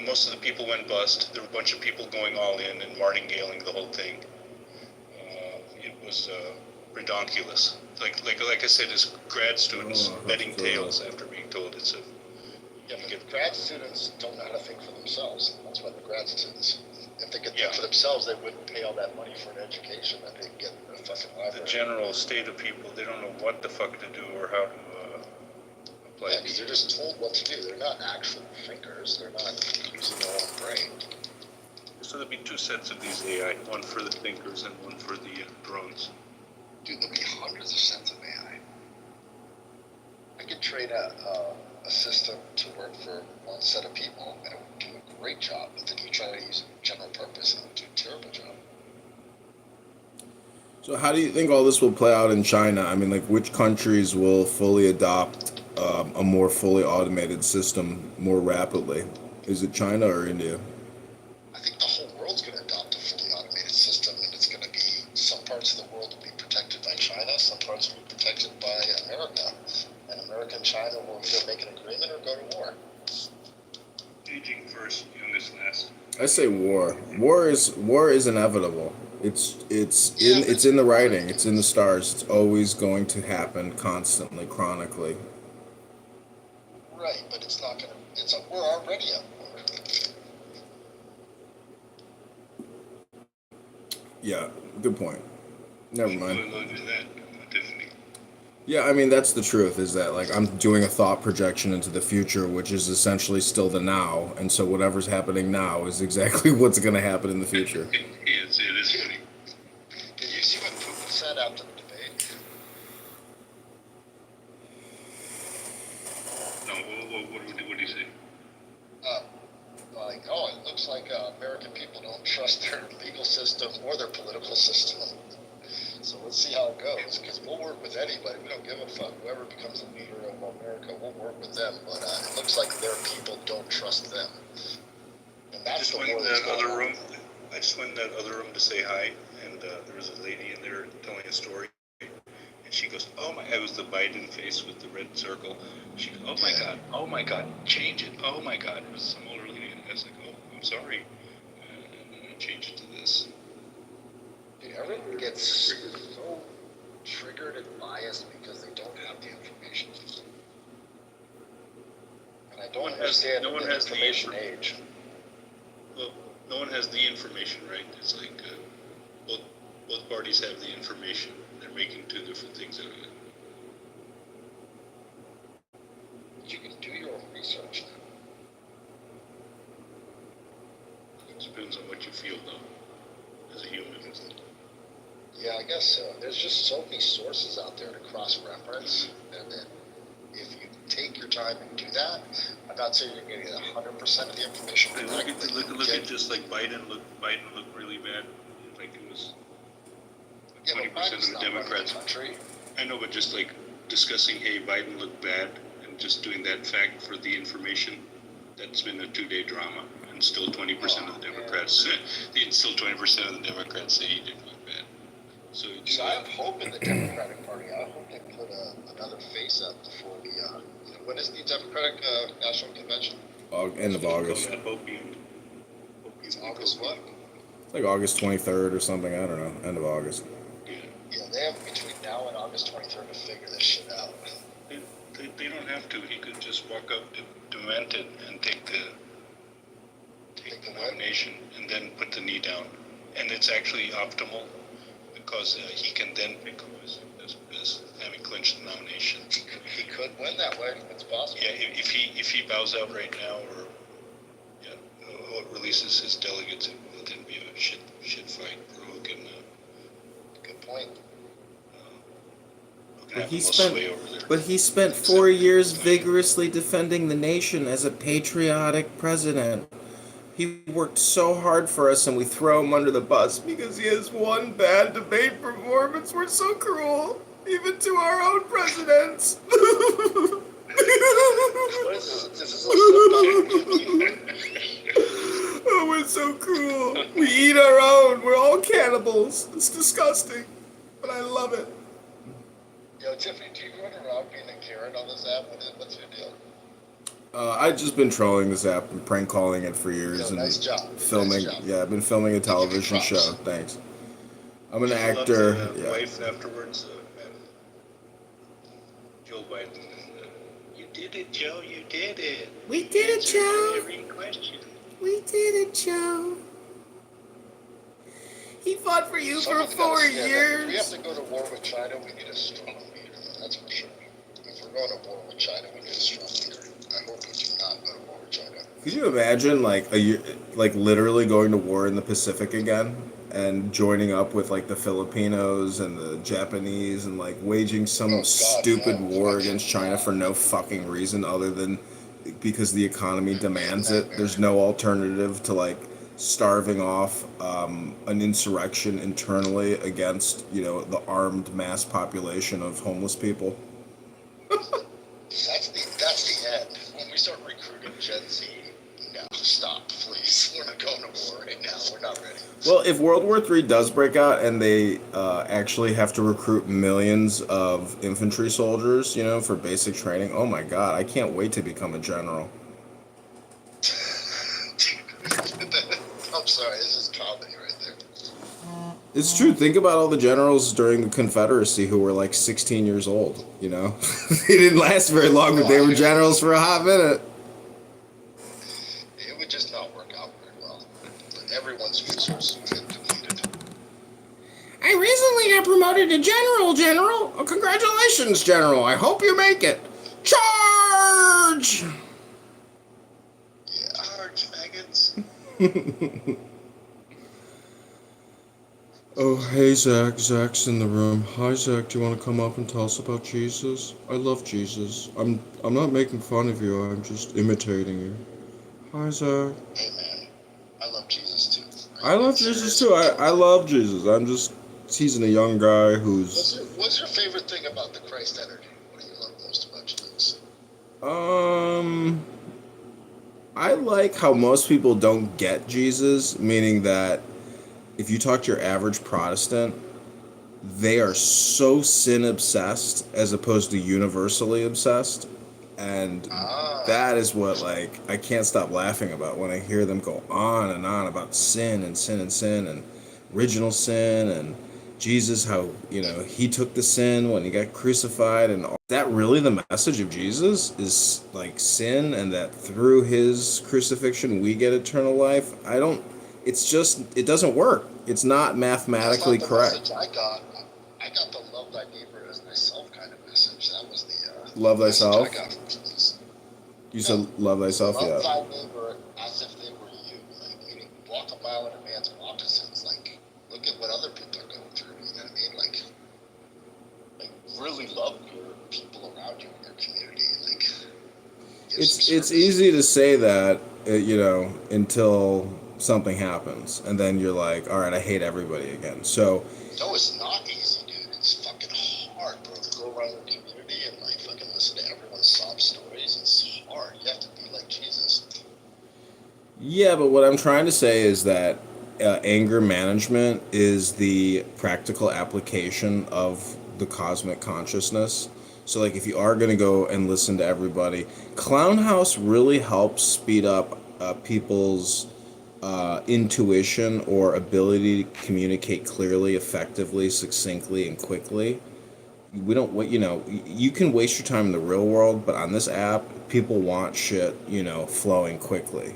most of the people went bust. There were a bunch of people going all in and martingaling the whole thing. It was redonkulous. Like I said, as grad students betting tails after being told it's a Yeah, but grad students don't know how to think for themselves. That's why they're grad students. If they could think for themselves, they wouldn't pay all that money for an education that they can get in a fucking library. The general state of people, they don't know what the fuck to do or how to apply. Yeah, because they're just told what to do. They're not actual thinkers. They're not using their own brain. So there'll be two sets of these AI, one for the thinkers and one for the drones. Dude, there'll be hundreds of sets of AI. I could train a system to work for one set of people and it would do a great job, but then you try to use it general purpose and it would do a terrible job. So how do you think all this will play out in China? I mean, like, which countries will fully adopt a more fully automated system more rapidly? Is it China or India? I think the whole world's going to adopt a fully automated system, and it's going to be some parts of the world will be protected by China, some parts will be protected by America, and America and China will either make an agreement or go to war. Aging first, youngest last. I say war. War is inevitable. It's in the writing. It's in the stars. It's always going to happen constantly, chronically. Right, but it's not going to. We're already at war. Yeah, good point. Never mind. Look at that, Tiffany. Yeah, I mean, that's the truth, is that, like, I'm doing a thought projection into the future, which is essentially still the now, and so whatever's happening now is exactly what's going to happen in the future. It is funny. Did you see what Putin said after the debate? No, what did he say? Like, oh, it looks like American people don't trust their legal system or their political system. So let's see how it goes, because we'll work with anybody. We don't give a fuck. Whoever becomes the leader of America, we'll work with them. But it looks like their people don't trust them. And that's the war that's going on. I just went in that other room to say hi, and there was a lady in there telling a story. And she goes, oh my, it was the Biden face with the red circle. She goes, oh my God, change it. Oh my God. It was some older lady. And I was like, oh, I'm sorry. I'm going to change it to this. Dude, everyone gets so triggered and biased because they don't have the information. And I don't understand the information age. Well, no one has the information, right? It's like both parties have the information. They're making two different things out of it. You can do your own research. It depends on what you feel, though, as a human. Yeah, I guess so. There's just so many sources out there to cross-reference, and then if you take your time and do that, I'm not saying you're going to get 100% of the information correct. Look at just like Biden looked really bad. Like it was 20% of the Democrats. I know, but just like discussing, hey, Biden looked bad, and just doing that fact for the information, that's been a 2-day drama, and still 20% of the Democrats, still 20% of the Democrats say he didn't look bad. So I'm hoping the Democratic Party, I hope they put another face up before the, when is the Democratic National Convention? End of August. It's August what? Like August 23rd or something. I don't know. End of August. Yeah, they have between now and August 23rd to figure this shit out. They don't have to. He could just walk up to Manton and take the nomination and then put the knee down. And it's actually optimal because he can then pick who is having clinched the nomination. He could win that way. It's possible. Yeah, if he bows out right now or releases his delegates, it will then be a shit fight for who can. Good point. But he spent 4 years vigorously defending the nation as a patriotic president. He worked so hard for us, and we throw him under the bus because he has one bad debate performance. We're so cruel, even to our own presidents. Oh, we're so cruel. We eat our own. We're all cannibals. It's disgusting, but I love it. Yo, Tiffany, do you run around being a Karen on this app? What's your deal? I've just been trolling this app and prank calling it for years. Yo, nice job. Filming. Nice job. Yeah, I've been filming a television show. Thanks. I'm an actor. The wife afterwards, Joe Biden, did it, Joe. You did it. We did it, Joe. Every question. We did it, Joe. He fought for you for 4 years. If we have to go to war with China, we need a strong leader. That's for sure. If we're going to war with China, we need a strong leader. I hope we do not go to war with China. Could you imagine like a year, like literally going to war in the Pacific again and joining up with like the Filipinos and the Japanese and like waging some stupid war against China for no fucking reason other than because the economy demands it? There's no alternative to like starving off an insurrection internally against, you know, the armed mass population of homeless people. That's the end. When we start recruiting Gen Z, no, stop, please. We're not going to war right now. We're not ready. Well, if World War III does break out and they actually have to recruit millions of infantry soldiers, you know, for basic training, oh my god, I can't wait to become a general. I'm sorry, this is comedy right there. It's true. Think about all the generals during the Confederacy who were like 16 years old, you know? They didn't last very long, but they were generals for a hot minute. It would just not work out very well. But everyone's resources would get depleted. I recently got promoted to general. Oh, congratulations, general. I hope you make it. Charge! Charge, maggots. Oh, hey, Zach. Zach's in the room. Hi, Zach. Do you want to come up and tell us about Jesus? I love Jesus. I'm not making fun of you. I'm just imitating you. Hi, Zach. Hey, man. I love Jesus, too. I love Jesus, too. I love Jesus. I'm just teasing a young guy who's... What's your favorite thing about the Christ energy? What do you love most about Jesus? I like how most people don't get Jesus, meaning that if you talk to your average Protestant, they are so sin obsessed as opposed to universally obsessed. And that is what, like, I can't stop laughing about when I hear them go on and on about sin and sin and sin and original sin and Jesus, how, you know, he took the sin when he got crucified and all. That really the message of Jesus is like sin and that through his crucifixion we get eternal life? It's just, it doesn't work. It's not mathematically correct. I got the love thy neighbor as thyself kind of message. That was the Love thyself? message I got from Jesus. You said love thyself, Love yeah. thy neighbor as if they were you. Like, you walk a mile in a man's moccasins. Like, look at what other people are going through. You know what I mean? Like really love your people around you in your community. Like, It's easy to say that, you know, until something happens, and then you're like, all right, I hate everybody again. So no, it's not easy, dude. It's fucking hard, bro, to go around your community and like fucking listen to everyone's sob stories. It's hard. You have to be like Jesus. yeah, but what I'm trying to say is that anger management is the practical application of the cosmic consciousness. So like if you are going to go and listen to everybody, Clown House really helps speed up people's intuition or ability to communicate clearly, effectively, succinctly, and quickly. We don't, you know, you can waste your time in the real world, but on this app, people want shit, you know, flowing quickly.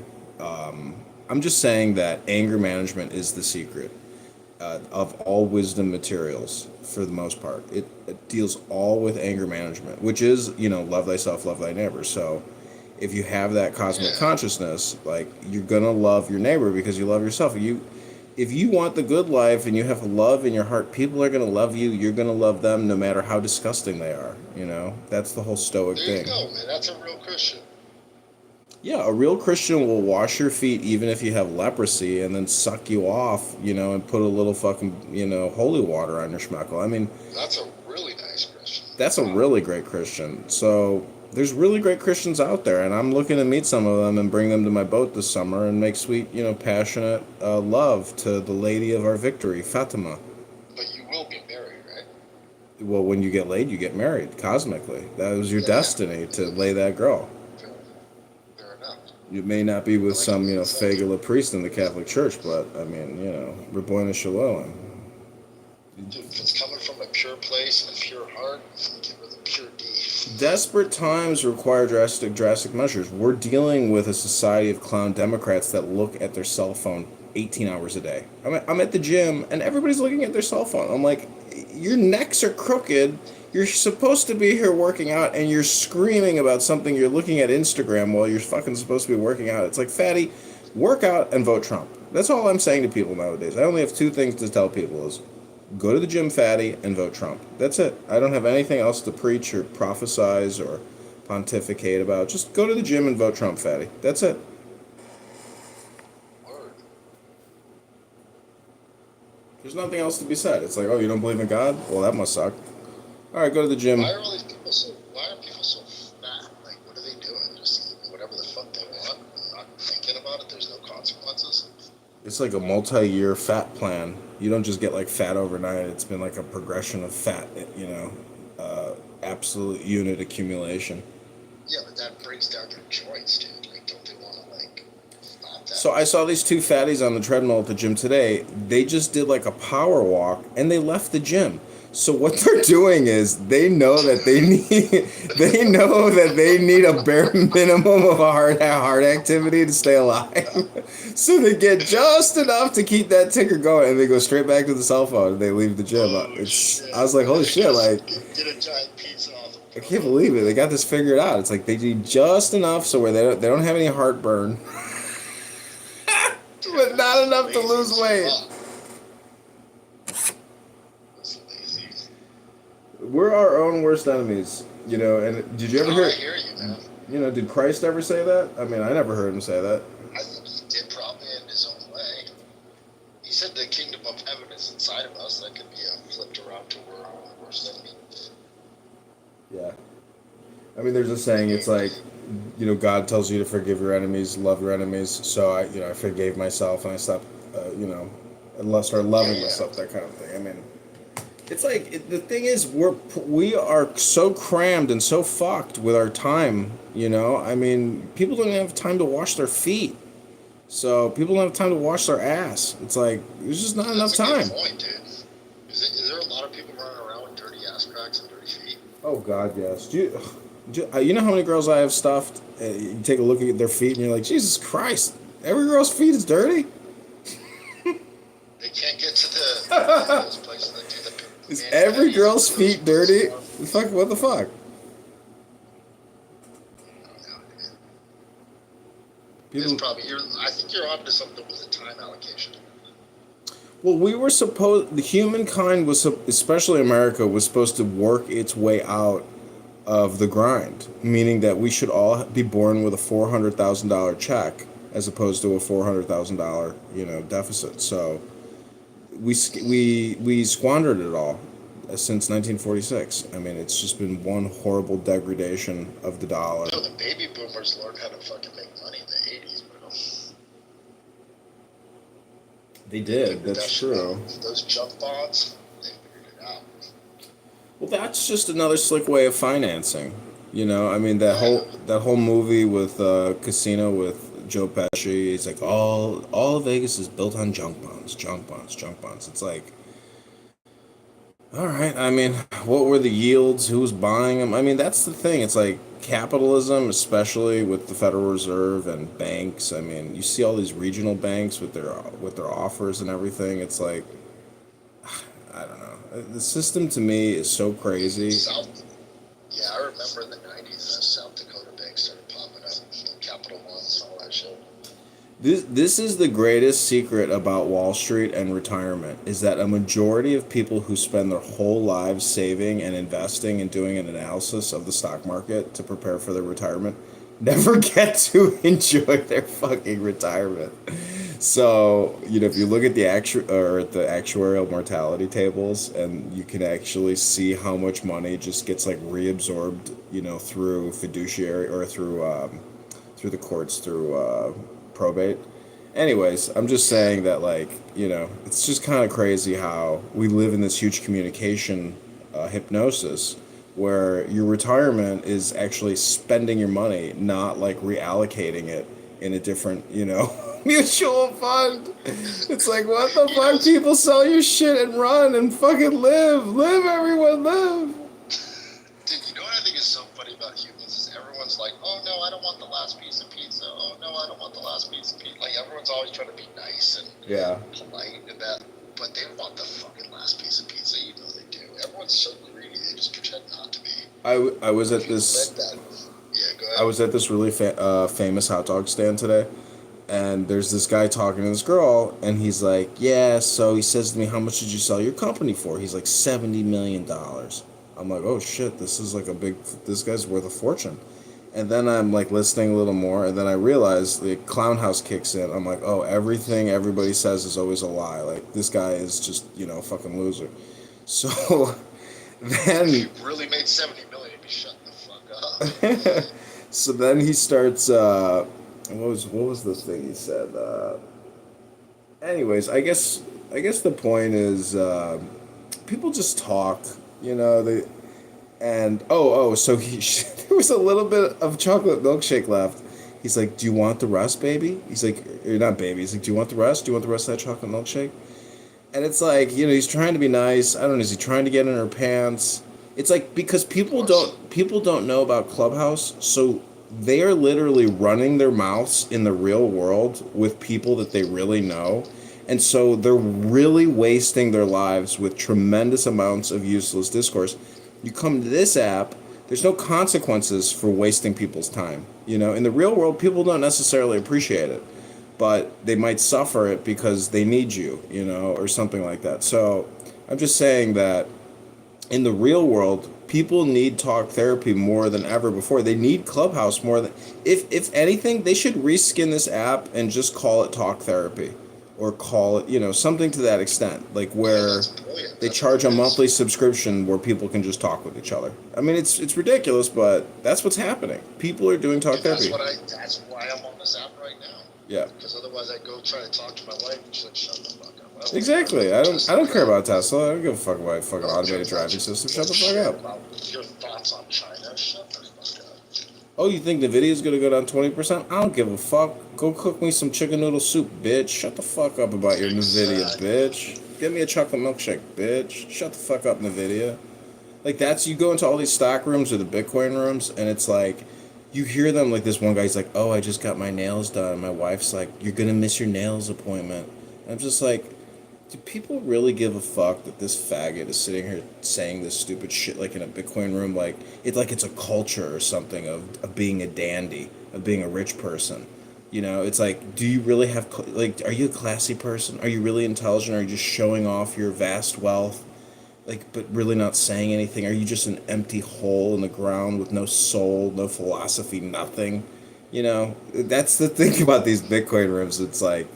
I'm just saying that anger management is the secret of all wisdom materials for the most part. It deals all with anger management, which is, you know, love thyself, love thy neighbor. So if you have that cosmic consciousness, like, you're gonna love your neighbor because you love yourself. If you want the good life and you have love in your heart, people are gonna love you. You're gonna love them no matter how disgusting they are. You know, that's the whole Stoic There you thing. go, man. That's a real Christian. Yeah, a real Christian will wash your feet even if you have leprosy and then suck you off, you know, and put a little fucking, you know, holy water on your schmeckle. I mean, That's a really nice Christian. that's a really great Christian. So there's really great Christians out there, and I'm looking to meet some of them and bring them to my boat this summer and make sweet, you know, passionate love to the lady of our victory, Fatima. But you will get married, right? Well, when you get laid, you get married, cosmically. That was your destiny, to lay that girl. Fair enough. You may not be with some, you know, Fagula priest in the Catholic Church, but, I mean, you know, Rabboina Shalom. Dude, if it's coming from a pure place and a pure heart, give her the pure D. Desperate times require drastic measures. We're dealing with a society of clown Democrats that look at their cell phone 18 hours a day. I'm at the gym and everybody's looking at their cell phone. I'm like, your necks are crooked. You're supposed to be here working out and you're screaming about something you're looking at Instagram while you're fucking supposed to be working out. It's like, fatty, work out and vote Trump. That's all I'm saying to people nowadays. I only have two things to tell people is go to the gym, fatty, and vote Trump. That's it. I don't have anything else to preach or prophesize or pontificate about. Just go to the gym and vote Trump, fatty. That's it. There's nothing else to be said. It's like, oh, you don't believe in God? Well, that must suck. All right, go to the gym. Why are people so fat? Like, what are they doing? Just eating whatever the fuck they want and not thinking about it? There's no consequences? It's like a multi-year fat plan. You don't just get like fat overnight. It's been like a progression of fat, absolute unit accumulation. Yeah, but that breaks down your joints, dude. Like, don't they want to, like, stop that? So I saw these two fatties on the treadmill at the gym today. They just did like a power walk and they left the gym. So what they're doing is they know that they need a bare minimum of a heart activity to stay alive. So they get just enough to keep that ticker going and they go straight back to the cell phone and they leave the gym. I was like, holy shit, like Get a giant pizza off. I can't believe it. They got this figured out. It's like they do just enough so where they don't have any heartburn. But not enough to lose weight. We're our own worst enemies, and did you ever hear? I hear you, man. Did Christ ever say that? I mean, I never heard him say that. I think he did probably in his own way. He said the kingdom of heaven is inside of us. That could be flipped around to we're our own worst enemy. Yeah. I mean, there's a saying, it's like, God tells you to forgive your enemies, love your enemies. So I forgave myself and I stopped, I started loving myself, that kind of thing. I mean, it's like, the thing is, we are so crammed and so fucked with our time, I mean, people don't even have time to wash their feet. So people don't have time to wash their ass. It's like, there's just not enough time. That's a good point, dude. Is there a lot of people running around with dirty ass cracks and dirty feet? Oh, God, yes. You know how many girls I have stuffed? You take a look at their feet and you're like, Jesus Christ, every girl's feet is dirty? They can't get to those places that do the... Is every girl's feet dirty? What the fuck? It's probably, I think you're onto something with the time allocation. Well, the humankind was, especially America, was supposed to work its way out of the grind, meaning that we should all be born with a $400,000 check as opposed to a $400,000, deficit. So we squandered it all since 1946. I mean, it's just been one horrible degradation of the dollar. The baby boomers learned how to fucking make money in the 80s, bro. They did. That's true. Those junk bonds, they figured it out. Well, that's just another slick way of financing. I mean, that whole movie with Casino with Joe Pesci. It's like all Vegas is built on junk bonds. It's like, all right. I mean, what were the yields? Who was buying them? I mean, that's the thing. It's like capitalism, especially with the Federal Reserve and banks. I mean, you see all these regional banks with their offers and everything. It's like, I don't know. The system to me is so crazy. I remember in the 90s, South Dakota banks started popping up, Capital Ones and all that shit. This is the greatest secret about Wall Street and retirement, is that a majority of people who spend their whole lives saving and investing and doing an analysis of the stock market to prepare for their retirement never get to enjoy their fucking retirement. So, if you look at the actuarial mortality tables, and you can actually see how much money just gets like reabsorbed, through fiduciary or through the courts, through probate. Anyways, I'm just saying that, like, it's just kind of crazy how we live in this huge communication hypnosis where your retirement is actually spending your money, not like reallocating it in a different, mutual fund. It's like, what the fuck? People sell your shit and run and fucking live. Live, everyone, live. Dude, you know what I think is so funny about humans is everyone's like, oh no, I don't want the last piece of pizza. Oh no, I don't want the last piece of pizza. Like everyone's always trying to be nice and polite and that, but they want the fucking last piece of pizza. You know they do. Everyone's so greedy, they just pretend not to be. I was at this. Yeah, go ahead. I was at this really famous hot dog stand today, and there's this guy talking to this girl, and he's like, yeah, so he says to me, how much did you sell your company for? He's like, $70 million. I'm like, oh shit, this guy's worth a fortune. And then I'm like listening a little more, and then I realize the clown house kicks in. I'm like, oh, everything everybody says is always a lie. Like, this guy is just, a fucking loser. So then... If you really made $70 million, you'd be shut the fuck up. So then he starts, what was this thing he said? Anyways, I guess the point is, people just talk, so there was a little bit of chocolate milkshake left. He's like, do you want the rest, baby? He's like, you're not baby. He's like, do you want the rest? Do you want the rest of that chocolate milkshake? And it's like, he's trying to be nice. I don't know, is he trying to get in her pants? It's like, because people don't know about Clubhouse, so they are literally running their mouths in the real world with people that they really know. And so they're really wasting their lives with tremendous amounts of useless discourse. You come to this app, there's no consequences for wasting people's time. In the real world, people don't necessarily appreciate it, but they might suffer it because they need you, or something like that. So I'm just saying that in the real world, people need talk therapy more than ever before. They need Clubhouse more than... If anything, they should reskin this app and just call it talk therapy. Or call it, something to that extent. Like where they charge a monthly subscription where people can just talk with each other. I mean, it's ridiculous, but that's what's happening. People are doing talk therapy. That's why I'm on this app right now. Yeah. Because otherwise I go try to talk to my wife and she's like, shut the fuck up. Exactly. I don't care about Tesla. I don't give a fuck about fucking automated driving system. Shut the fuck up. About your thoughts on China? Shut the fuck up. Oh, you think Nvidia's gonna go down 20%? I don't give a fuck. Go cook me some chicken noodle soup, bitch. Shut the fuck up about your Nvidia, bitch. Get me a chocolate milkshake, bitch. Shut the fuck up, Nvidia. Like, you go into all these stock rooms or the Bitcoin rooms, and it's like, you hear them, like this one guy's like, oh, I just got my nails done. And my wife's like, you're gonna miss your nails appointment. And I'm just like, do people really give a fuck that this faggot is sitting here saying this stupid shit like in a Bitcoin room? Like it's a culture or something of being a dandy, of being a rich person. It's like, do you really have, like, are you a classy person? Are you really intelligent? Are you just showing off your vast wealth? Like, but really not saying anything? Are you just an empty hole in the ground with no soul, no philosophy, nothing? That's the thing about these Bitcoin rooms. It's like,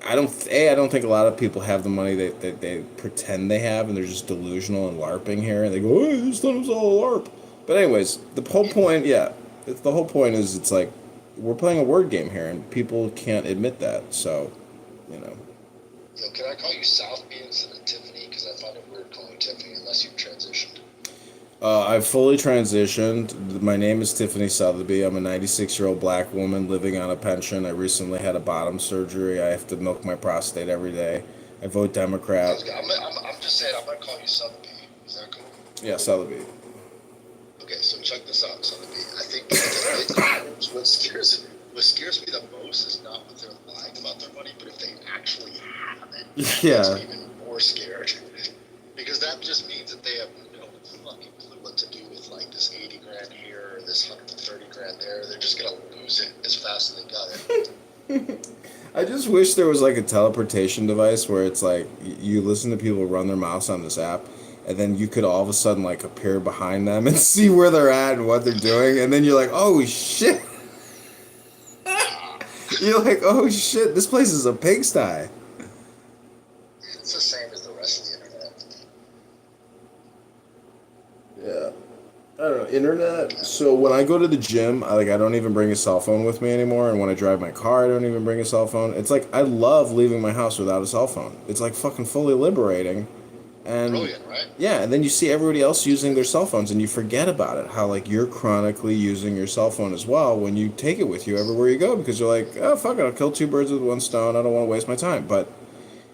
I don't think a lot of people have the money that they pretend they have, and they're just delusional and LARPing here, and they go, hey, this thing is all a LARP. But anyways, the whole point, the whole point is, it's like, we're playing a word game here, and people can't admit that, so, Yo, can I call you Southby instead of Tiffany? Because I find it weird calling you Tiffany unless you've transitioned. I've fully transitioned. My name is Tiffany Sotheby. I'm a 96-year-old black woman living on a pension. I recently had a bottom surgery. I have to milk my prostate every day. I vote Democrat. I'm just saying, I'm going to call you Sotheby. Is that cool? Yeah, Sotheby. Okay, so check this out, Sotheby. I think what scares me the most is not what they're lying about their money, but if they actually have it. Yeah. That's even more scared. Because that just means that they have no fucking clue what to do with like this 80 grand here or this 130 grand there. They're just gonna lose it as fast as they got it. I just wish there was like a teleportation device where it's like you listen to people run their mouths on this app, and then you could all of a sudden like appear behind them and see where they're at and what they're doing, and then you're like, oh shit. You're like, oh shit, this place is a pigsty. It's the same as the rest of the internet. Yeah. I don't know, internet. So when I go to the gym, I don't even bring a cell phone with me anymore, and when I drive my car, I don't even bring a cell phone. It's like, I love leaving my house without a cell phone. It's like fucking fully liberating. And Brilliant, right? yeah, and then you see everybody else using their cell phones, and you forget about it. How like you're chronically using your cell phone as well when you take it with you everywhere you go, because you're like, oh fuck it, I'll kill two birds with one stone. I don't want to waste my time. But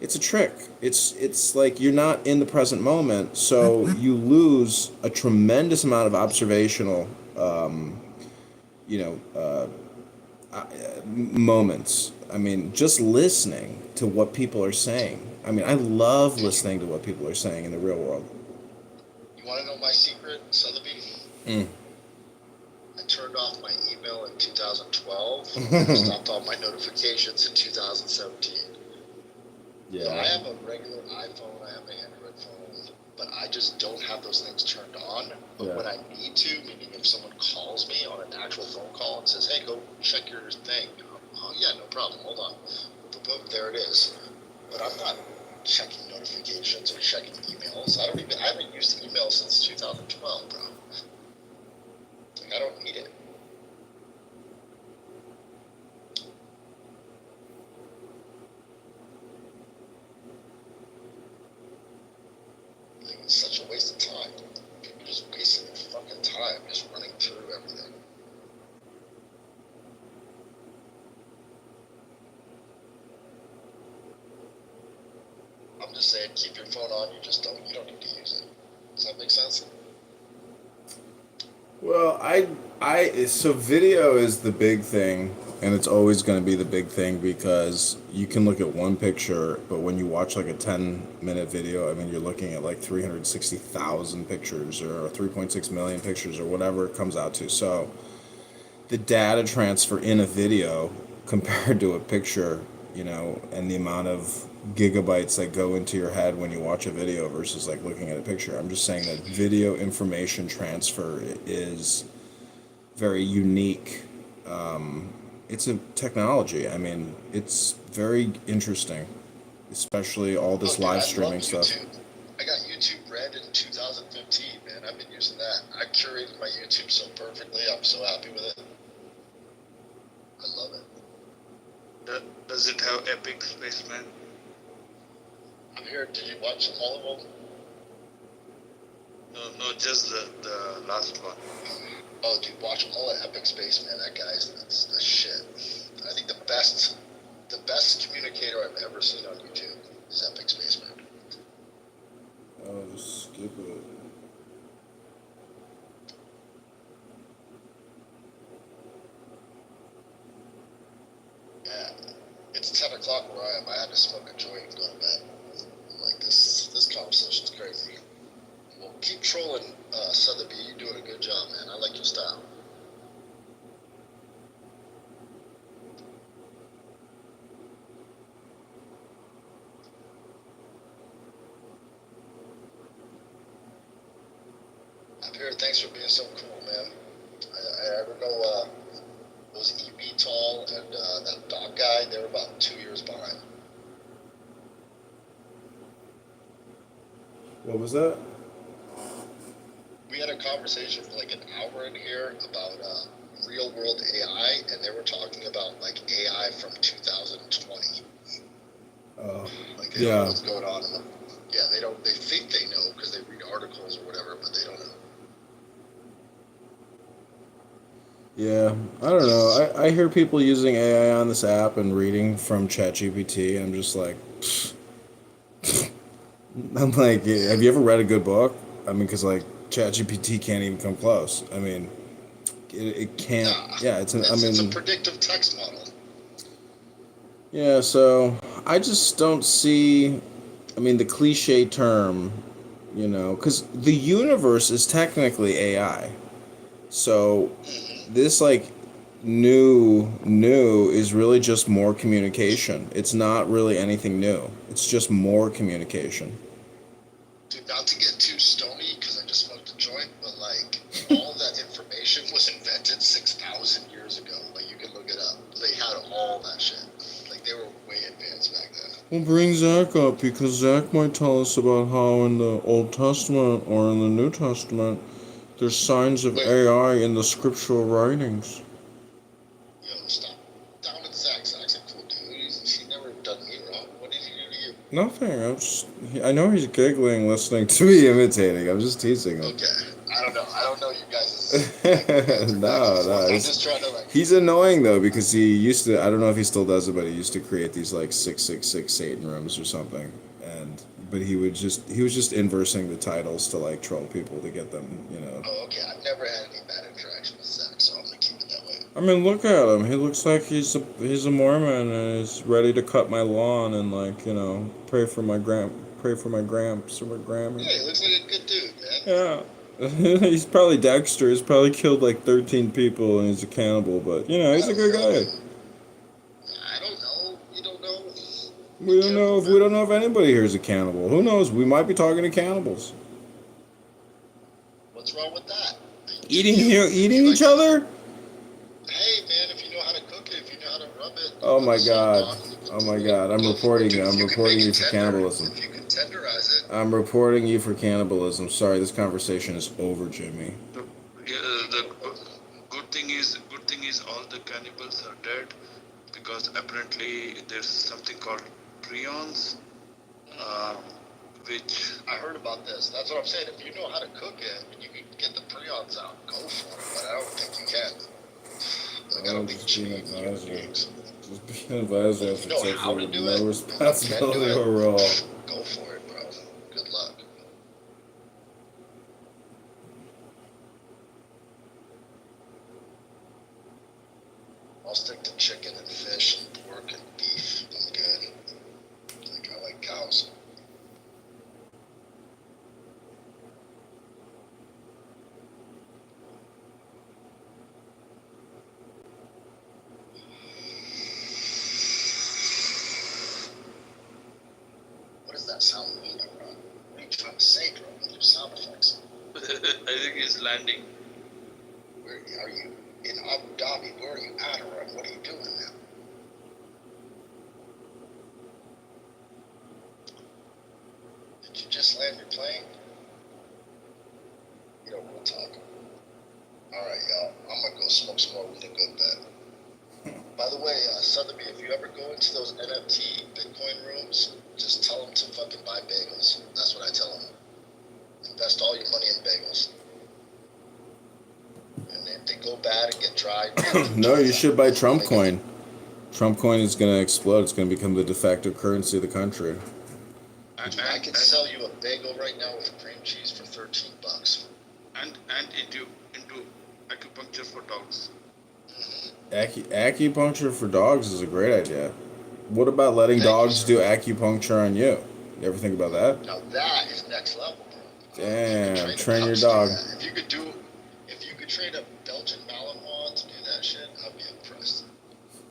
it's a trick. It's like you're not in the present moment, so you lose a tremendous amount of observational, moments. I mean, just listening to what people are saying. I mean, I love listening to what people are saying in the real world. You want to know my secret, Sotheby? I turned off my email in 2012 and I stopped all my notifications in 2017. Yeah. So I have a regular iPhone, I have an Android phone, but I just don't have those things turned on. But when I need to, meaning if someone calls me on an actual phone call and says, hey, go check your thing. Oh, yeah, no problem. Hold on. Boom, boom, there it is. But I'm not checking notifications or checking emails. I haven't used email since 2012, bro. Like, I don't need it. Like, it's such a waste of time. People just wasting their fucking time just running through everything. I'm just saying, keep your phone on. You don't need to use it. Does that make sense? Well, so video is the big thing, and it's always going to be the big thing because you can look at one picture, but when you watch like a 10-minute video, I mean, you're looking at like 360,000 pictures or 3.6 million pictures or whatever it comes out to. So the data transfer in a video compared to a picture, and the amount of gigabytes that go into your head when you watch a video versus like looking at a picture. I'm just saying that video information transfer is very unique. It's a technology. I mean, it's very interesting, especially all this live streaming stuff. I got YouTube Red in 2015, man. I've been using that. I curated my YouTube so perfectly. I'm so happy with it. I love it. Does it have Epic Spaceman? I'm here. Did you watch all of them? No, just the last one. Oh, dude, watch all of Epic Spaceman. That guy's that's the shit. I think the best communicator I've ever seen on YouTube is Epic Spaceman. Oh, just skip it. Yeah, it's 10 o'clock where I am. I had to smoke a joint and go to bed. I'm like, this conversation's crazy. Well, keep trolling, Sotheby. You're doing a good job, man. I like your style. Up here, thanks for being so cool, man. I don't know, those eVTOL and that dog guy, they were about 2 years behind. What was that? We had a conversation for like an hour in here about real world AI, and they were talking about like AI from 2020. Like they don't know what's going on. They think they know because they read articles or whatever, but they don't know. Yeah, I don't know. I hear people using AI on this app and reading from ChatGPT. I'm just like, I'm like, have you ever read a good book? I mean, because like ChatGPT can't even come close. I mean, it can't. Yeah, it's a predictive text model. Yeah, so I just don't see. I mean, the cliche term, because the universe is technically AI. So this like new is really just more communication. It's not really anything new. It's just more communication. Dude, not to get too stony because I just smoked a joint, but like all that information was invented 6,000 years ago. Like you can look it up. They had all that shit. Like they were way advanced back then. We'll bring Zach up because Zach might tell us about how in the Old Testament or in the New Testament there's signs of AI in the scriptural writings. Yo, stop. Down with Zach. Zach's a cool dude. He never done me wrong. What did he do to you? Nothing. I know he's giggling listening to me imitating. I'm just teasing him. Okay. I don't know you guys. No. I'm just trying to He's annoying though because he used to. I don't know if he still does it, but he used to create these like 666 Satan rooms or something. But he was just inversing the titles to like troll people to get them, you know. Oh, okay. I've never had any bad interaction with Zach, so I'm gonna keep it that way. I mean, look at him. He looks like he's a Mormon and he's ready to cut my lawn and like, you know, pray for my gramps or my Grammy. Yeah, he looks like a good dude, man. Yeah. He's probably Dexter. He's probably killed like 13 people and he's a cannibal, but you know, he's a good guy. I don't know. You don't know. We don't know if anybody here is a cannibal. Who knows? We might be talking to cannibals. What's wrong with that? Eating each other? Hey, man, if you know how to cook it, if you know how to rub it. Oh my god. Oh my god. I'm reporting you. I'm reporting you for cannibalism. If you can tenderize it. I'm reporting you for cannibalism. Sorry, this conversation is over, Jimmy. The good thing is all the cannibals are dead because apparently there's something called prions, which I heard about this. That's what I'm saying. If you know how to cook it and you can get the prions out, go for it. But I don't think you can. Like, I don't think you can. Just be an advisor has to know take how to do it, no responsibility overall. Go for it, bro. Good luck. I'll stick to chicken and fish and pork and beef. I'm good. Like, I like cows. What does that sound mean, bro? What are you trying to say, bro, with your sound effects? I think he's landing. Where are you? In Abu Dhabi, where are you at, or what are you doing now? Did you just land your plane? You know, we'll talk. Alright, y'all. I'm gonna go smoke some more weed and go to bed. By the way, Sotheby, if you ever go into those NFT Bitcoin rooms, just tell them to fucking buy bagels. That's what I tell them. Invest all your money in bagels. And if they go bad and get dried, No, you should buy Trump coin. Trump coin is going to explode. It's going to become the de facto currency of the country. I can sell you a bagel right now with cream cheese for $13. And into acupuncture for dogs. Acupuncture for dogs is a great idea. What about letting dogs do acupuncture on you? You ever think about that? Now that is next level, bro. Damn, train your dog. If you could train a Belgian Malinois to do that shit, I'd be impressed.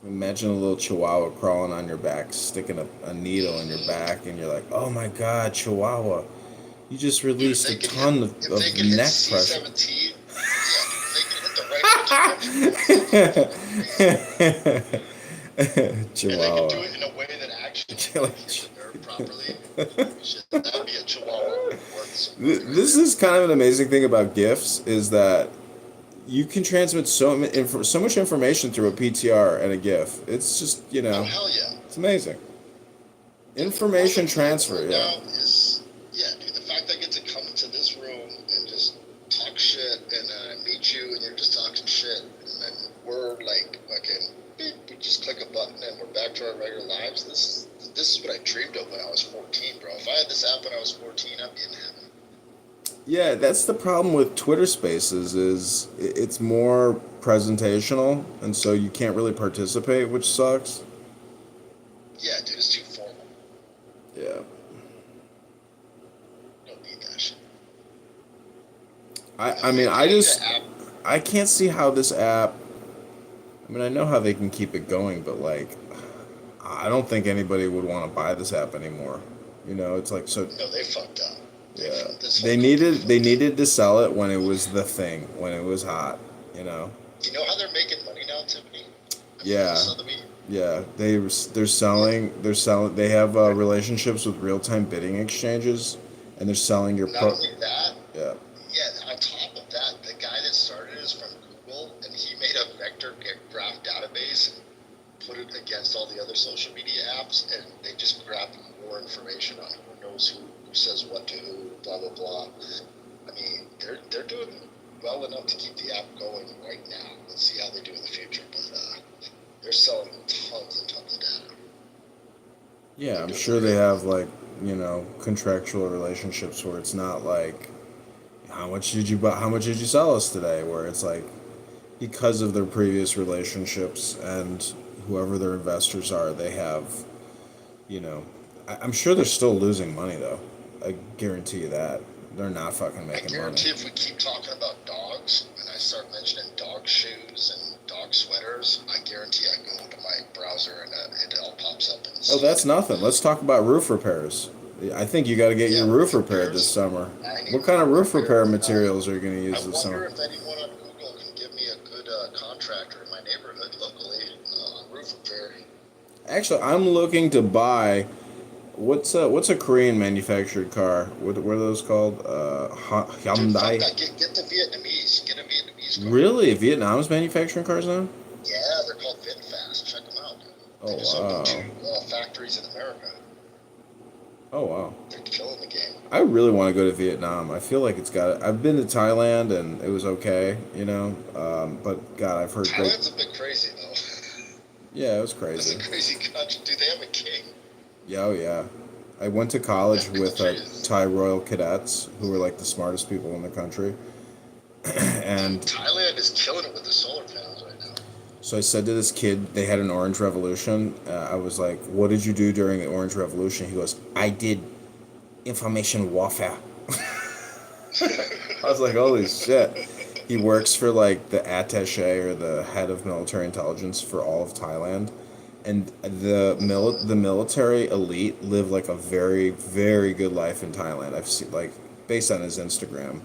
Imagine a little chihuahua crawling on your back, sticking a needle in your back, and you're like, oh my god, chihuahua. You just released a ton of neck pressure. C-17, yeah, they can hit the right Chihuahua. And they can do it in a way that actually hits the nerve properly. That'd be a chihuahua worth some money. This is kind of an amazing thing about GIFs is that you can transmit so much information through a PTR and a GIF. It's just, you know, Oh, hell yeah. it's amazing. Information transfer, yeah. Now is, yeah, dude, the fact that I get to come into this room and just talk shit and I meet you and you're just talking shit and then we're like fucking beep, we just click a button and we're back to our regular lives. This is what I dreamed of when I was 14, bro. If I had this app when I was 14, I'd be in heaven. Yeah, that's the problem with Twitter Spaces is it's more presentational, and so you can't really participate, which sucks. Yeah, dude, it's too formal. Yeah. Don't need that shit. I mean, I can't see how this app, I mean, I know how they can keep it going, but like, I don't think anybody would want to buy this app anymore. You know, it's like so. No, they fucked up. Yeah, they needed to sell it when it was the thing, when it was hot, you know. You know how they're making money now, Tiffany? Yeah, yeah. They're selling. They have relationships with real-time bidding exchanges, and they're selling your. Not only that. Yeah. Yeah. On top of that, the guy that started is from Google, and he made a vector graph database and put it against all the other social media apps, and they just grab more information on who knows who says what to who, blah blah blah. I mean, they're doing well enough to keep the app going right now. Let's see how they do in the future, but they're selling tons and tons of data. Yeah, I'm sure they have like, you know, contractual relationships where it's not like, how much did you buy? How much did you sell us today? Where it's like, because of their previous relationships and whoever their investors are, they have, you know, I'm sure they're still losing money though. I guarantee you that they're not fucking I making guarantee money. if we keep talking about dogs and I start mentioning dog shoes and dog sweaters, I guarantee I go into my browser and it all pops up. And Oh, that's nothing. Let's talk about roof repairs. I think you got to get your roof repaired this summer. What kind of roof repair materials are you going to use this I wonder summer? if anyone on Google can give me a good contractor in my neighborhood locally on roof repair. Actually, I'm looking to buy. What's a Korean manufactured car? What are those called? Hyundai. Get the Vietnamese. Get a Vietnamese car. Really? Vietnam's manufacturing cars now? Yeah, they're called VinFast. Check them out. Oh They just wow. opened 2 factories in America. Oh wow. They're killing the game. I really want to go to Vietnam. I feel like it's got. I've been to Thailand and it was okay, you know. But God, I've heard great. Thailand's a bit crazy though. Yeah, it was It's crazy. a crazy country. Dude, they have a king. Yeah, oh yeah. I went to college with Thai Royal Cadets, who were like the smartest people in the country. And Thailand is killing it with the solar panels right now. so I said to this kid, they had an Orange Revolution. I was like, "What did you do during the Orange Revolution?" He goes, "I did information warfare." I was like, "Holy shit!" He works for like the attaché or the head of military intelligence for all of Thailand, and the military elite live like a very, very good life in Thailand. I've seen like based on his Instagram.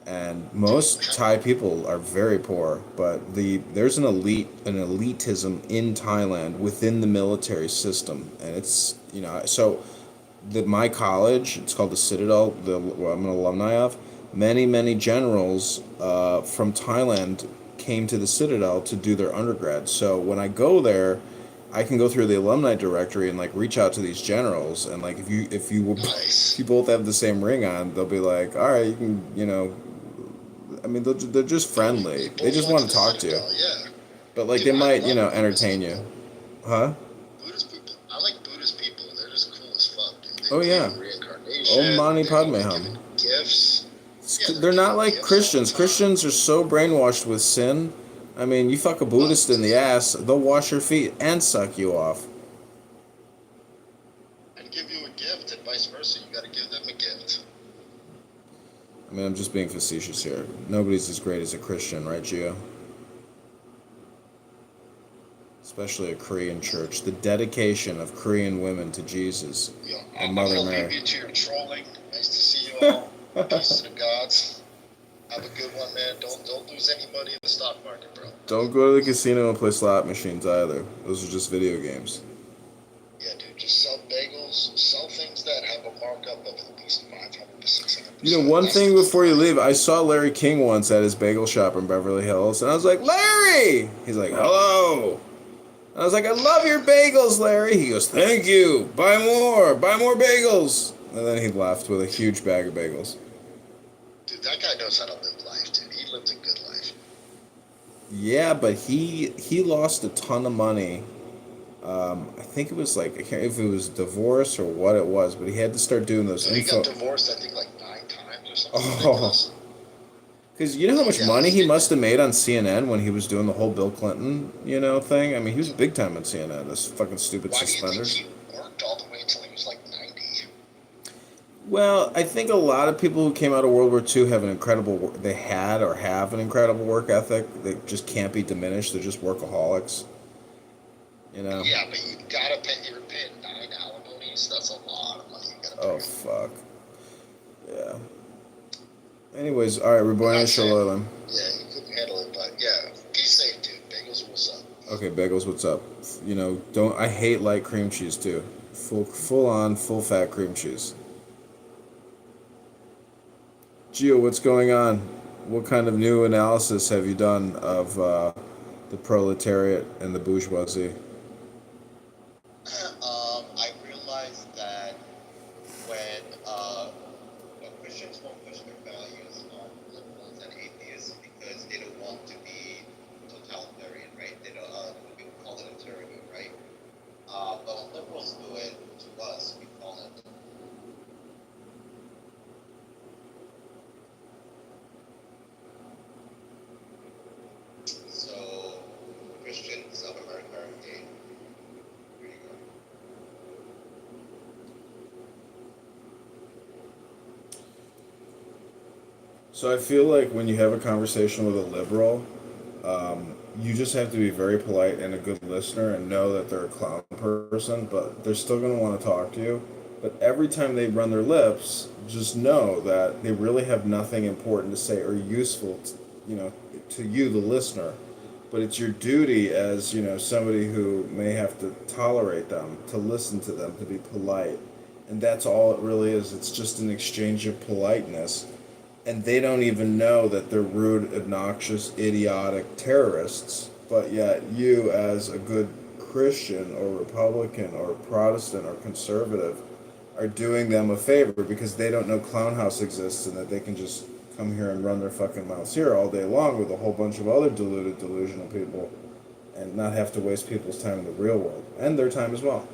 And most Thai people are very poor, but there's an elitism in Thailand within the military system, and it's, you know, so my college, it's called the Citadel, I'm an alumni of. Many generals from Thailand came to the Citadel to do their undergrad. So when I go there, I can go through the alumni directory and like reach out to these generals, and like if you both have the same ring on, they'll be like, all right, you can, you know. I mean, they're just friendly. They just want to talk to you. Yeah. But like they might, you know, entertain you. Huh? Buddhist people. I like Buddhist people. They're just cool as fuck, dude. They Oh yeah. believe in reincarnation. Om Mani They Padme believe Hum. in gifts. They're not like Christians. Christians are so brainwashed with sin. I mean, you fuck a Buddhist in the ass, they'll wash your feet and suck you off. And give you a gift, and vice versa. You got to give them a gift. I mean, I'm just being facetious here. Nobody's as great as a Christian, right, Gio? Especially a Korean church. The dedication of Korean women to Jesus and Mother I'll Mary. leave you to your trolling. Nice to see you all. Peace to the gods. Have a good one, man. Don't lose any money in the stock market, bro. Don't go to the casino and play slot machines either. Those are just video games. Yeah, dude. Just sell bagels. Sell things that have a markup of at least 500 to 600. You know, one thing before you leave, I saw Larry King once at his bagel shop in Beverly Hills, and I was like, Larry! He's like, hello! And I was like, I love your bagels, Larry! He goes, thank you! Buy more bagels! And then he left with a huge bag of bagels. Dude, that guy knows how to live life, dude. He lived a good life. Yeah, but he lost a ton of money. I think it was like, I can't if it was divorce or what it was, but he had to start doing those So he got divorced, I think, like 9 times or something. Oh. Because you know how much money he must have made on CNN when he was doing the whole Bill Clinton, you know, thing? I mean, he was big time on CNN, this fucking stupid suspenders. He worked all the way until he was like 90. Well, I think a lot of people who came out of World War II have an incredible, they had or have an incredible work ethic that just can't be diminished. They're just workaholics. You know? Yeah, but you gotta pay, you're paying 9 alimonies. That's a lot of money you gotta pay. Oh, fuck. Yeah. Anyways, alright, we're going to Shalom. Yeah, you couldn't handle it, but yeah, be safe, dude. Bagels, what's up? Okay, Bagels, what's up? You know, I hate light cream cheese too. Full on, full fat cream cheese. Gio, what's going on? What kind of new analysis have you done of the proletariat and the bourgeoisie? won't push their values on liberals and atheists because they don't want to be totalitarian, right? They don't, we would call it a tyranny, right? But when liberals do it to us, we call it. So, Christians of America are gay. There you go. So I feel like when you have a conversation with a liberal, you just have to be very polite and a good listener and know that they're a clown person, but they're still going to want to talk to you. But every time they run their lips, just know that they really have nothing important to say or useful, to you, the listener. But it's your duty as, somebody who may have to tolerate them, to listen to them, to be polite. And that's all it really is. It's just an exchange of politeness. And they don't even know that they're rude, obnoxious, idiotic terrorists. But yet you, as a good Christian or Republican or Protestant or conservative, are doing them a favor because they don't know Clown House exists and that they can just come here and run their fucking mouths here all day long with a whole bunch of other deluded, delusional people and not have to waste people's time in the real world. And their time as well.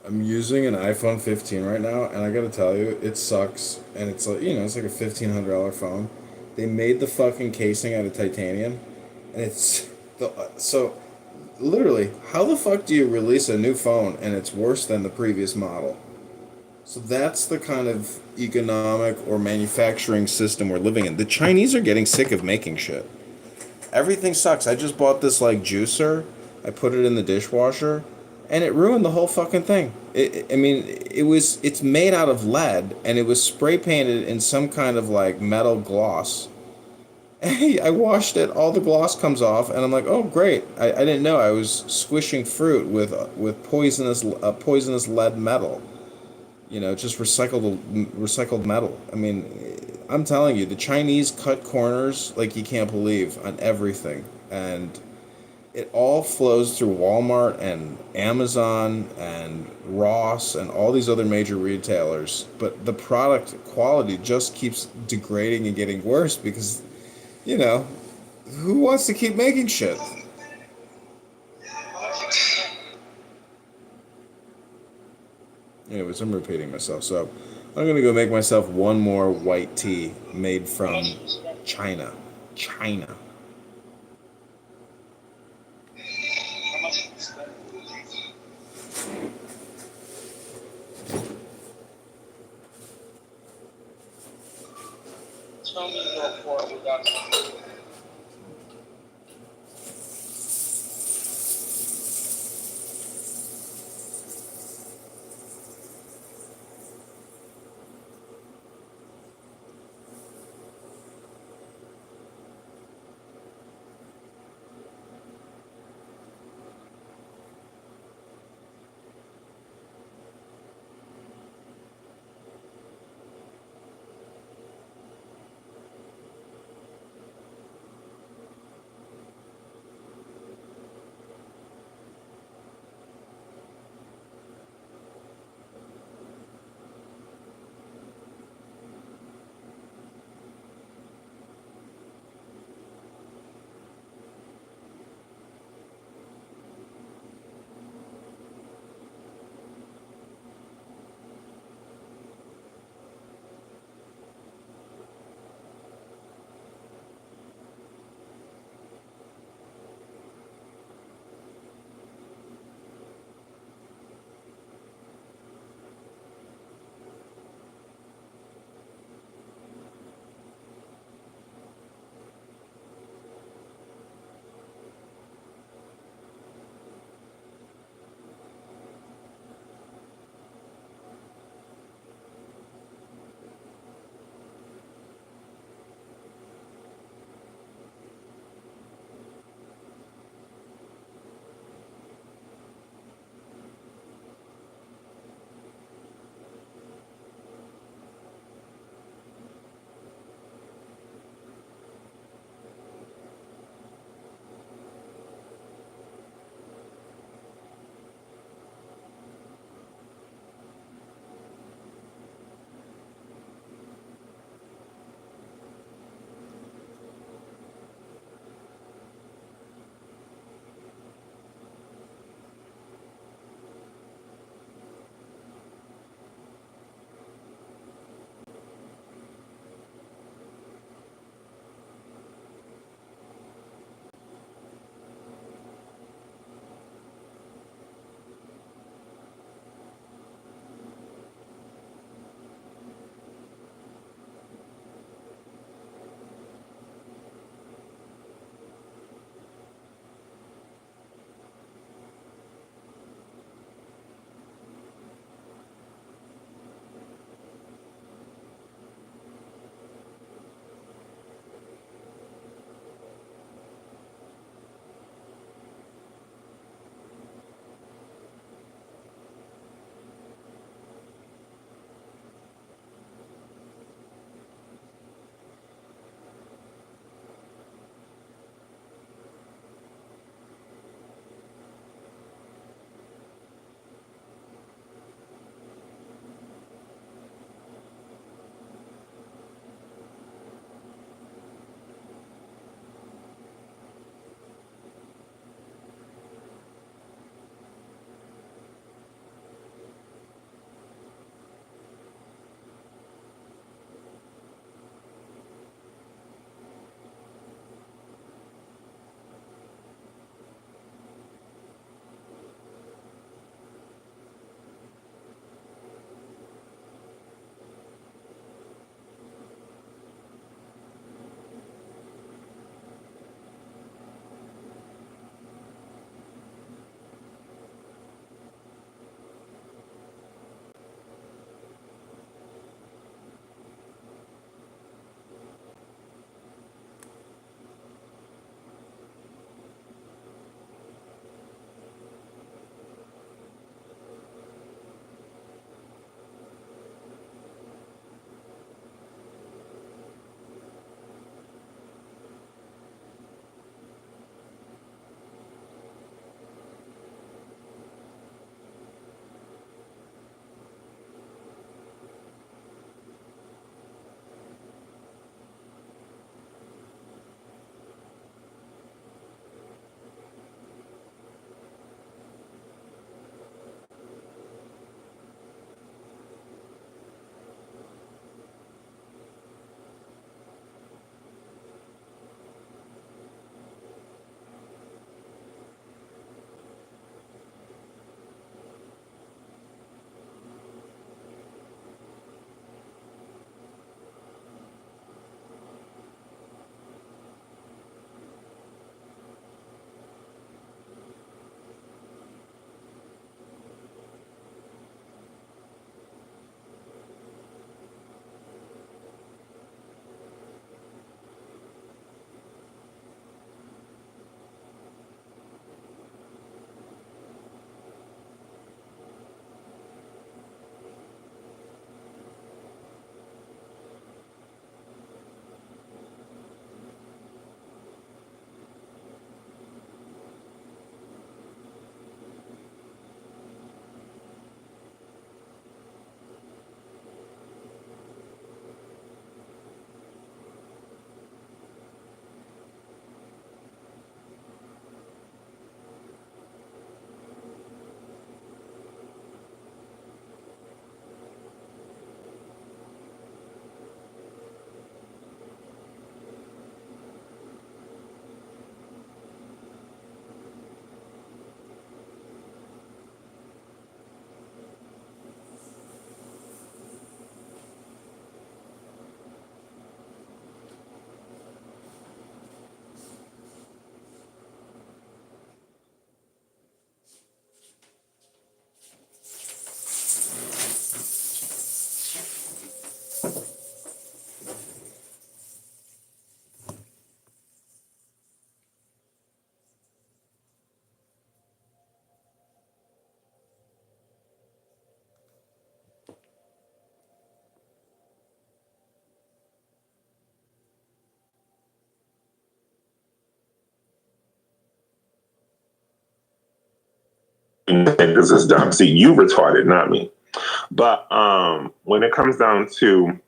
I'm using an iPhone 15 right now, and I gotta tell you, it sucks. And it's like, it's like a $1,500 phone. They made the fucking casing out of titanium, and it's so literally, how the fuck do you release a new phone and it's worse than the previous model? So that's the kind of economic or manufacturing system we're living in. The Chinese are getting sick of making shit. Everything sucks. I just bought this like juicer. I put it in the dishwasher. And it ruined the whole fucking thing. It's made out of lead, and it was spray painted in some kind of like metal gloss. Hey, I washed it, all the gloss comes off, and I'm like, oh great. I didn't know I was squishing fruit with poisonous lead metal. Just recycled metal. I'm telling you, the Chinese cut corners like you can't believe on everything, and it all flows through Walmart and Amazon and Ross and all these other major retailers. But the product quality just keeps degrading and getting worse because, who wants to keep making shit? Anyways, I'm repeating myself. So I'm going to go make myself one more white tea made from China. China. Tell me your report without think this is dumb. See, you retarded, not me. But when it comes down to,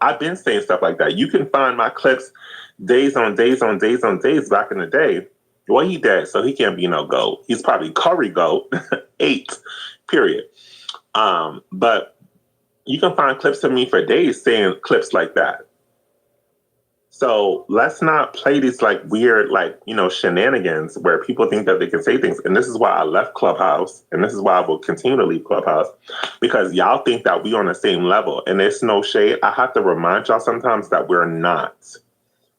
I've been saying stuff like that. You can find my clips days on days on days on days back in the day. Well, he dead, so he can't be no GOAT. He's probably Curry GOAT, 8, period. But you can find clips of me for days saying clips like that. So let's not play these like weird, shenanigans where people think that they can say things. And this is why I left Clubhouse, and this is why I will continue to leave Clubhouse, because y'all think that we on the same level. And it's no shade. I have to remind y'all sometimes that we're not.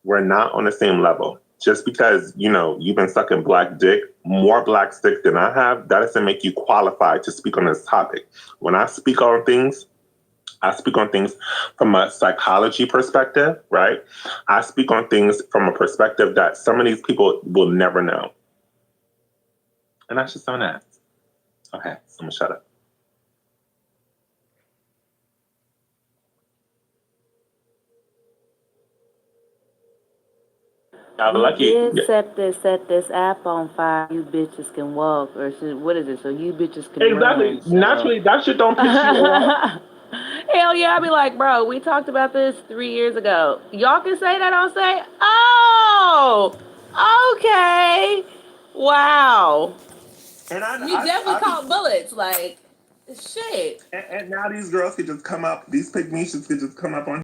We're not on the same level. Just because, you've been sucking black dick, more black dick than I have, that doesn't make you qualified to speak on this topic. When I speak on things from a psychology perspective, right? I speak on things from a perspective that some of these people will never know. And that's just on that. Okay, so I'm gonna shut up. You set this app on fire. You bitches can walk, or what is it? So you bitches can Exactly. run. So. Naturally, that shit don't piss you off. Hell yeah, I'd be like, bro, we talked about this 3 years ago. Y'all can say that on say, oh, okay, wow. And you definitely caught bullets, like shit. And now these girls could just come up. These pygmies could just come up on